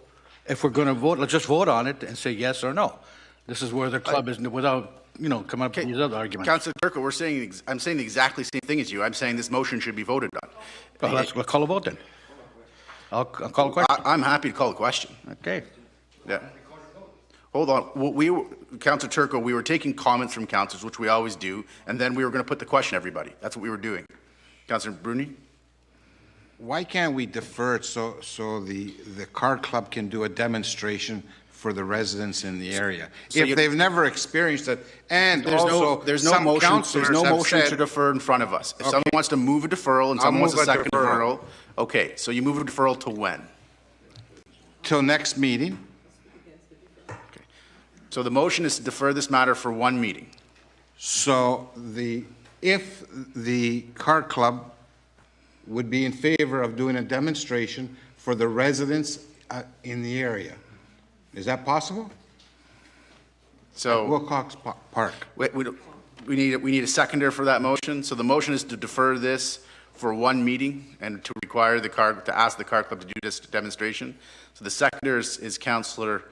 if we're going to vote, let's just vote on it and say yes or no. This is where the club is, without, coming up with these other arguments.
Councillor Turco, I'm saying the exactly same thing as you. I'm saying this motion should be voted on.
Well, let's call a vote then. I'll call a question.
I'm happy to call a question.
Okay.
Yeah. Hold on. Councillor Turco, we were taking comments from councillors, which we always do, and then we were going to put the question to everybody. That's what we were doing. Councillor Bruni?
Why can't we defer it so the car club can do a demonstration for the residents in the area?
So
if they've never experienced it, and
there's
also
no motion to defer in front of us. If someone wants to move a deferral and someone wants a second deferral, okay, so you move a deferral to when?
Till next meeting.
Okay. So the motion is to defer this matter for one meeting.
So if the car club would be in favor of doing a demonstration for the residents in the area. Is that possible?
So
Wilcox Park.
We need a seconder for that motion. So the motion is to defer this for one meeting and to require to ask the car club to do this demonstration. So the seconder is Councillor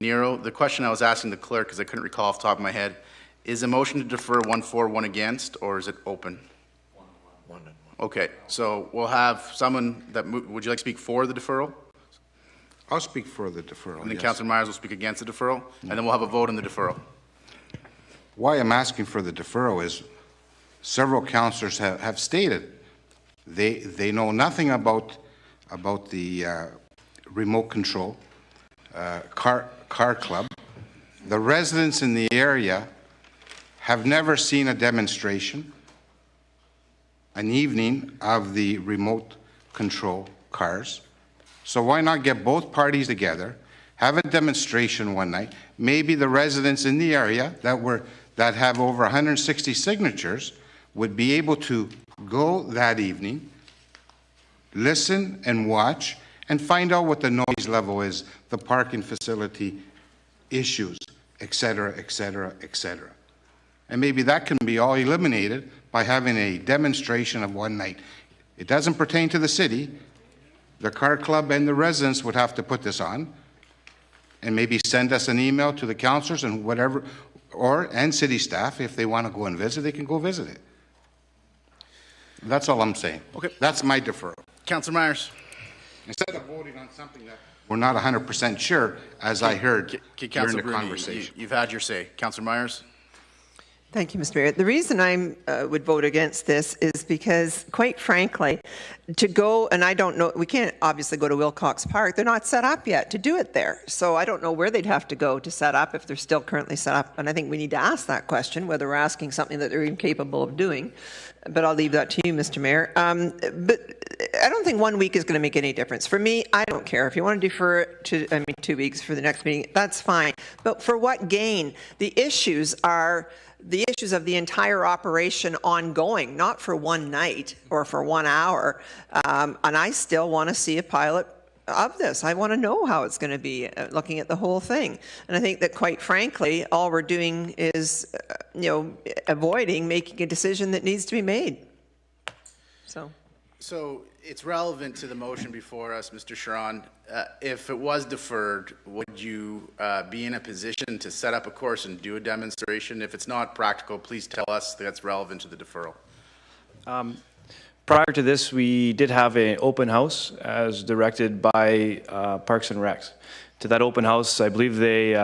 Nero. The question I was asking the clerk, because I couldn't recall off the top of my head, is a motion to defer 1 for, 1 against, or is it open? One. Okay, so we'll have someone would you like to speak for the deferral?
I'll speak for the deferral.
And then Councillor Myers will speak against the deferral, and then we'll have a vote on the deferral.
Why I'm asking for the deferral is several councillors have stated they know nothing about the remote control car club. The residents in the area have never seen a demonstration, an evening of the remote control cars. So why not get both parties together, have a demonstration one night? Maybe the residents in the area that have over 160 signatures would be able to go that evening, listen and watch, and find out what the noise level is, the parking facility issues, et cetera, et cetera, et cetera. And maybe that can be all eliminated by having a demonstration of one night. It doesn't pertain to the city. The car club and the residents would have to put this on and maybe send us an email to the councillors and whatever, and city staff. If they want to go and visit, they can go visit it. That's all I'm saying. Okay. That's my deferral.
Councillor Myers.
Instead of voting on something that we're not 100% sure, as I heard during the conversation.
You've had your say. Councillor Myers.
Thank you, Mr. Mayor. The reason I would vote against this is because, quite frankly, to go, and I don't know, we can't obviously go to Wilcox Park. They're not set up yet to do it there. So I don't know where they'd have to go to set up if they're still currently set up. And I think we need to ask that question, whether we're asking something that they're incapable of doing. But I'll leave that to you, Mr. Mayor. But I don't think 1 week is going to make any difference. For me, I don't care. If you want to defer it to, 2 weeks for the next meeting, that's fine. But for what gain? The issues are the issues of the entire operation ongoing, not for one night or for 1 hour. And I still want to see a pilot of this. I want to know how it's going to be, looking at the whole thing. And I think that, quite frankly, all we're doing is, avoiding making a decision that needs to be made.
So it's relevant to the motion before us, Mr. Sharon. If it was deferred, would you be in a position to set up a course and do a demonstration? If it's not practical, please tell us that's relevant to the deferral.
Prior to this, we did have an open house as directed by Parks and Recs. To that open house, I believe they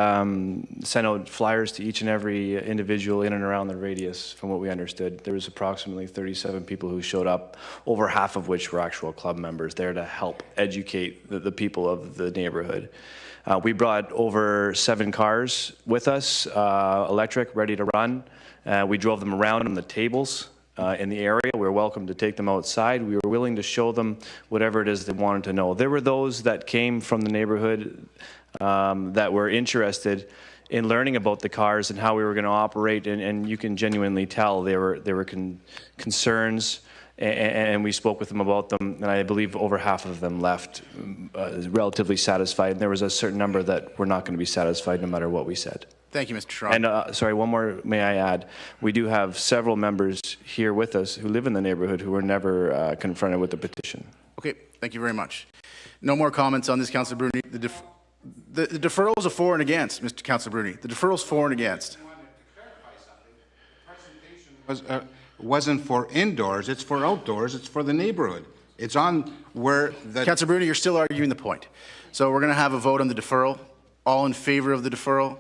sent out flyers to each and every individual in and around the radius, from what we understood. There was approximately 37 people who showed up, over half of which were actual club members there to help educate the people of the neighborhood. We brought over 7 cars with us, electric, ready to run. We drove them around on the tables in the area. We were welcome to take them outside. We were willing to show them whatever it is they wanted to know. There were those that came from the neighborhood that were interested in learning about the cars and how we were going to operate, and you can genuinely tell there were concerns, and we spoke with them about them, and I believe over half of them left relatively satisfied. And there was a certain number that were not going to be satisfied no matter what we said.
Thank you, Mr. Sharon.
And sorry, one more may I add. We do have several members here with us who live in the neighborhood who were never confronted with the petition.
Okay, thank you very much. No more comments on this, Councillor Bruni. The deferral is a for and against, Mr. Councillor Bruni. The deferral is for and against.
Wasn't for indoors, it's for outdoors, it's for the neighborhood. It's on where the...
Councillor Bruni, you're still arguing the point. So we're going to have a vote on the deferral. All in favor of the deferral?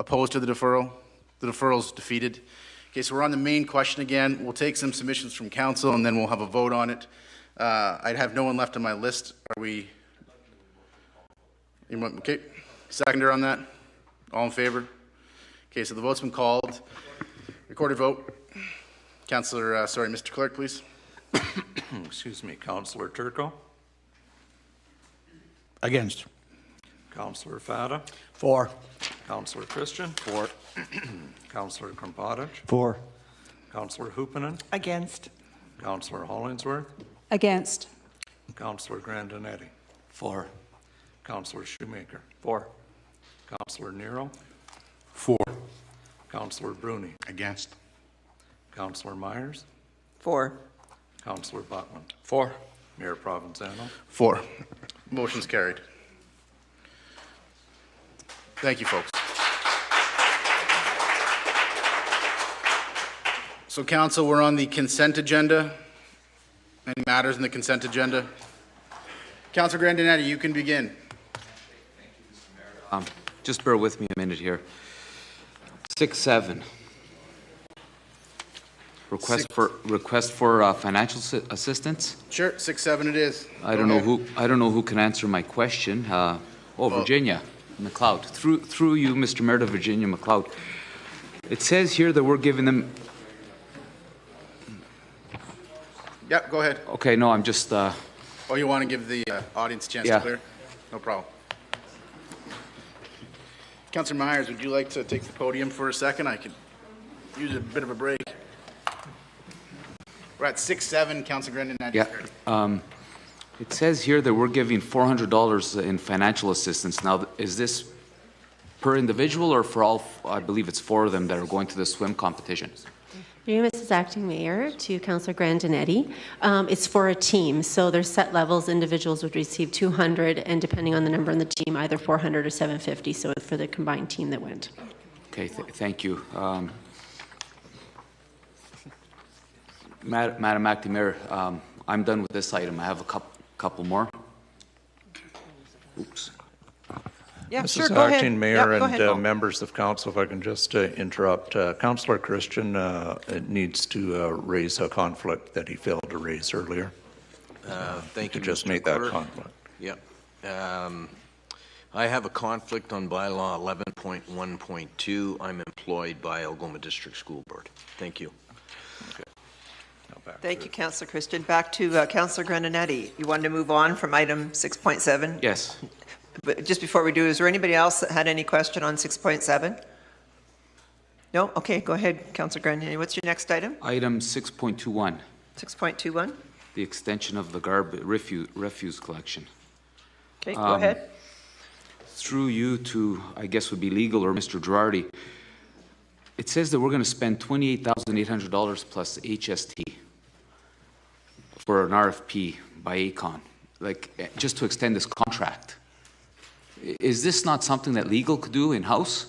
Opposed to the deferral? The deferral is defeated. Okay, so we're on the main question again. We'll take some submissions from council and then we'll have a vote on it. I'd have no one left on my list. Are we? Okay, seconder on that? All in favor? Okay, so the vote's been called. Recorded vote. Mr. Clerk, please.
Excuse me, Councillor Turco.
Against.
Councillor Fada.
For.
Councillor Christian.
For.
Councillor Krampadich.
For.
Councillor Hoopanen.
Against.
Councillor Hollingsworth.
Against.
Councillor Grandinetti.
For.
Councillor Shoemaker.
For.
Councillor Nero.
For.
Councillor Bruni.
Against.
Councillor Myers.
For.
Councillor Butland.
For.
Mayor Provenzano.
For. Motion's carried. Thank you, folks. So, council, we're on the consent agenda. Any matters in the consent agenda? Councillor Grandinetti, you can begin.
Just bear with me a minute here. 6-7. Request for financial assistance.
Sure, 6-7 it is.
I don't know who can answer my question. Virginia Mcleod. Through you, Mr. Mayor, to Virginia Mcleod. It says here that we're giving them.
Yep, go ahead.
Okay, no, I'm just.
Oh, you want to give the audience a chance to clear? No problem. Councillor Myers, would you like to take the podium for a second? I could use a bit of a break. We're at 6-7, Councillor Grandinetti.
Yeah. It says here that we're giving $400 in financial assistance. Now, is this per individual or for all? I believe it's 4 of them that are going to the swim competition.
Through you, Mrs. Acting Mayor, to Councillor Grandinetti. It's for a team, so there's set levels. Individuals would receive $200, and depending on the number on the team, either $400 or $750. So for the combined team that went.
Okay, thank you. Madam Acting Mayor, I'm done with this item. I have a couple more. Oops.
Yeah,
Mrs.
sure, go ahead.
Acting Mayor
and
members of council, if I can just interrupt. Councillor Christian needs to raise a conflict that he failed to raise earlier.
Thank you,
just
Mr.
make
Clerk.
that conflict.
Yep. I have a conflict on bylaw 11.1.2. I'm employed by Algoma District School Board. Thank you.
Okay.
Thank you, Councillor Christian. Back to Councillor Grandinetti. You wanted to move on from item 6.7?
Yes.
But just before we do, is there anybody else that had any question on 6.7? No? Okay, go ahead, Councillor Grandinetti. What's your next item?
Item 6.21.
6.21?
The extension of the refuse collection.
Okay, go ahead.
Through you to, I guess would be legal, or Mr. Girardi, it says that we're going to spend $28,800 plus HST for an RFP by ACON, like just to extend this contract. Is this not something that legal could do in-house?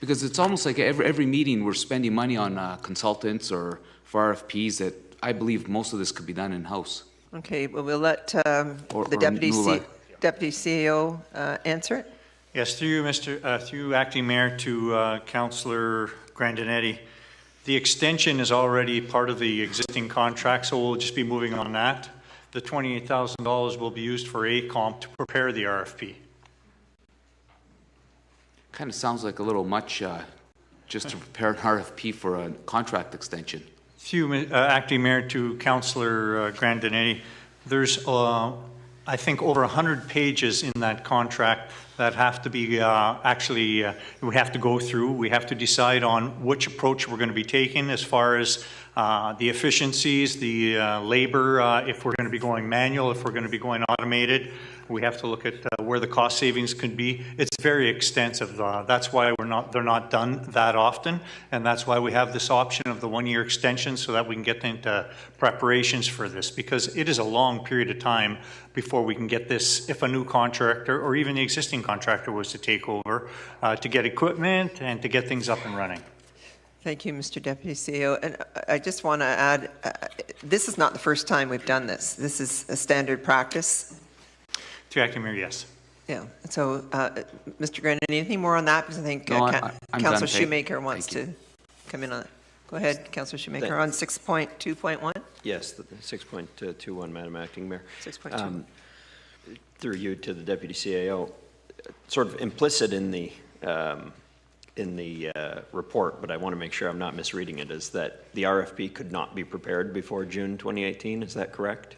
Because it's almost like every meeting we're spending money on consultants or for RFPs that I believe most of this could be done in-house.
Okay, well, we'll let the Deputy CEO answer it.
Yes, through you, through Acting Mayor to Councillor Grandinetti. The extension is already part of the existing contract, so we'll just be moving on that. The $28,000 will be used for ACOM to prepare the RFP.
Kind of sounds like a little much just to prepare an RFP for a contract extension.
Through Acting Mayor to Councillor Grandinetti, there's I think over 100 pages in that contract that have to be we have to go through. We have to decide on which approach we're going to be taking as far as the efficiencies, the labor, if we're going to be going manual, if we're going to be going automated. We have to look at where the cost savings could be. It's very extensive. That's why they're not done that often, and that's why we have this option of the one-year extension so that we can get into preparations for this, because it is a long period of time before we can get this, if a new contractor or even the existing contractor was to take over, to get equipment and to get things up and running.
Thank you, Mr. Deputy CEO. And I just want to add, this is not the first time we've done this. This is a standard practice.
To Acting Mayor, yes.
Yeah. So, Mr. Grannon, anything more on that? Because I think Councillor Shoemaker wants to come in on it. Go ahead, Councillor Shoemaker, on 6.2.1.
Yes, 6.21, Madam Acting Mayor.
6.2.
Through you to the Deputy CAO, sort of implicit in the report, but I want to make sure I'm not misreading it, is that the RFP could not be prepared before June 2018. Is that correct?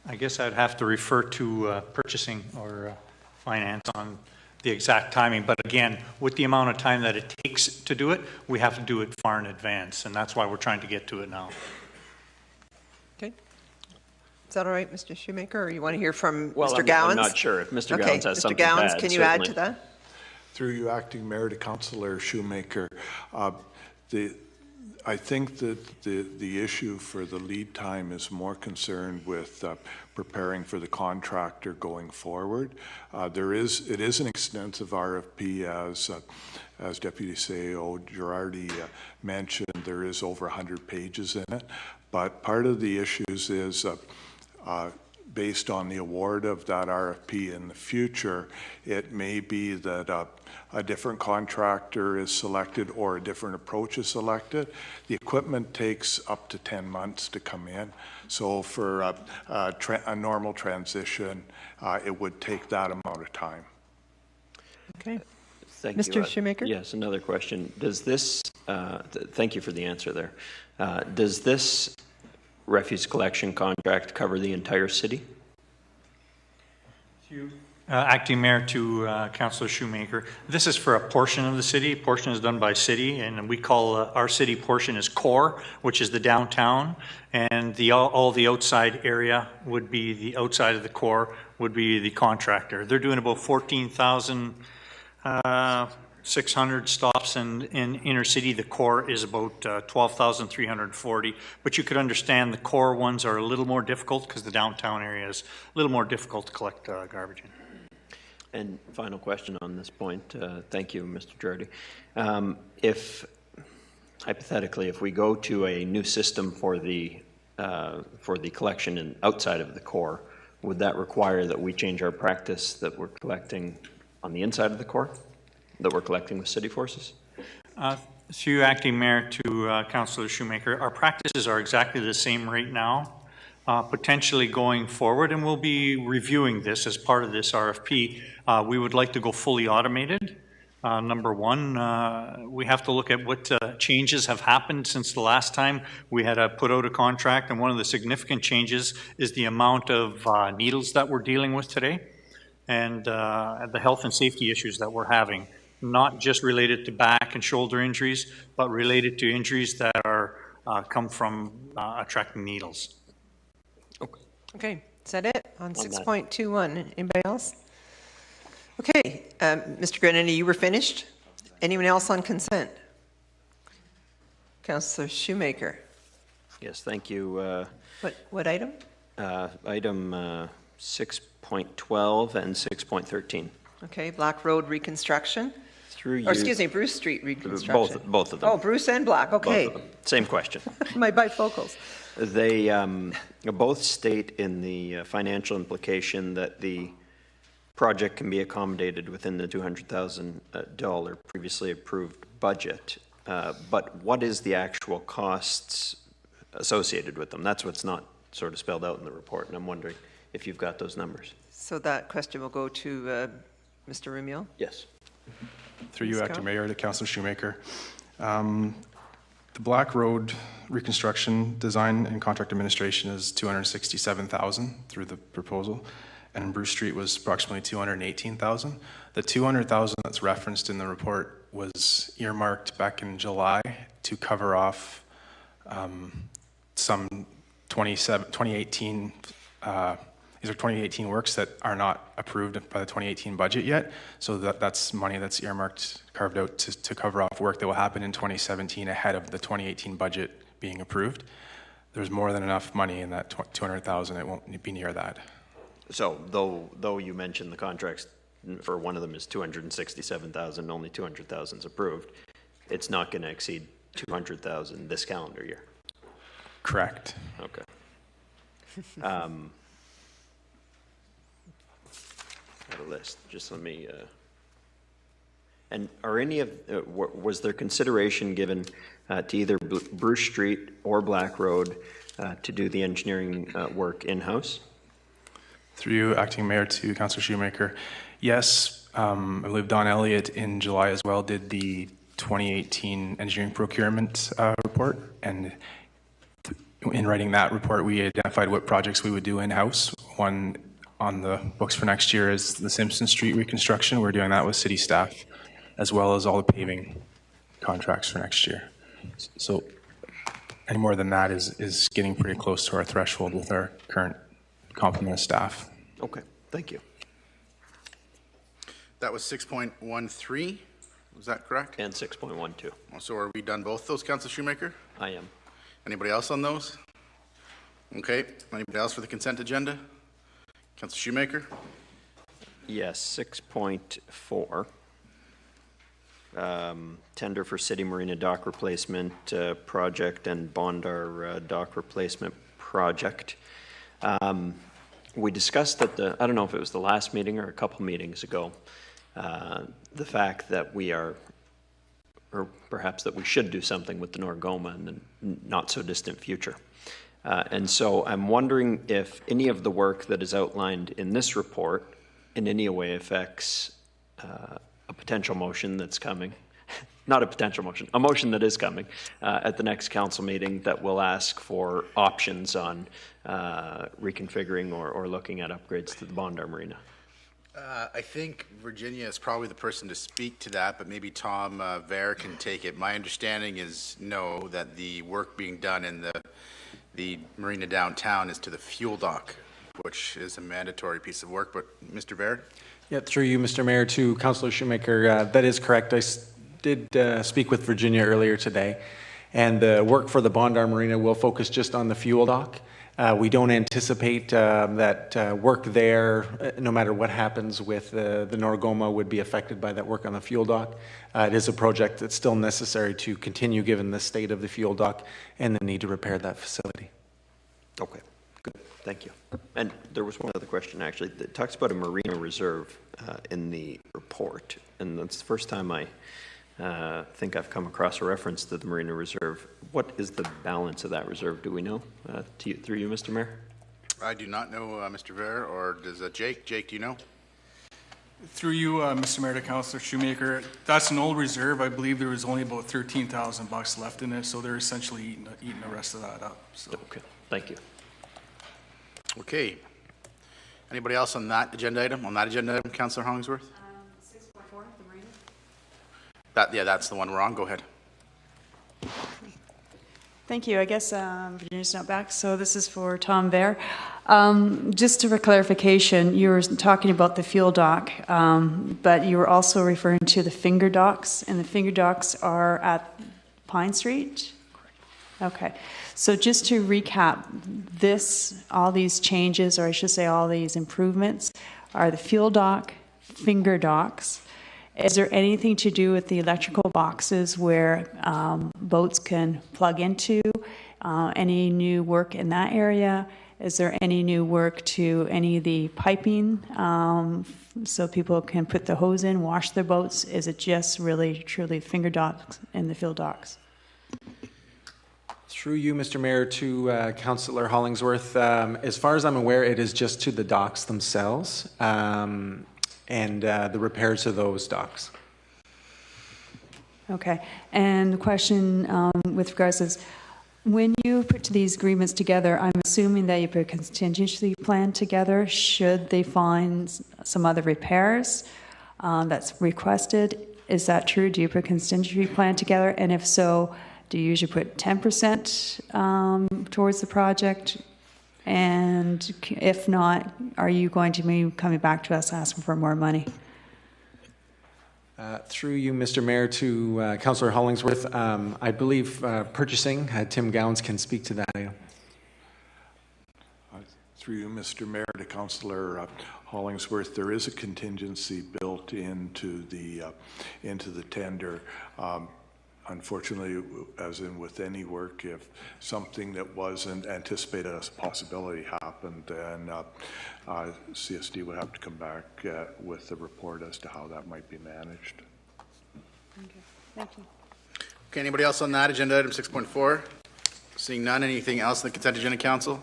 I guess I'd have to refer to purchasing or finance on the exact timing. But again, with the amount of time that it takes to do it, we have to do it far in advance, and that's why we're trying to get to it now.
Okay. Is that all right, Mr. Shoemaker, or you want to hear from Mr. Gowans?
I'm not sure. If Mr. Gowans has something to add,
Mr. Gowans, can you add to that?
Through you, Acting Mayor, to Councillor Shoemaker, I think that the issue for the lead time is more concerned with preparing for the contractor going forward. It is an extensive RFP, as Deputy CEO Girardi mentioned. There is over 100 pages in it, but part of the issues is based on the award of that RFP in the future, it may be that a different contractor is selected or a different approach is selected. The equipment takes up to 10 months to come in. So for a normal transition, it would take that amount of time.
Okay.
Thank you.
Mr. Shoemaker?
Yes, another question. Does this, thank you for the answer there. Does this refuse collection contract cover the entire city?
Acting Mayor to Councillor Shoemaker. This is for a portion of the city. A portion is done by city, and we call our city portion is core, which is the downtown, and all the outside area would be the outside of the core would be the contractor. They're doing about 14,600 stops in inner city. The core is about 12,340. But you could understand the core ones are a little more difficult because the downtown area is a little more difficult to collect garbage in.
And final question on this point. Thank you, Mr. Girardi. If hypothetically, if we go to a new system for the collection outside of the core, would that require that we change our practice that we're collecting on the inside of the core, that we're collecting with city forces?
Through Acting Mayor to Councillor Shoemaker, our practices are exactly the same right now. Potentially going forward, and we'll be reviewing this as part of this RFP. We would like to go fully automated. Number one, we have to look at what changes have happened since the last time we had put out a contract, and one of the significant changes is the amount of needles that we're dealing with today, and the health and safety issues that we're having, not just related to back and shoulder injuries, but related to injuries that are come from attracting needles.
Okay. Is that it on
On that.
6.21? Anybody else? Okay, Mr. Grenady, you were finished? Anyone else on consent? Councillor Shoemaker.
Yes, thank you.
What item?
Item 6.12 and 6.13.
Okay, Black Road reconstruction.
Through you.
Or excuse me, Bruce Street reconstruction.
Both of them.
Oh, Bruce and Black, okay.
Both of them. Same question.
My bifocals.
They both state in the financial implication that the project can be accommodated within the $200,000 previously approved budget. But what is the actual costs associated with them? That's what's not sort of spelled out in the report, and I'm wondering if you've got those numbers.
So that question will go to Mr. Rumiel?
Yes.
Through you, Acting Mayor, to Councillor Shoemaker. The Black Road reconstruction design and contract administration is $267,000 through the proposal, and Bruce Street was approximately $218,000. The $200,000 that's referenced in the report was earmarked back in July to cover off some 2018 these are 2018 works that are not approved by the 2018 budget yet. So that's money that's earmarked, carved out to cover off work that will happen in 2017 ahead of the 2018 budget being approved. There's more than enough money in that 200,000. It won't be near that.
So though you mentioned the contracts for one of them is 267,000, only 200,000 is approved, it's not going to exceed 200,000 this calendar year.
Correct.
Okay. Got a list. Just let me. And are any of was there consideration given to either Bruce Street or Black Road to do the engineering work in-house?
Through you, Acting Mayor, to Councillor Shoemaker. Yes, I believe Don Elliott in July as well did the 2018 engineering procurement report, and in writing that report, we identified what projects we would do in-house. One on the books for next year is the Simpson Street reconstruction. We're doing that with city staff, as well as all the paving contracts for next year. So any more than that is getting pretty close to our threshold with our current complement of staff.
Okay, thank you.
That was 6.13, was that correct?
And 6.12.
So are we done both those, Councillor Shoemaker?
I am.
Anybody else on those? Okay, anybody else for the consent agenda? Councillor Shoemaker?
Yes, 6.4. Tender for City Marina Dock Replacement Project and Bondar Dock Replacement Project. We discussed at the, I don't know if it was the last meeting or a couple meetings ago, the fact that we are, or perhaps that we should do something with the Norgoma in the not so distant future. And so I'm wondering if any of the work that is outlined in this report in any way affects a potential motion that's coming, not a potential motion, a motion that is coming at the next council meeting that will ask for options on reconfiguring or looking at upgrades to the Bondar Marina.
I think Virginia is probably the person to speak to that, but maybe Tom Vare can take it. My understanding is no, that the work being done in the marina downtown is to the fuel dock, which is a mandatory piece of work. But Mr. Vare?
Yeah, through you, Mr. Mayor, to Councillor Shoemaker, that is correct. I did speak with Virginia earlier today, and the work for the Bondar Marina will focus just on the fuel dock. We don't anticipate that work there, no matter what happens with the Norgoma, would be affected by that work on the fuel dock. It is a project that's still necessary to continue given the state of the fuel dock and the need to repair that facility.
Okay, good, thank you. And there was one other question actually that talks about a marina reserve in the report, and that's the first time I think I've come across a reference to the Marina Reserve. What is the balance of that reserve? Do we know? Through you, Mr. Mayor?
I do not know, Mr. Vare, or does Jake? Jake, do you know?
Through you, Mr. Mayor, to Councillor Shoemaker, that's an old reserve. I believe there was only about $13,000 left in it, so they're essentially eating the rest of that up. So.
Okay, thank you.
Okay. Anybody else on that agenda item? On that agenda item, Councillor Hollingsworth?
6.4, the marina.
Yeah, that's the one we're on. Go ahead.
Thank you. I guess Virginia's not back, so this is for Tom Vare. Just for clarification, you were talking about the fuel dock, but you were also referring to the finger docks, and the finger docks are at Pine Street? Okay. So just to recap, all these changes, or I should say all these improvements, are the fuel dock, finger docks. Is there anything to do with the electrical boxes where boats can plug into? Any new work in that area? Is there any new work to any of the piping so people can put the hose in, wash their boats? Is it just really, truly finger docks and the fill docks?
Through you, Mr. Mayor, to Councillor Hollingsworth. As far as I'm aware, it is just to the docks themselves and the repairs of those docks.
Okay. And the question with regards is, when you put these agreements together, I'm assuming that you put a contingency plan together should they find some other repairs that's requested. Is that true? Do you put a contingency plan together? And if so, do you usually put 10% towards the project? And if not, are you going to be coming back to us asking for more money?
Through you, Mr. Mayor, to Councillor Hollingsworth. I believe purchasing, Tim Gowans can speak to that item.
Through you, Mr. Mayor, to Councillor Hollingsworth, there is a contingency built into the tender. Unfortunately, as in with any work, if something that wasn't anticipated as a possibility happened, then CSD would have to come back with a report as to how that might be managed.
Okay, thank you.
Okay, anybody else on that? Agenda item 6.4? Seeing none, anything else in the consent agenda, Council?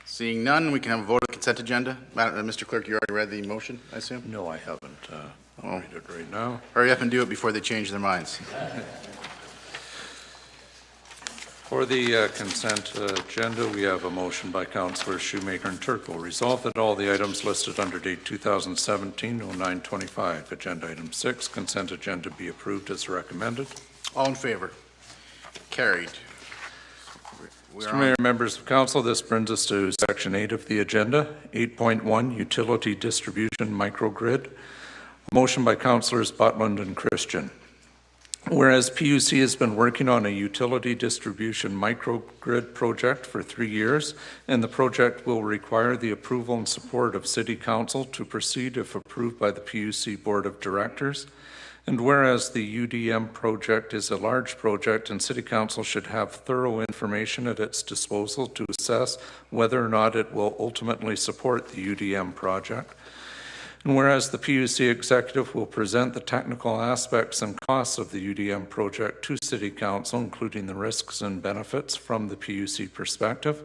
Seeing none, we can have a vote on the consent agenda. Mr. Clerk, you already read the motion, I assume?
No, I haven't. I'll read it right now.
Hurry up and do it before they change their minds.
For the consent agenda, we have a motion by Councillors Shoemaker and Turco. Resolved that all the items listed under date 2017-09-25, agenda item 6, consent agenda be approved as recommended.
All in favor? Carried.
Mr. Mayor, members of council, this brings us to section 8 of the agenda, 8.1, utility distribution microgrid. Motion by Councillors Butland and Christian. Whereas PUC has been working on a utility distribution microgrid project for 3 years, and the project will require the approval and support of City Council to proceed if approved by the PUC Board of Directors. And whereas the UDM project is a large project and City Council should have thorough information at its disposal to assess whether or not it will ultimately support the UDM project. And whereas the PUC executive will present the technical aspects and costs of the UDM project to City Council, including the risks and benefits from the PUC perspective.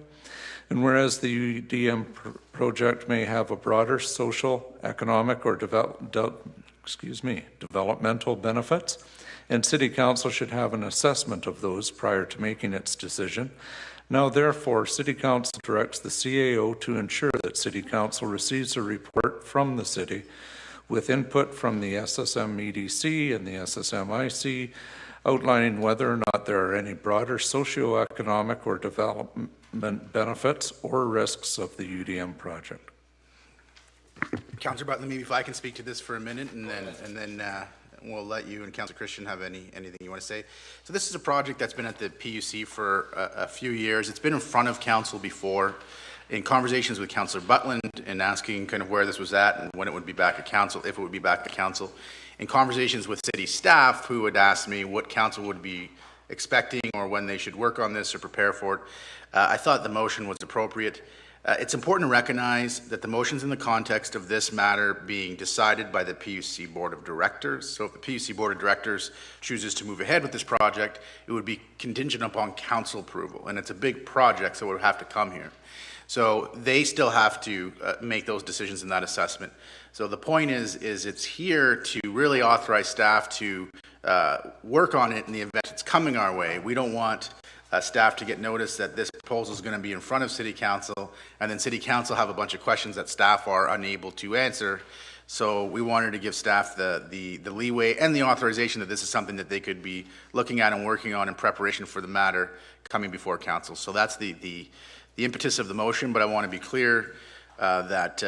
And whereas the UDM project may have a broader social, economic, or developmental benefits, and City Council should have an assessment of those prior to making its decision. Now, therefore, City Council directs the CAO to ensure that City Council receives a report from the City with input from the SSM-EDC and the SSM-IC outlining whether or not there are any broader socioeconomic or development benefits or risks of the UDM project.
Councillor Butler, maybe if I can speak to this for a minute, and then we'll let you and Councillor Christian have anything you want to say. So this is a project that's been at the PUC for a few years. It's been in front of council before, in conversations with Councillor Butland and asking kind of where this was at and when it would be back at council, if it would be back at council. In conversations with city staff who would ask me what council would be expecting or when they should work on this or prepare for it, I thought the motion was appropriate. It's important to recognize that the motion's in the context of this matter being decided by the PUC Board of Directors. So if the PUC Board of Directors chooses to move ahead with this project, it would be contingent upon council approval. And it's a big project, so it would have to come here. So they still have to make those decisions in that assessment. So the point is it's here to really authorize staff to work on it in the event it's coming our way. We don't want staff to get notice that this proposal is going to be in front of City Council, and then City Council have a bunch of questions that staff are unable to answer. So we wanted to give staff the leeway and the authorization that this is something that they could be looking at and working on in preparation for the matter coming before Council. So that's the impetus of the motion, but I want to be clear that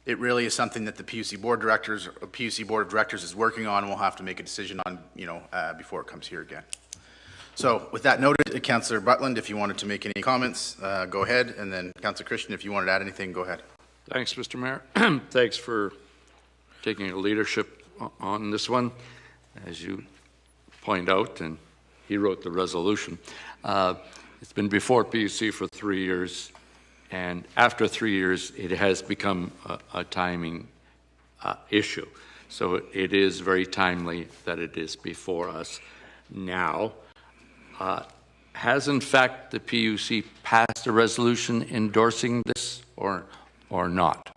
it really is something that the PUC Board of Directors is working on, and we'll have to make a decision on, before it comes here again. So with that noted, Councillor Butland, if you wanted to make any comments, go ahead, and then Councillor Christian, if you wanted to add anything, go ahead.
Thanks, Mr. Mayor. Thanks for taking a leadership on this one. As you point out, and he wrote the resolution, it's been before PUC for 3 years, and after 3 years, it has become a timing issue. So it is very timely that it is before us now. Has, in fact, the PUC passed a resolution endorsing this or not?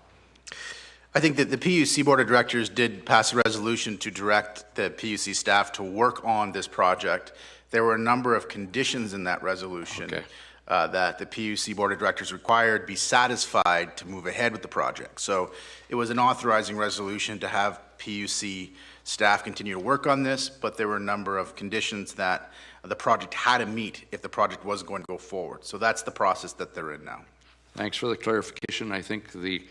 I think that the PUC Board of Directors did pass a resolution to direct the PUC staff to work on this project. There were a number of conditions in that resolution that the PUC Board of Directors required be satisfied to move ahead with the project. So it was an authorizing resolution to have PUC staff continue to work on this, but there were a number of conditions that the project had to meet if the project was going to go forward. So that's the process that they're in now.
Thanks for the clarification. I think the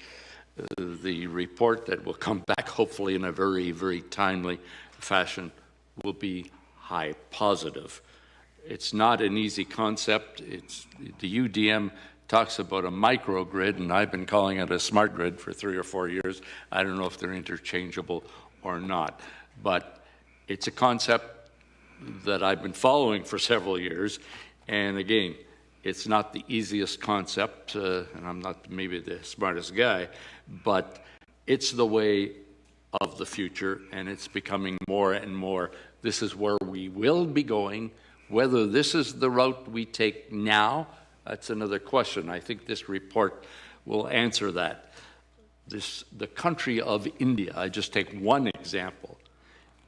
report that will come back, hopefully in a very, very timely fashion, will be high positive. It's not an easy concept. The UDM talks about a microgrid, and I've been calling it a smart grid for 3 or 4 years. I don't know if they're interchangeable or not, but it's a concept that I've been following for several years. And again, it's not the easiest concept, and I'm not maybe the smartest guy, but it's the way of the future, and it's becoming more and more. This is where we will be going. Whether this is the route we take now, that's another question. I think this report will answer that. The country of India, I just take one example,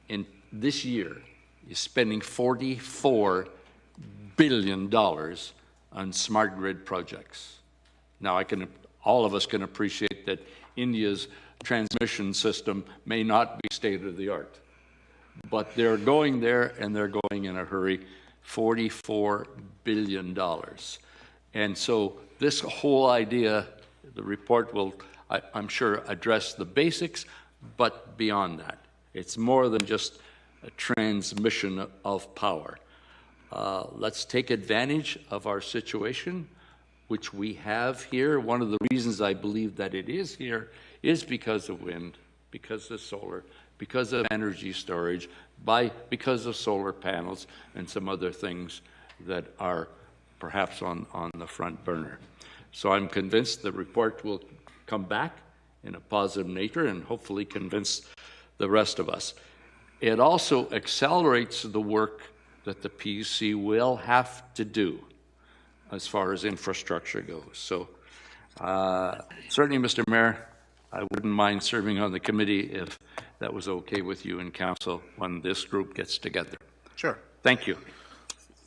in this year is spending $44 billion on smart grid projects. Now, all of us can appreciate that India's transmission system may not be state-of-the-art, but they're going there, and they're going in a hurry. $44 billion. And so this whole idea, the report will, I'm sure, address the basics, but beyond that. It's more than just a transmission of power. Let's take advantage of our situation, which we have here. One of the reasons I believe that it is here is because of wind, because of solar, because of energy storage, because of solar panels and some other things that are perhaps on the front burner. So I'm convinced the report will come back in a positive nature and hopefully convince the rest of us. It also accelerates the work that the PUC will have to do as far as infrastructure goes. So certainly, Mr. Mayor, I wouldn't mind serving on the committee if that was okay with you and council when this group gets together.
Sure.
Thank you.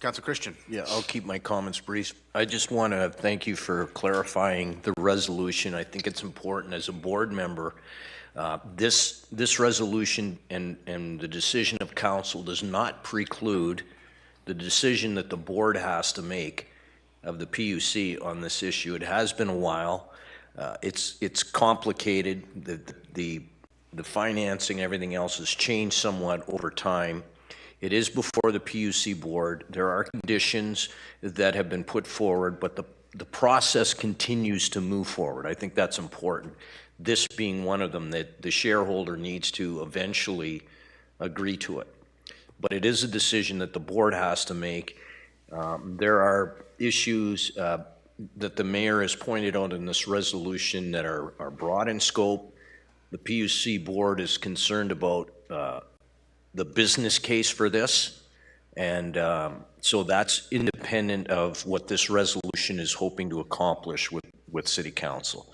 Councillor Christian.
Yeah, I'll keep my comments brief. I just want to thank you for clarifying the resolution. I think it's important as a board member. This resolution and the decision of council does not preclude the decision that the board has to make of the PUC on this issue. It has been a while. It's complicated. The financing, everything else has changed somewhat over time. It is before the PUC board. There are conditions that have been put forward, but the process continues to move forward. I think that's important. This being one of them, that the shareholder needs to eventually agree to it. But it is a decision that the board has to make. There are issues that the mayor has pointed out in this resolution that are broad in scope. The PUC board is concerned about the business case for this, and so that's independent of what this resolution is hoping to accomplish with City Council.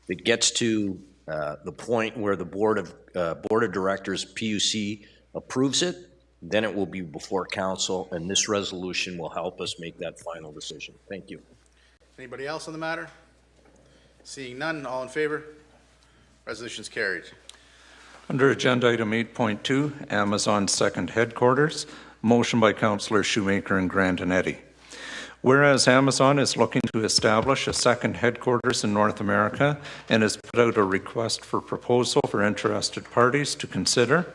It gets to the point where the Board of Directors, PUC, approves it, then it will be before Council, and this resolution will help us make that final decision. Thank you.
Anybody else on the matter? Seeing none, all in favor? Resolution's carried.
Under Agenda Item 8.2, Amazon Second Headquarters, motion by Councillor Shoemaker and Grandinetti. Whereas Amazon is looking to establish a second headquarters in North America and has put out a request for proposal for interested parties to consider,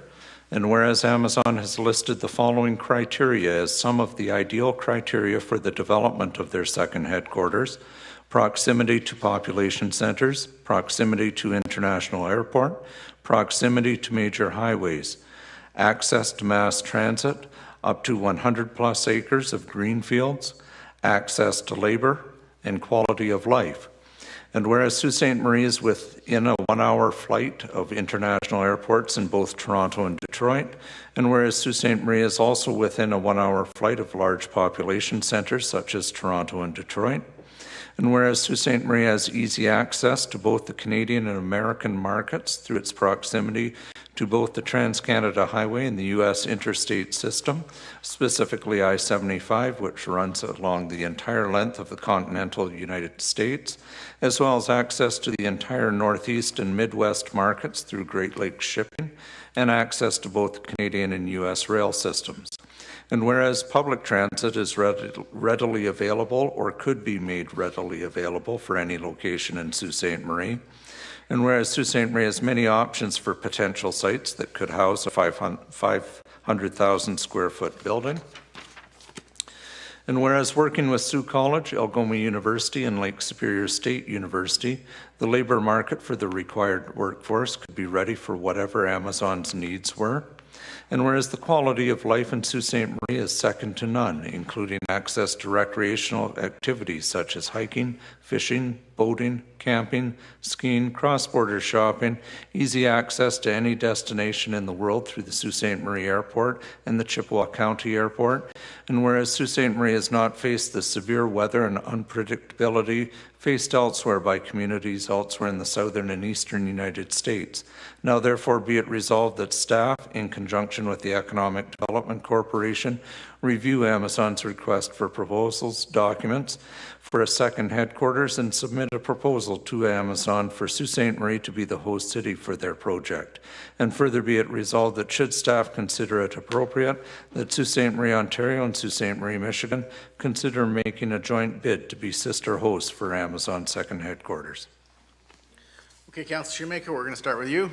and whereas Amazon has listed the following criteria as some of the ideal criteria for the development of their second headquarters: proximity to population centers, proximity to international airport, proximity to major highways, access to mass transit, up to 100 plus acres of green fields, access to labor, and quality of life. And whereas Sault Ste. Marie is within a 1-hour flight of international airports in both Toronto and Detroit, and whereas Sault Ste. Marie is also within a 1-hour flight of large population centers such as Toronto and Detroit, and whereas Sault Ste. Marie has easy access to both the Canadian and American markets through its proximity to both the Trans-Canada Highway and the U.S. interstate system, specifically I-75, which runs along the entire length of the continental United States, as well as access to the entire Northeast and Midwest markets through Great Lakes shipping, and access to both the Canadian and U.S. rail systems. And whereas public transit is readily available or could be made readily available for any location in Sault Ste. Marie, and whereas Sault Ste. Marie has many options for potential sites that could house a 500,000 square foot building, and whereas working with Sault College, Algoma University, and Lake Superior State University, the labor market for the required workforce could be ready for whatever Amazon's needs were, and whereas the quality of life in Sault Ste. Marie is second to none, including access to recreational activities such as hiking, fishing, boating, camping, skiing, cross-border shopping, easy access to any destination in the world through the Sault Ste. Marie Airport and the Chippewa County Airport, and whereas Sault Ste. Marie has not faced the severe weather and unpredictability faced elsewhere by communities elsewhere in the southern and eastern United States. Now therefore be it resolved that staff, in conjunction with the Economic Development Corporation, review Amazon's request for proposals, documents for a second headquarters, and submit a proposal to Amazon for Sault Ste. Marie to be the host city for their project. And further be it resolved that should staff consider it appropriate, that Sault Ste. Marie, Ontario and Sault Ste. Marie, Michigan consider making a joint bid to be sister hosts for Amazon's second headquarters.
Okay, Councillor Shoemaker, we're going to start with you.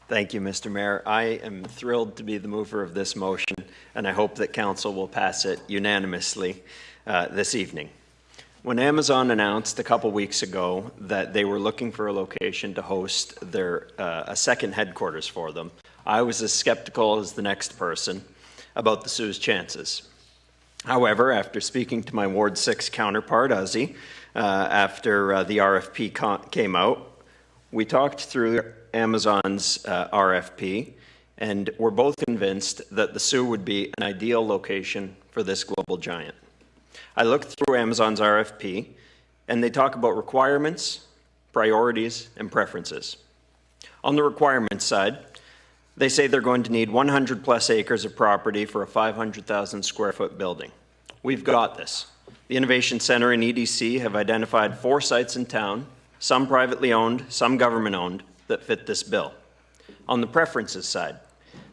Thank you, Mr. Mayor. I am thrilled to be the mover of this motion, and I hope that Council will pass it unanimously this evening. When Amazon announced a couple weeks ago that they were looking for a location to host their a second headquarters for them, I was as skeptical as the next person about the Sioux's chances. However, after speaking to my Ward 6 counterpart, Ozzy, after the RFP came out, we talked through Amazon's RFP, and we're both convinced that the Sault would be an ideal location for this global giant. I looked through Amazon's RFP, and they talk about requirements, priorities, and preferences. On the requirements side, they say they're going to need 100 plus acres of property for a 500,000 square foot building. We've got this. The Innovation Center and EDC have identified 4 sites in town, some privately owned, some government owned, that fit this bill. On the preferences side,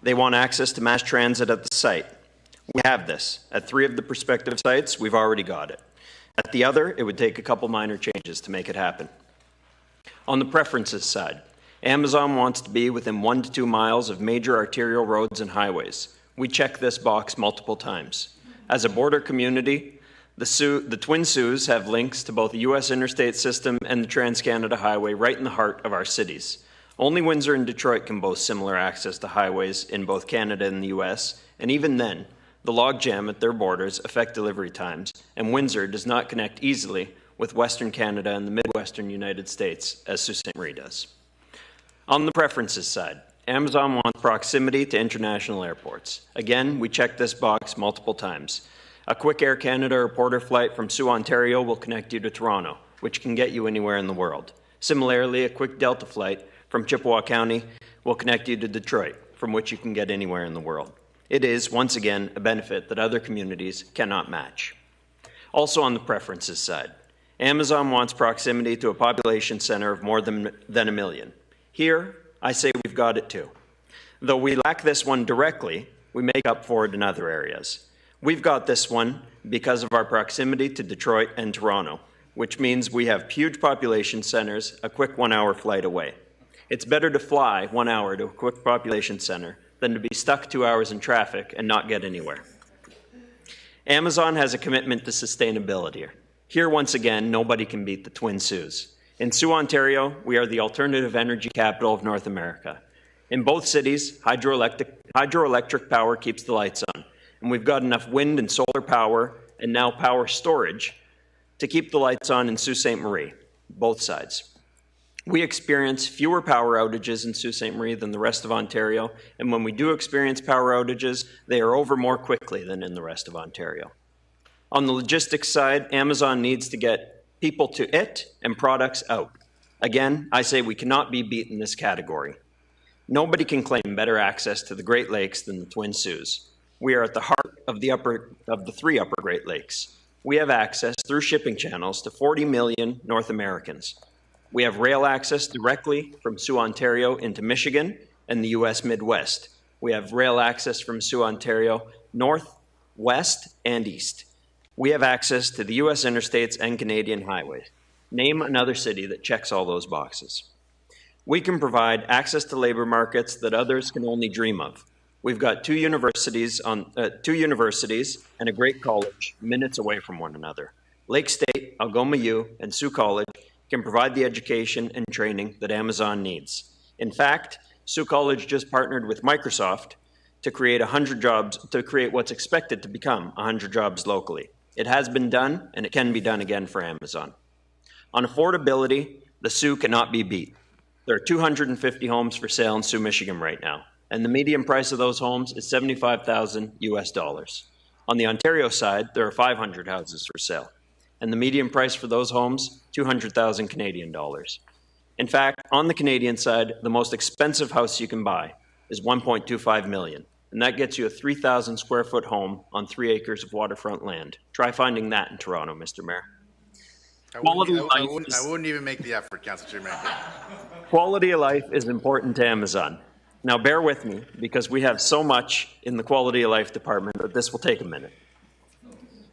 they want access to mass transit at the site. We have this. At 3 of the prospective sites, we've already got it. At the other, it would take a couple minor changes to make it happen. On the preferences side, Amazon wants to be within 1 to 2 miles of major arterial roads and highways. We checked this box multiple times. As a border community, the Twin Saults have links to both the U.S. interstate system and the Trans-Canada Highway right in the heart of our cities. Only Windsor and Detroit can boast similar access to highways in both Canada and the U.S., and even then, the logjam at their borders affect delivery times, and Windsor does not connect easily with Western Canada and the Midwestern United States as Sault Ste. Marie does. On the preferences side, Amazon wants proximity to international airports. Again, we checked this box multiple times. A quick Air Canada or Porter flight from Sault, Ontario will connect you to Toronto, which can get you anywhere in the world. Similarly, a quick Delta flight from Chippewa County will connect you to Detroit, from which you can get anywhere in the world. It is, once again, a benefit that other communities cannot match. Also on the preferences side, Amazon wants proximity to a population center of more than 1 million. Here, I say we've got it too. Though we lack this one directly, we make up for it in other areas. We've got this one because of our proximity to Detroit and Toronto, which means we have huge population centers a quick 1 hour flight away. It's better to fly 1 hour to a quick population center than to be stuck 2 hours in traffic and not get anywhere. Amazon has a commitment to sustainability. Here, once again, nobody can beat the Twin Saults. In Sault, Ontario, we are the alternative energy capital of North America. In both cities, hydroelectric power keeps the lights on, and we've got enough wind and solar power, and now power storage, to keep the lights on in Sault Ste. Marie, both sides. We experience fewer power outages in Sault Ste. Marie than the rest of Ontario, and when we do experience power outages, they are over more quickly than in the rest of Ontario. On the logistics side, Amazon needs to get people to it and products out. Again, I say we cannot be beat in this category. Nobody can claim better access to the Great Lakes than the Twin Saults. We are at the heart of the three upper Great Lakes. We have access through shipping channels to 40 million North Americans. We have rail access directly from Sault, Ontario into Michigan and the U.S. Midwest. We have rail access from Sault, Ontario north, west, and east. We have access to the U.S. interstates and Canadian highways. Name another city that checks all those boxes. We can provide access to labor markets that others can only dream of. We've got two universities and a great college minutes away from one another. Lake State, Algoma U, and Sault College can provide the education and training that Amazon needs. In fact, Sault College just partnered with Microsoft to create 100 jobs, to create what's expected to become 100 jobs locally. It has been done, and it can be done again for Amazon. On affordability, the Sault cannot be beat. There are 250 homes for sale in Sault, Michigan right now, and the median price of those homes is $75,000 US. On the Ontario side, there are 500 houses for sale, and the median price for those homes, 200,000 Canadian dollars. In fact, on the Canadian side, the most expensive house you can buy is $1.25 million, and that gets you a 3,000 square foot home on 3 acres of waterfront land. Try finding that in Toronto, Mr. Mayor.
I wouldn't even make the effort, Councillor Shoemaker.
Quality of life is important to Amazon. Now bear with me, because we have so much in the quality of life department that this will take a minute.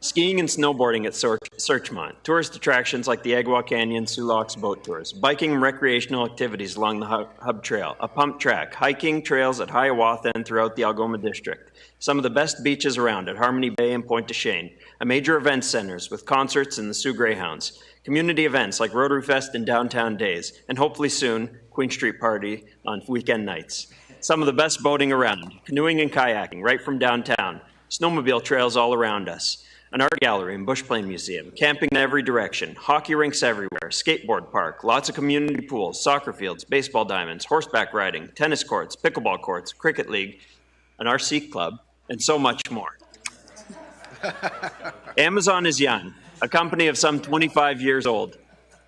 Skiing and snowboarding at Searchmont, tourist attractions like the Agua Canyon, Sulaks boat tours, biking and recreational activities along the Hub Trail, a pump track, hiking trails at Hiawatha and throughout the Algoma District, some of the best beaches around at Harmony Bay and Pointe du Chêne, a major event centers with concerts and the Sioux Greyhounds, community events like Rotary Fest and Downtown Days, and hopefully soon, Queen Street Party on weekend nights. Some of the best boating around, canoeing and kayaking right from downtown, snowmobile trails all around us, an art gallery and bush plane museum, camping in every direction, hockey rinks everywhere, skateboard park, lots of community pools, soccer fields, baseball diamonds, horseback riding, tennis courts, pickleball courts, cricket league, an RC club, and so much more. Amazon is young, a company of some 25 years old.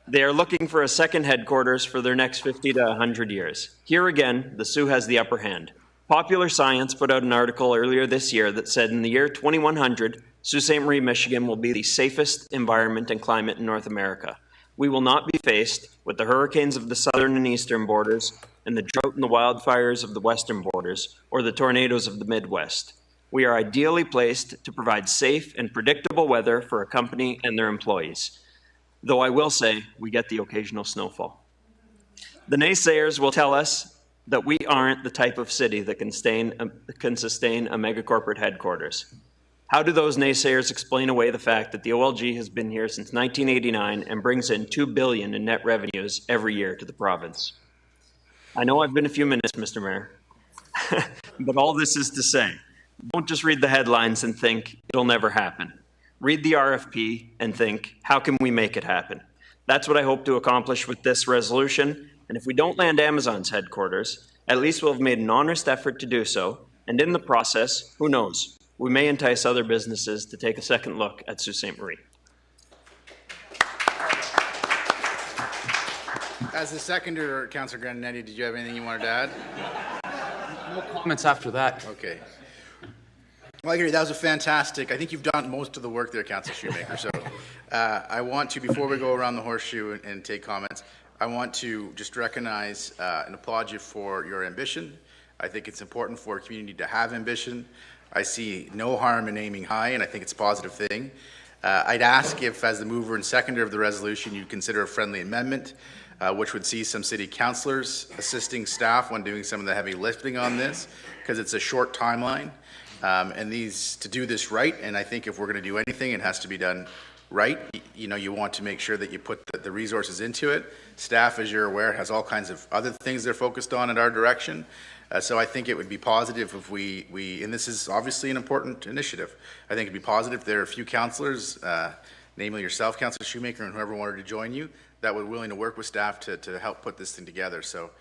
They are looking for a second headquarters for their next 50 to 100 years. Here again, the Sioux has the upper hand. Popular Science put out an article earlier this year that said in the year 2100, Sault Ste. Marie, Michigan will be the safest environment and climate in North America. We will not be faced with the hurricanes of the southern and eastern borders and the drought and the wildfires of the western borders or the tornadoes of the Midwest. We are ideally placed to provide safe and predictable weather for a company and their employees. Though I will say, we get the occasional snowfall. The naysayers will tell us that we aren't the type of city that can sustain a megacorporate headquarters. How do those naysayers explain away the fact that the OLG has been here since 1989 and brings in $2 billion in net revenues every year to the province? I know I've been a few minutes, Mr. Mayor, but all this is to say, don't just read the headlines and think it'll never happen. Read the RFP and think, how can we make it happen? That's what I hope to accomplish with this resolution, and if we don't land Amazon's headquarters, at least we'll have made an honest effort to do so, and in the process, who knows, we may entice other businesses to take a second look at Sault Ste. Marie.
As the seconder, Councillor Grandinetti, did you have anything you wanted to add?
No comments after that.
Okay. Well, I agree. That was a fantastic. I think you've done most of the work there, Councillor Shoemaker. So I want to, before we go around the horseshoe and take comments, I want to just recognize and applaud you for your ambition. I think it's important for a community to have ambition. I see no harm in aiming high, and I think it's a positive thing. I'd ask if, as the mover and seconder of the resolution, you'd consider a friendly amendment, which would see some city councillors assisting staff when doing some of the heavy lifting on this, because it's a short timeline. And to do this right, and I think if we're going to do anything, it has to be done right. You know, you want to make sure that you put the resources into it. Staff, as you're aware, has all kinds of other things they're focused on in our direction. So I think it would be positive if we and this is obviously an important initiative, I think it'd be positive if there are a few councillors, namely yourself, Councillor Shoemaker, and whoever wanted to join you, that were willing to work with staff to help put this thing together. So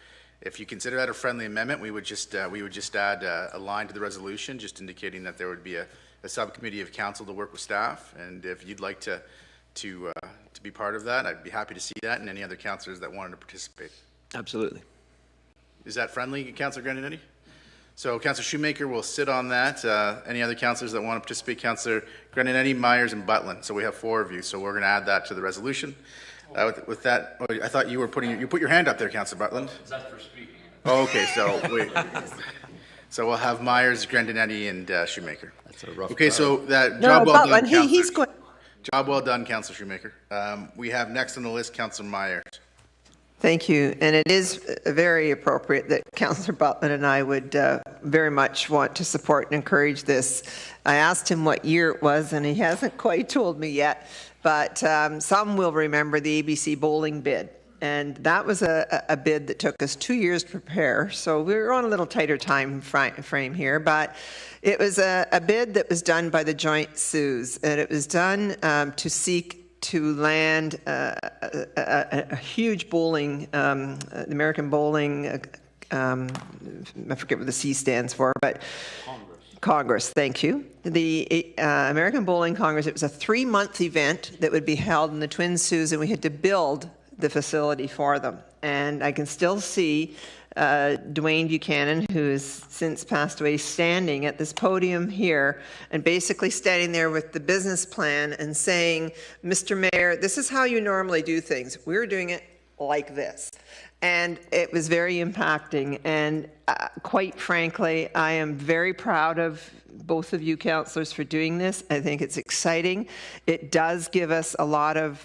if you consider that a friendly amendment, we would just add a line to the resolution, just indicating that there would be a subcommittee of council to work with staff. And if you'd like to be part of that, I'd be happy to see that, and any other councillors that wanted to participate.
Absolutely.
Is that friendly, Councillor Grandinetti? So Councillor Shoemaker will sit on that. Any other councillors that want to participate? Councillor Grandinetti, Myers, and Butland. So we have 4 of you. So we're going to add that to the resolution. With that, I thought you were you put your hand up there, Councillor Butland.
That's for speaking.
Oh, okay, so wait. So we'll have Myers, Grandinetti, and Shoemaker.
That's a rough
Okay,
crowd.
so that
No,
job well
Butland,
done.
he's going.
Job well done, Councillor Shoemaker. We have next on the list, Councillor Myers.
Thank you. And it is very appropriate that Councillor Butland and I would very much want to support and encourage this. I asked him what year it was, and he hasn't quite told me yet. But some will remember the ABC bowling bid. And that was a bid that took us 2 years to prepare. So we were on a little tighter time frame here. But it was a bid that was done by the Joint Sioux. And it was done to seek to land a huge bowling, the American Bowling, I forget what the C stands for, but Congress, thank you. The American Bowling Congress, it was a 3-month event that would be held in the Twin Sioux, and we had to build the facility for them. And I can still see Dwayne Buchanan, who has since passed away, standing at this podium here and basically standing there with the business plan and saying, Mr. Mayor, this is how you normally do things. We're doing it like this. And it was very impacting. And quite frankly, I am very proud of both of you councillors for doing this. I think it's exciting. It does give us a lot of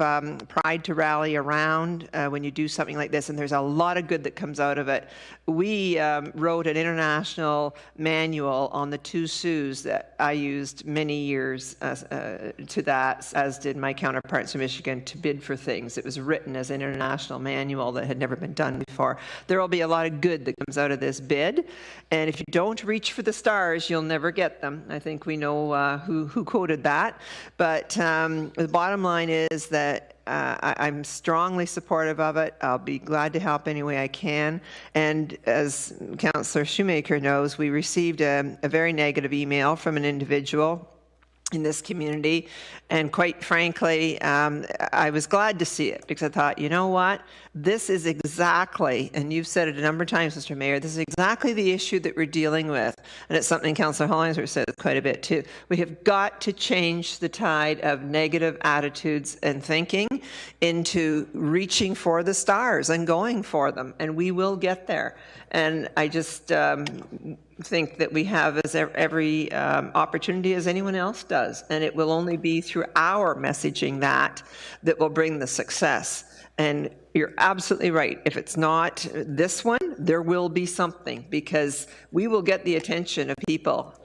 pride to rally around when you do something like this, and there's a lot of good that comes out of it. We wrote an international manual on the 2 Sioux that I used many years to that, as did my counterparts in Michigan, to bid for things. It was written as an international manual that had never been done before. There will be a lot of good that comes out of this bid, and if you don't reach for the stars, you'll never get them. I think we know who quoted that, but the bottom line is that I'm strongly supportive of it. I'll be glad to help any way I can. And as Councillor Shoemaker knows, we received a very negative email from an individual in this community. And quite frankly, I was glad to see it, because I thought, you know what? This is exactly, and you've said it a number of times, Mr. Mayor, this is exactly the issue that we're dealing with. And it's something Councillor Hollingsworth said quite a bit too. We have got to change the tide of negative attitudes and thinking into reaching for the stars and going for them. And we will get there. And I just think that we have as every opportunity as anyone else does. And it will only be through our messaging that will bring the success. And you're absolutely right. If it's not this one, there will be something, because we will get the attention of people,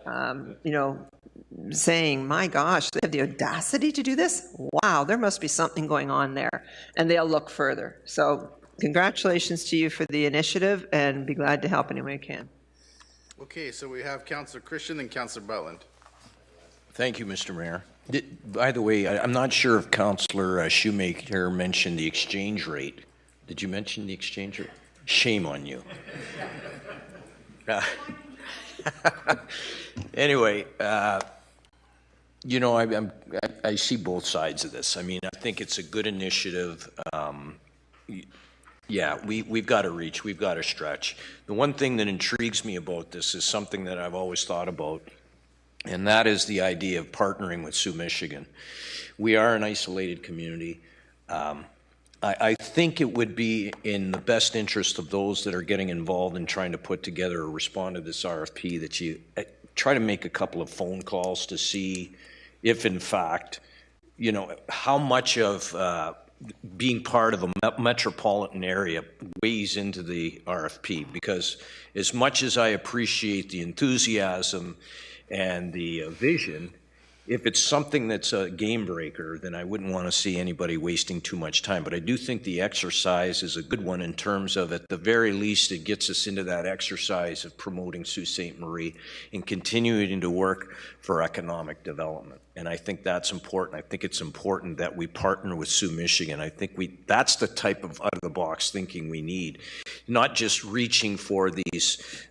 saying, my gosh, they have the audacity to do this? Wow, there must be something going on there. And they'll look further. So congratulations to you for the initiative, and be glad to help any way I can.
Okay, so we have Councillor Christian and Councillor Butland.
Thank you, Mr. Mayor. By the way, I'm not sure if Councillor Shoemaker mentioned the exchange rate. Did you mention the exchange rate? Shame on you. Anyway, I see both sides of this. I mean, I think it's a good initiative. Yeah, we've got to reach, we've got to stretch. The one thing that intrigues me about this is something that I've always thought about, and that is the idea of partnering with Sault, Michigan. We are an isolated community. I think it would be in the best interest of those that are getting involved in trying to put together or respond to this RFP that you try to make a couple of phone calls to see if, in fact, you know, how much of being part of a metropolitan area weighs into the RFP. Because as much as I appreciate the enthusiasm and the vision, if it's something that's a game breaker, then I wouldn't want to see anybody wasting too much time. But I do think the exercise is a good one in terms of, at the very least, it gets us into that exercise of promoting Sault Ste. Marie and continuing to work for economic development. And I think that's important. I think it's important that we partner with Sault, Michigan. I think that's the type of out-of-the-box thinking we need, not just reaching for these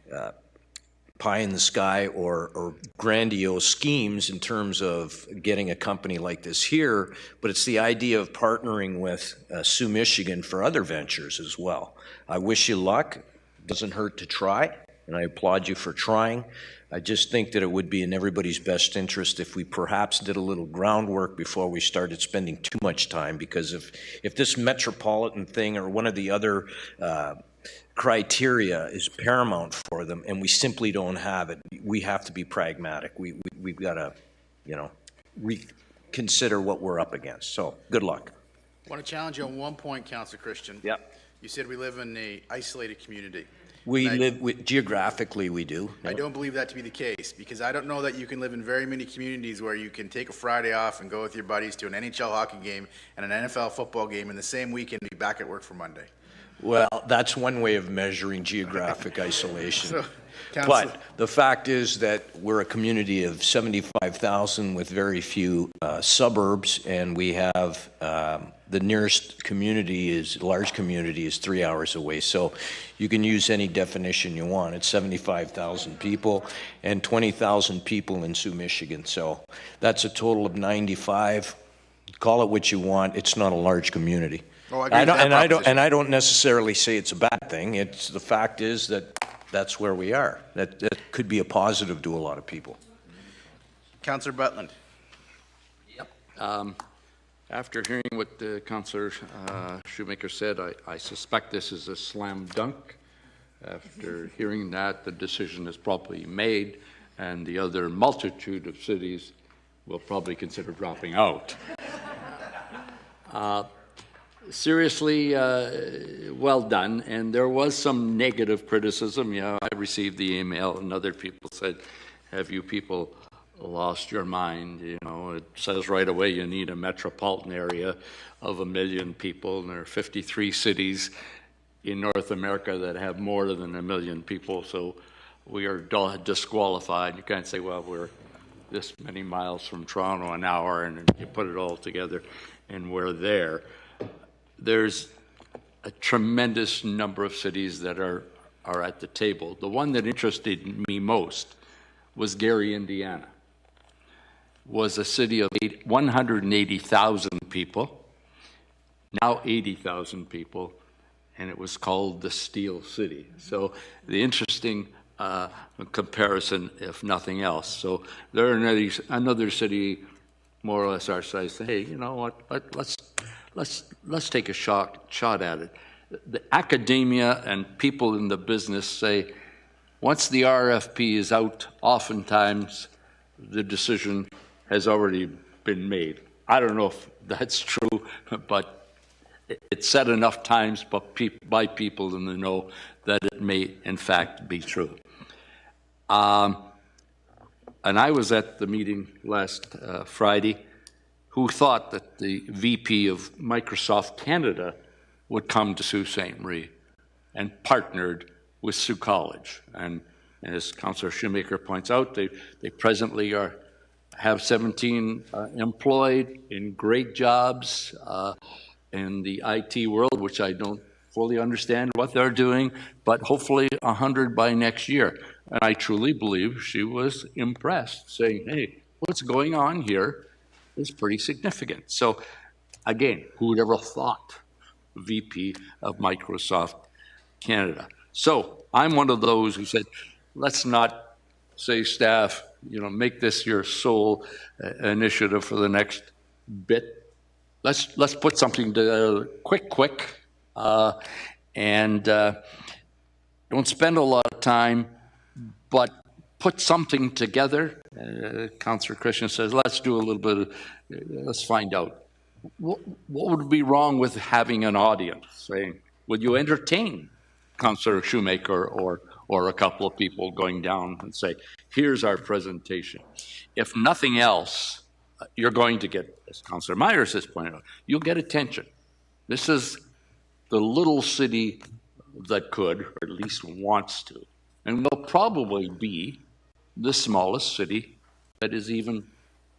pie in the sky or grandiose schemes in terms of getting a company like this here, but it's the idea of partnering with Sault, Michigan for other ventures as well. I wish you luck. Doesn't hurt to try, and I applaud you for trying. I just think that it would be in everybody's best interest if we perhaps did a little groundwork before we started spending too much time, because if this metropolitan thing or one of the other criteria is paramount for them and we simply don't have it, we have to be pragmatic. We've got to, you know, reconsider what we're up against. So good luck.
I want to challenge you on one point, Councillor Christian.
Yep.
You said we live in an isolated community.
Geographically, we do.
I don't believe that to be the case, because I don't know that you can live in very many communities where you can take a Friday off and go with your buddies to an NHL hockey game and an NFL football game in the same weekend and be back at work for Monday.
Well, that's one way of measuring geographic isolation.
So,
but the fact is that we're a community of 75,000 with very few suburbs, and we have the nearest community large community is 3 hours away. So you can use any definition you want. It's 75,000 people and 20,000 people in Sault, Michigan. So that's a total of 95. Call it what you want. It's not a large community. I don't necessarily say it's a bad thing. It's the fact is that that's where we are. That could be a positive to a lot of people.
Councillor Butland.
Yep. After hearing what Councillor Shoemaker said, I suspect this is a slam dunk. After hearing that, the decision is probably made, and the other multitude of cities will probably consider dropping out. Seriously, well done. And there was some negative criticism. Yeah, I received the email, and other people said, have you people lost your mind? You know, it says right away you need a metropolitan area of 1 million people, and there are 53 cities in North America that have more than 1 million people, so we are disqualified. You can't say, well, we're this many miles from Toronto an hour, and you put it all together, and we're there. There's a tremendous number of cities that are at the table. The one that interested me most was Gary, Indiana. Was a city of 180,000 people, now 80,000 people, and it was called the Steel City. So the interesting comparison, if nothing else. So there are another city more or less our size. Say, hey, you know what? Let's take a shot at it. The academia and people in the business say, once the RFP is out, oftentimes the decision has already been made. I don't know if that's true, but it's said enough times by people in the know that it may, in fact, be true. And I was at the meeting last Friday, who thought that the VP of Microsoft Canada would come to Sault Ste. Marie, and partnered with Sault College. And as Councillor Shoemaker points out, they presently have 17 employed in great jobs in the IT world, which I don't fully understand what they're doing, but hopefully 100 by next year. And I truly believe she was impressed, saying, hey, what's going on here is pretty significant. So again, who would ever thought VP of Microsoft Canada? So I'm one of those who said, let's not say, staff, you know, make this your sole initiative for the next bit. Let's put something together quick, and don't spend a lot of time, but put something together. Councillor Christian says, let's do a little bit of, let's find out. What would be wrong with having an audience saying, would you entertain Councillor Shoemaker or a couple of people going down and say, here's our presentation. If nothing else, you're going to get, as Councillor Myers has pointed out, you'll get attention. This is the little city that could, or at least wants to, and will probably be the smallest city that is even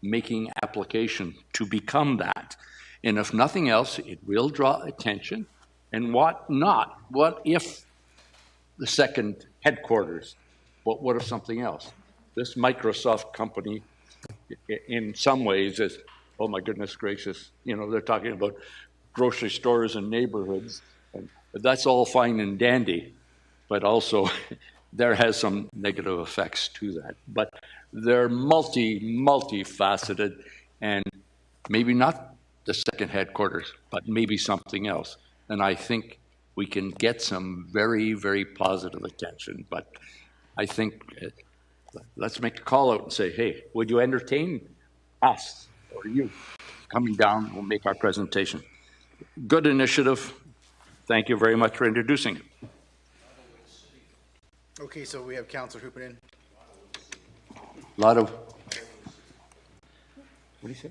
making application to become that. And if nothing else, it will draw attention. And what not? What if the second headquarters? What if something else? This Microsoft company, in some ways, is, oh my goodness gracious, you know, they're talking about grocery stores and neighborhoods. And that's all fine and dandy, but also there has some negative effects to that. But they're multifaceted, and maybe not the second headquarters, but maybe something else. And I think we can get some very, very positive attention. But I think let's make a call out and say, hey, would you entertain us or you coming down? We'll make our presentation. Good initiative. Thank you very much for introducing it.
Okay, so we have Councillor Hoopen.
A lot of... What do you say?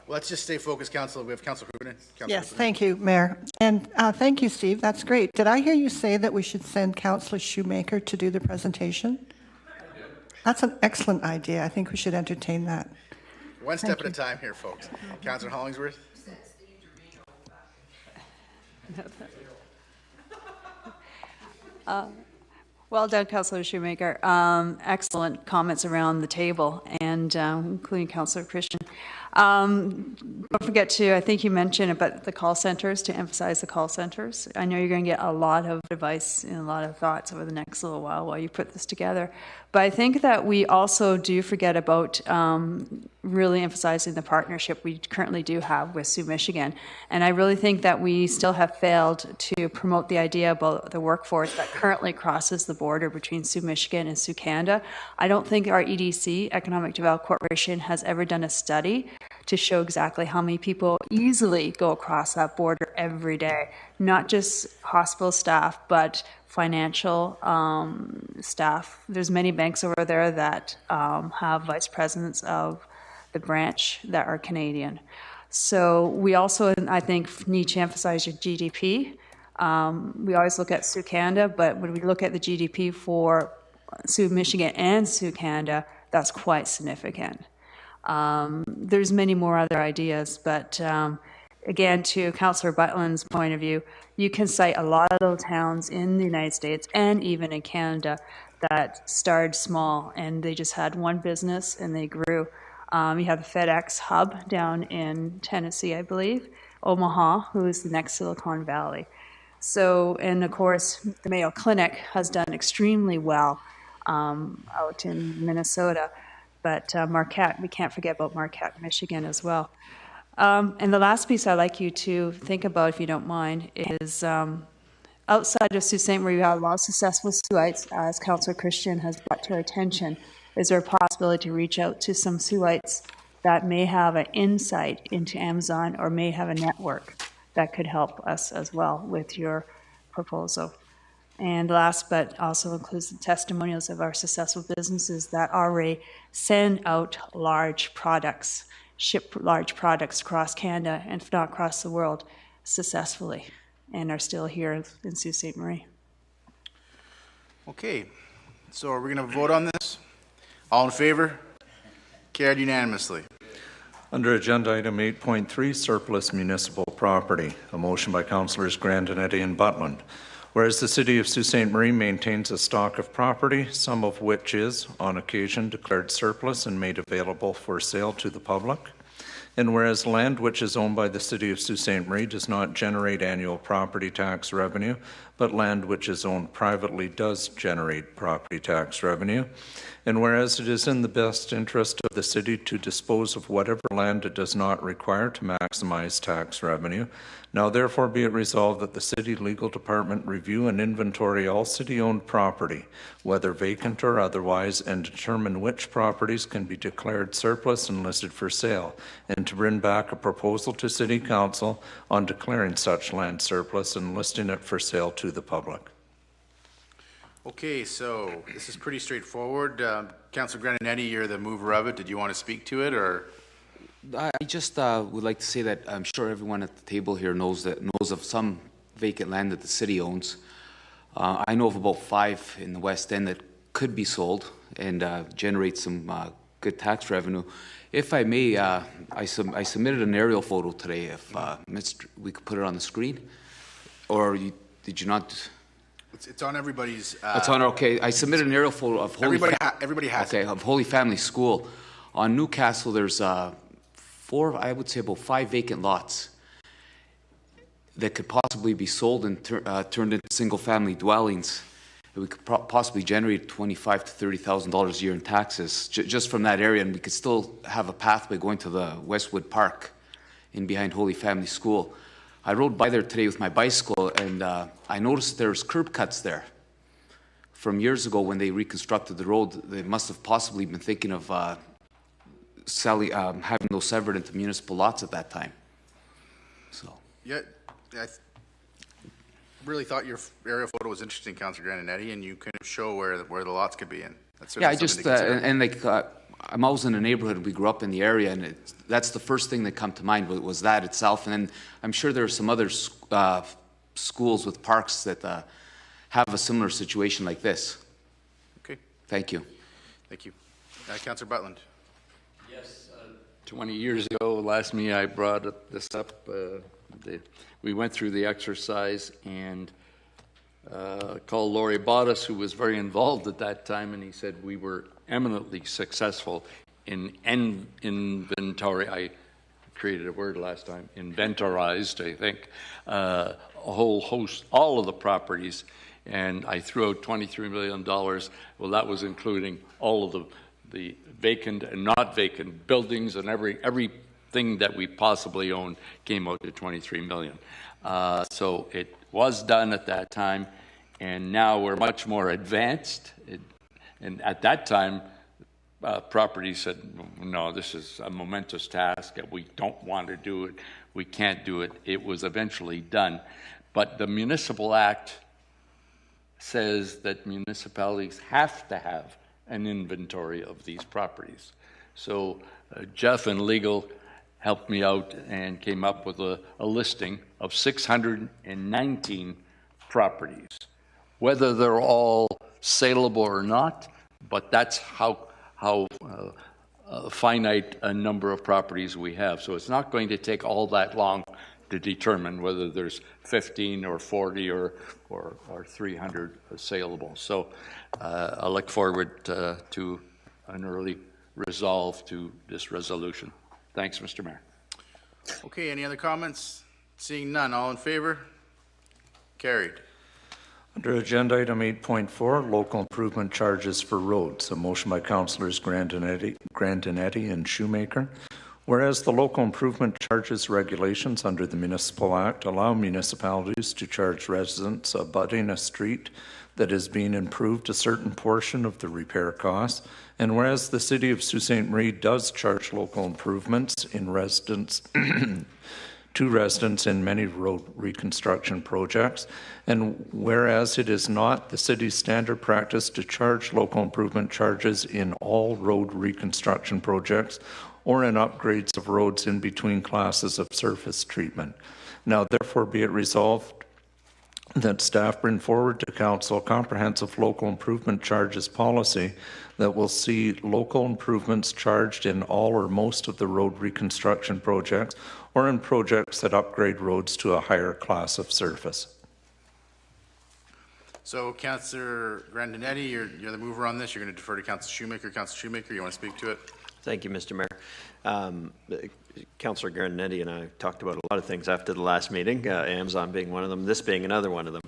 Let's just stay focused, Councillor. We have Councillor Hoopen.
Yes, thank you, Mayor. And thank you, Steve. That's great. Did I hear you say that we should send Councillor Shoemaker to do the presentation? That's an excellent idea. I think we should entertain that.
One step at a time here, folks. Councillor Hollingsworth.
Well done, Councillor Shoemaker. Excellent comments around the table, and including Councillor Christian. Don't forget to, I think you mentioned about the call centers, to emphasize the call centers. I know you're going to get a lot of advice and a lot of thoughts over the next little while you put this together. But I think that we also do forget about really emphasizing the partnership we currently do have with Sault, Michigan. And I really think that we still have failed to promote the idea about the workforce that currently crosses the border between Sault, Michigan and Sault, Canada. I don't think our EDC, Economic Development Corporation, has ever done a study to show exactly how many people easily go across that border every day. Not just hospital staff, but financial staff. There's many banks over there that have vice presidents of the branch that are Canadian. So we also, I think, need to emphasize your GDP. We always look at Sault, Canada, but when we look at the GDP for Sault, Michigan and Sault, Canada, that's quite significant. There's many more other ideas, but again, to Councillor Butlin's point of view, you can cite a lot of those towns in the United States and even in Canada that started small and they just had one business and they grew. You have the FedEx hub down in Tennessee, I believe, Omaha, who is the next Silicon Valley. So, and of course, the Mayo Clinic has done extremely well out in Minnesota. But Marquette, we can't forget about Marquette, Michigan as well. And the last piece I'd like you to think about, if you don't mind, is outside of Sault Ste. Marie, we have a lot of successful Suites, as Councillor Christian has brought to our attention. Is there a possibility to reach out to some Suites that may have an insight into Amazon or may have a network that could help us as well with your proposal? And last, but also includes the testimonials of our successful businesses that already send out large products, ship large products across Canada and if not across the world successfully and are still here in Sault Ste. Marie.
Okay, so are we going to vote on this? All in favor? Carried unanimously.
Under Agenda Item 8.3, Surplus Municipal Property, a motion by Councillors Grandinetti and Butland. Whereas the City of Sault Ste. Marie maintains a stock of property, some of which is, on occasion, declared surplus and made available for sale to the public. And whereas land which is owned by the City of Sault Ste. Marie does not generate annual property tax revenue, but land which is owned privately does generate property tax revenue. And whereas it is in the best interest of the city to dispose of whatever land it does not require to maximize tax revenue, now therefore be it resolved that the City Legal Department review and inventory all city-owned property, whether vacant or otherwise, and determine which properties can be declared surplus and listed for sale, and to bring back a proposal to City Council on declaring such land surplus and listing it for sale to the public.
Okay, so this is pretty straightforward. Councillor Grandinetti, you're the mover of it. Did you want to speak to it, or?
I just would like to say that I'm sure everyone at the table here knows of some vacant land that the city owns. I know of about 5 in the West End that could be sold and generate some good tax revenue. If I may, I submitted an aerial photo today. If we could put it on the screen, or did you not?
It's on everybody's.
It's on. Okay, I submitted an aerial photo of
everybody has.
Okay, of Holy Family School. On Newcastle, there's 4, I would say about 5 vacant lots that could possibly be sold and turned into single-family dwellings. We could possibly generate $25,000 to $30,000 a year in taxes just from that area, and we could still have a pathway going to the Westwood Park in behind Holy Family School. I rode by there today with my bicycle, and I noticed there's curb cuts there. From years ago when they reconstructed the road, they must have possibly been thinking of having those severed into municipal lots at that time. So.
Yeah, I really thought your aerial photo was interesting, Councillor Grandinetti, and you kind of show where the lots could be in. That's
yeah, I just I'm always in a neighborhood. We grew up in the area, and that's the first thing that come to mind was that itself. And then I'm sure there are some other schools with parks that have a similar situation like this.
Okay.
Thank you.
Thank you. Councillor Butland.
Yes. 20 years ago, last meeting, I brought this up. We went through the exercise and called Laurie Bottas, who was very involved at that time, and he said we were eminently successful in inventory. I created a word last time, inventorized, I think, a whole host, all of the properties, and I threw out $23 million. Well, that was including all of the vacant and not vacant buildings, and everything that we possibly owned came out to $23 million. So it was done at that time, and now we're much more advanced. And at that time, property said, no, this is a momentous task, and we don't want to do it, we can't do it. It was eventually done. But the Municipal Act says that municipalities have to have an inventory of these properties. So Jeff and legal helped me out and came up with a listing of 619 properties. Whether they're all saleable or not, but that's how finite a number of properties we have. So it's not going to take all that long to determine whether there's 15 or 40 or 300 saleable. So I look forward to an early resolve to this resolution. Thanks, Mr. Mayor.
Okay, any other comments? Seeing none, all in favor? Carried.
Under Agenda Item 8.4, Local Improvement Charges for Roads, a motion by Councillors Grandinetti and Shoemaker. Whereas the Local Improvement Charges regulations under the Municipal Act allow municipalities to charge residents abutting a street that is being improved a certain portion of the repair costs, and whereas the City of Sault Ste. Marie does charge local improvements in residents to residents in many road reconstruction projects, and whereas it is not the city's standard practice to charge local improvement charges in all road reconstruction projects or in upgrades of roads in between classes of surface treatment. Now therefore be it resolved that staff bring forward to Council a comprehensive local improvement charges policy that will see local improvements charged in all or most of the road reconstruction projects or in projects that upgrade roads to a higher class of surface.
So, Councillor Grandinetti, you're the mover on this. You're going to defer to Councillor Shoemaker. Councillor Shoemaker, you want to speak to it?
Thank you, Mr. Mayor. Councillor Grandinetti and I talked about a lot of things after the last meeting, Amazon being one of them, this being another one of them.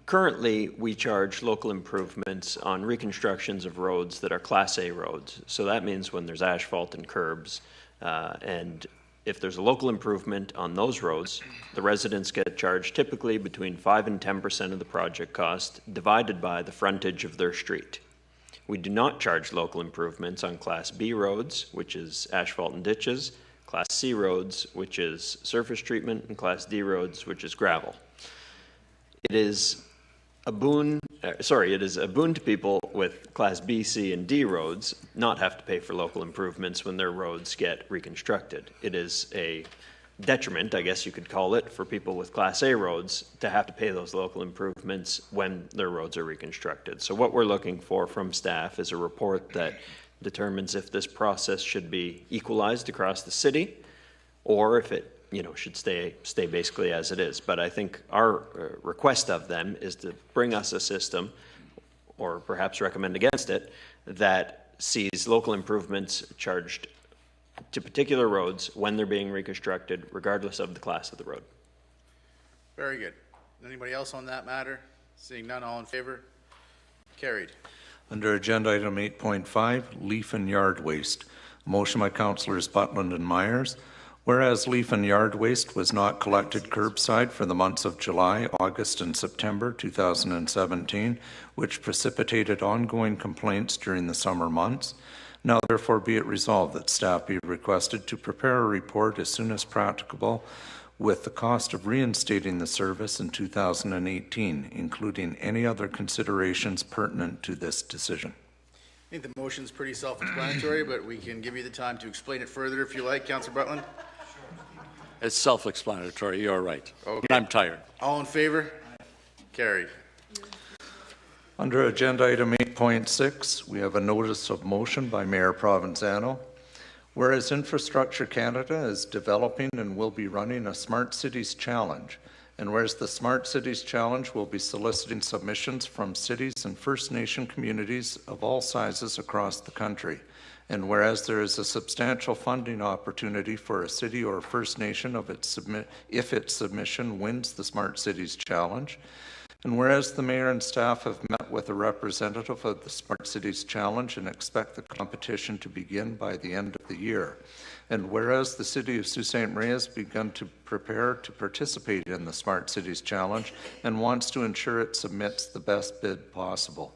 Currently, we charge local improvements on reconstructions of roads that are Class A roads. So that means when there's asphalt and curbs, and if there's a local improvement on those roads, the residents get charged typically between 5 and 10% of the project cost divided by the frontage of their street. We do not charge local improvements on Class B roads, which is asphalt and ditches, Class C roads, which is surface treatment, and Class D roads, which is gravel. It is a boon, it is a boon to people with Class B, C, and D roads not have to pay for local improvements when their roads get reconstructed. It is a detriment, I guess you could call it, for people with Class A roads to have to pay those local improvements when their roads are reconstructed. So what we're looking for from staff is a report that determines if this process should be equalized across the city or if it should stay basically as it is. But I think our request of them is to bring us a system, or perhaps recommend against it, that sees local improvements charged to particular roads when they're being reconstructed, regardless of the class of the road.
Very good. Anybody else on that matter? Seeing none, all in favor? Carried.
Under agenda item 8.5, leaf and yard waste. Motion by Councillors Butland and Myers. Whereas leaf and yard waste was not collected curbside for the months of July, August, and September 2017, which precipitated ongoing complaints during the summer months. Now therefore be it resolved that staff be requested to prepare a report as soon as practicable with the cost of reinstating the service in 2018, including any other considerations pertinent to this decision.
I think the motion's pretty self-explanatory, but we can give you the time to explain it further if you like, Councillor Butland.
It's self-explanatory, you're right.
Okay.
I'm tired.
All in favor? Carried.
Under agenda item 8.6, we have a notice of motion by Mayor Provenzano. Whereas Infrastructure Canada is developing and will be running a Smart Cities Challenge, and whereas the Smart Cities Challenge will be soliciting submissions from cities and First Nation communities of all sizes across the country, and whereas there is a substantial funding opportunity for a city or First Nation if its submission wins the Smart Cities Challenge, and whereas the Mayor and staff have met with a representative of the Smart Cities Challenge and expect the competition to begin by the end of the year, and whereas the City of Sault Ste. Marie has begun to prepare to participate in the Smart Cities Challenge and wants to ensure it submits the best bid possible.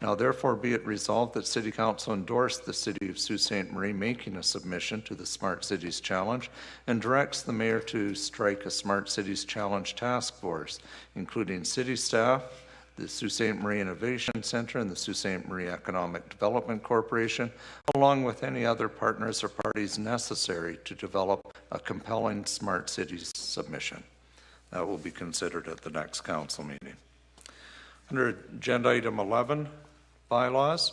Now therefore be it resolved that City Council endorse the City of Sault Ste. Marie making a submission to the Smart Cities Challenge and directs the Mayor to strike a Smart Cities Challenge task force, including city staff, the Sault Ste. Marie Innovation Centre, and the Sault Ste. Marie Economic Development Corporation, along with any other partners or parties necessary to develop a compelling Smart Cities submission. That will be considered at the next council meeting. Under agenda item 11, bylaws.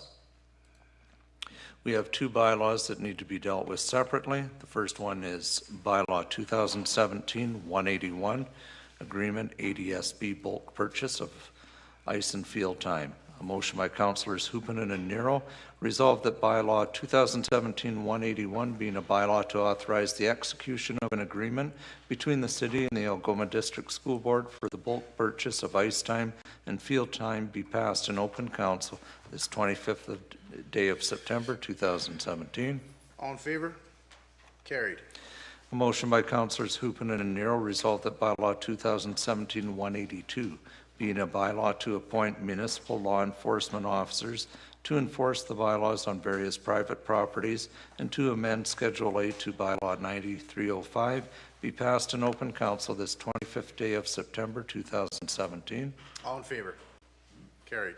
We have two bylaws that need to be dealt with separately. The first one is bylaw 2017-181, agreement ADSB bulk purchase of ice and field time. A motion by Councillors Hupenin and Nero resolved that bylaw 2017-181 being a bylaw to authorize the execution of an agreement between the city and the Algoma District School Board for the bulk purchase of ice time and field time be passed in open council this 25th day of September 2017.
All in favor? Carried.
A motion by Councillors Hupenin and Nero resolved that bylaw 2017-182 being a bylaw to appoint municipal law enforcement officers to enforce the bylaws on various private properties and to amend Schedule A to bylaw 9305 be passed in open council this 25th day of September 2017.
All in favor? Carried.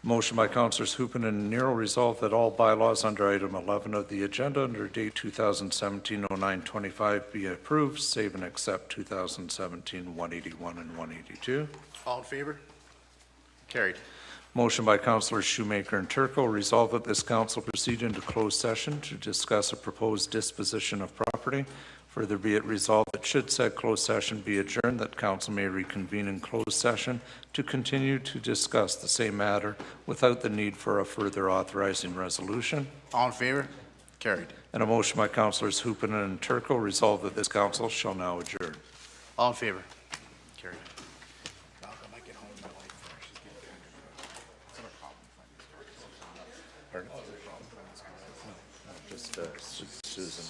Motion by Councillors Hupenin and Nero resolved that all bylaws under item 11 of the agenda under date 2017-09-25 be approved, save and except 2017-181 and 182.
All in favor? Carried.
Motion by Councillors Shoemaker and Turco resolved that this council proceed into closed session to discuss a proposed disposition of property Further be it resolved that should said closed session be adjourned, that council may reconvene in closed session to continue to discuss the same matter without the need for a further authorizing resolution.
All in favor? Carried.
And a motion by Councillors Hupinen and Turco resolved that this council shall now adjourn.
All in favor? Carried.
Just Susan.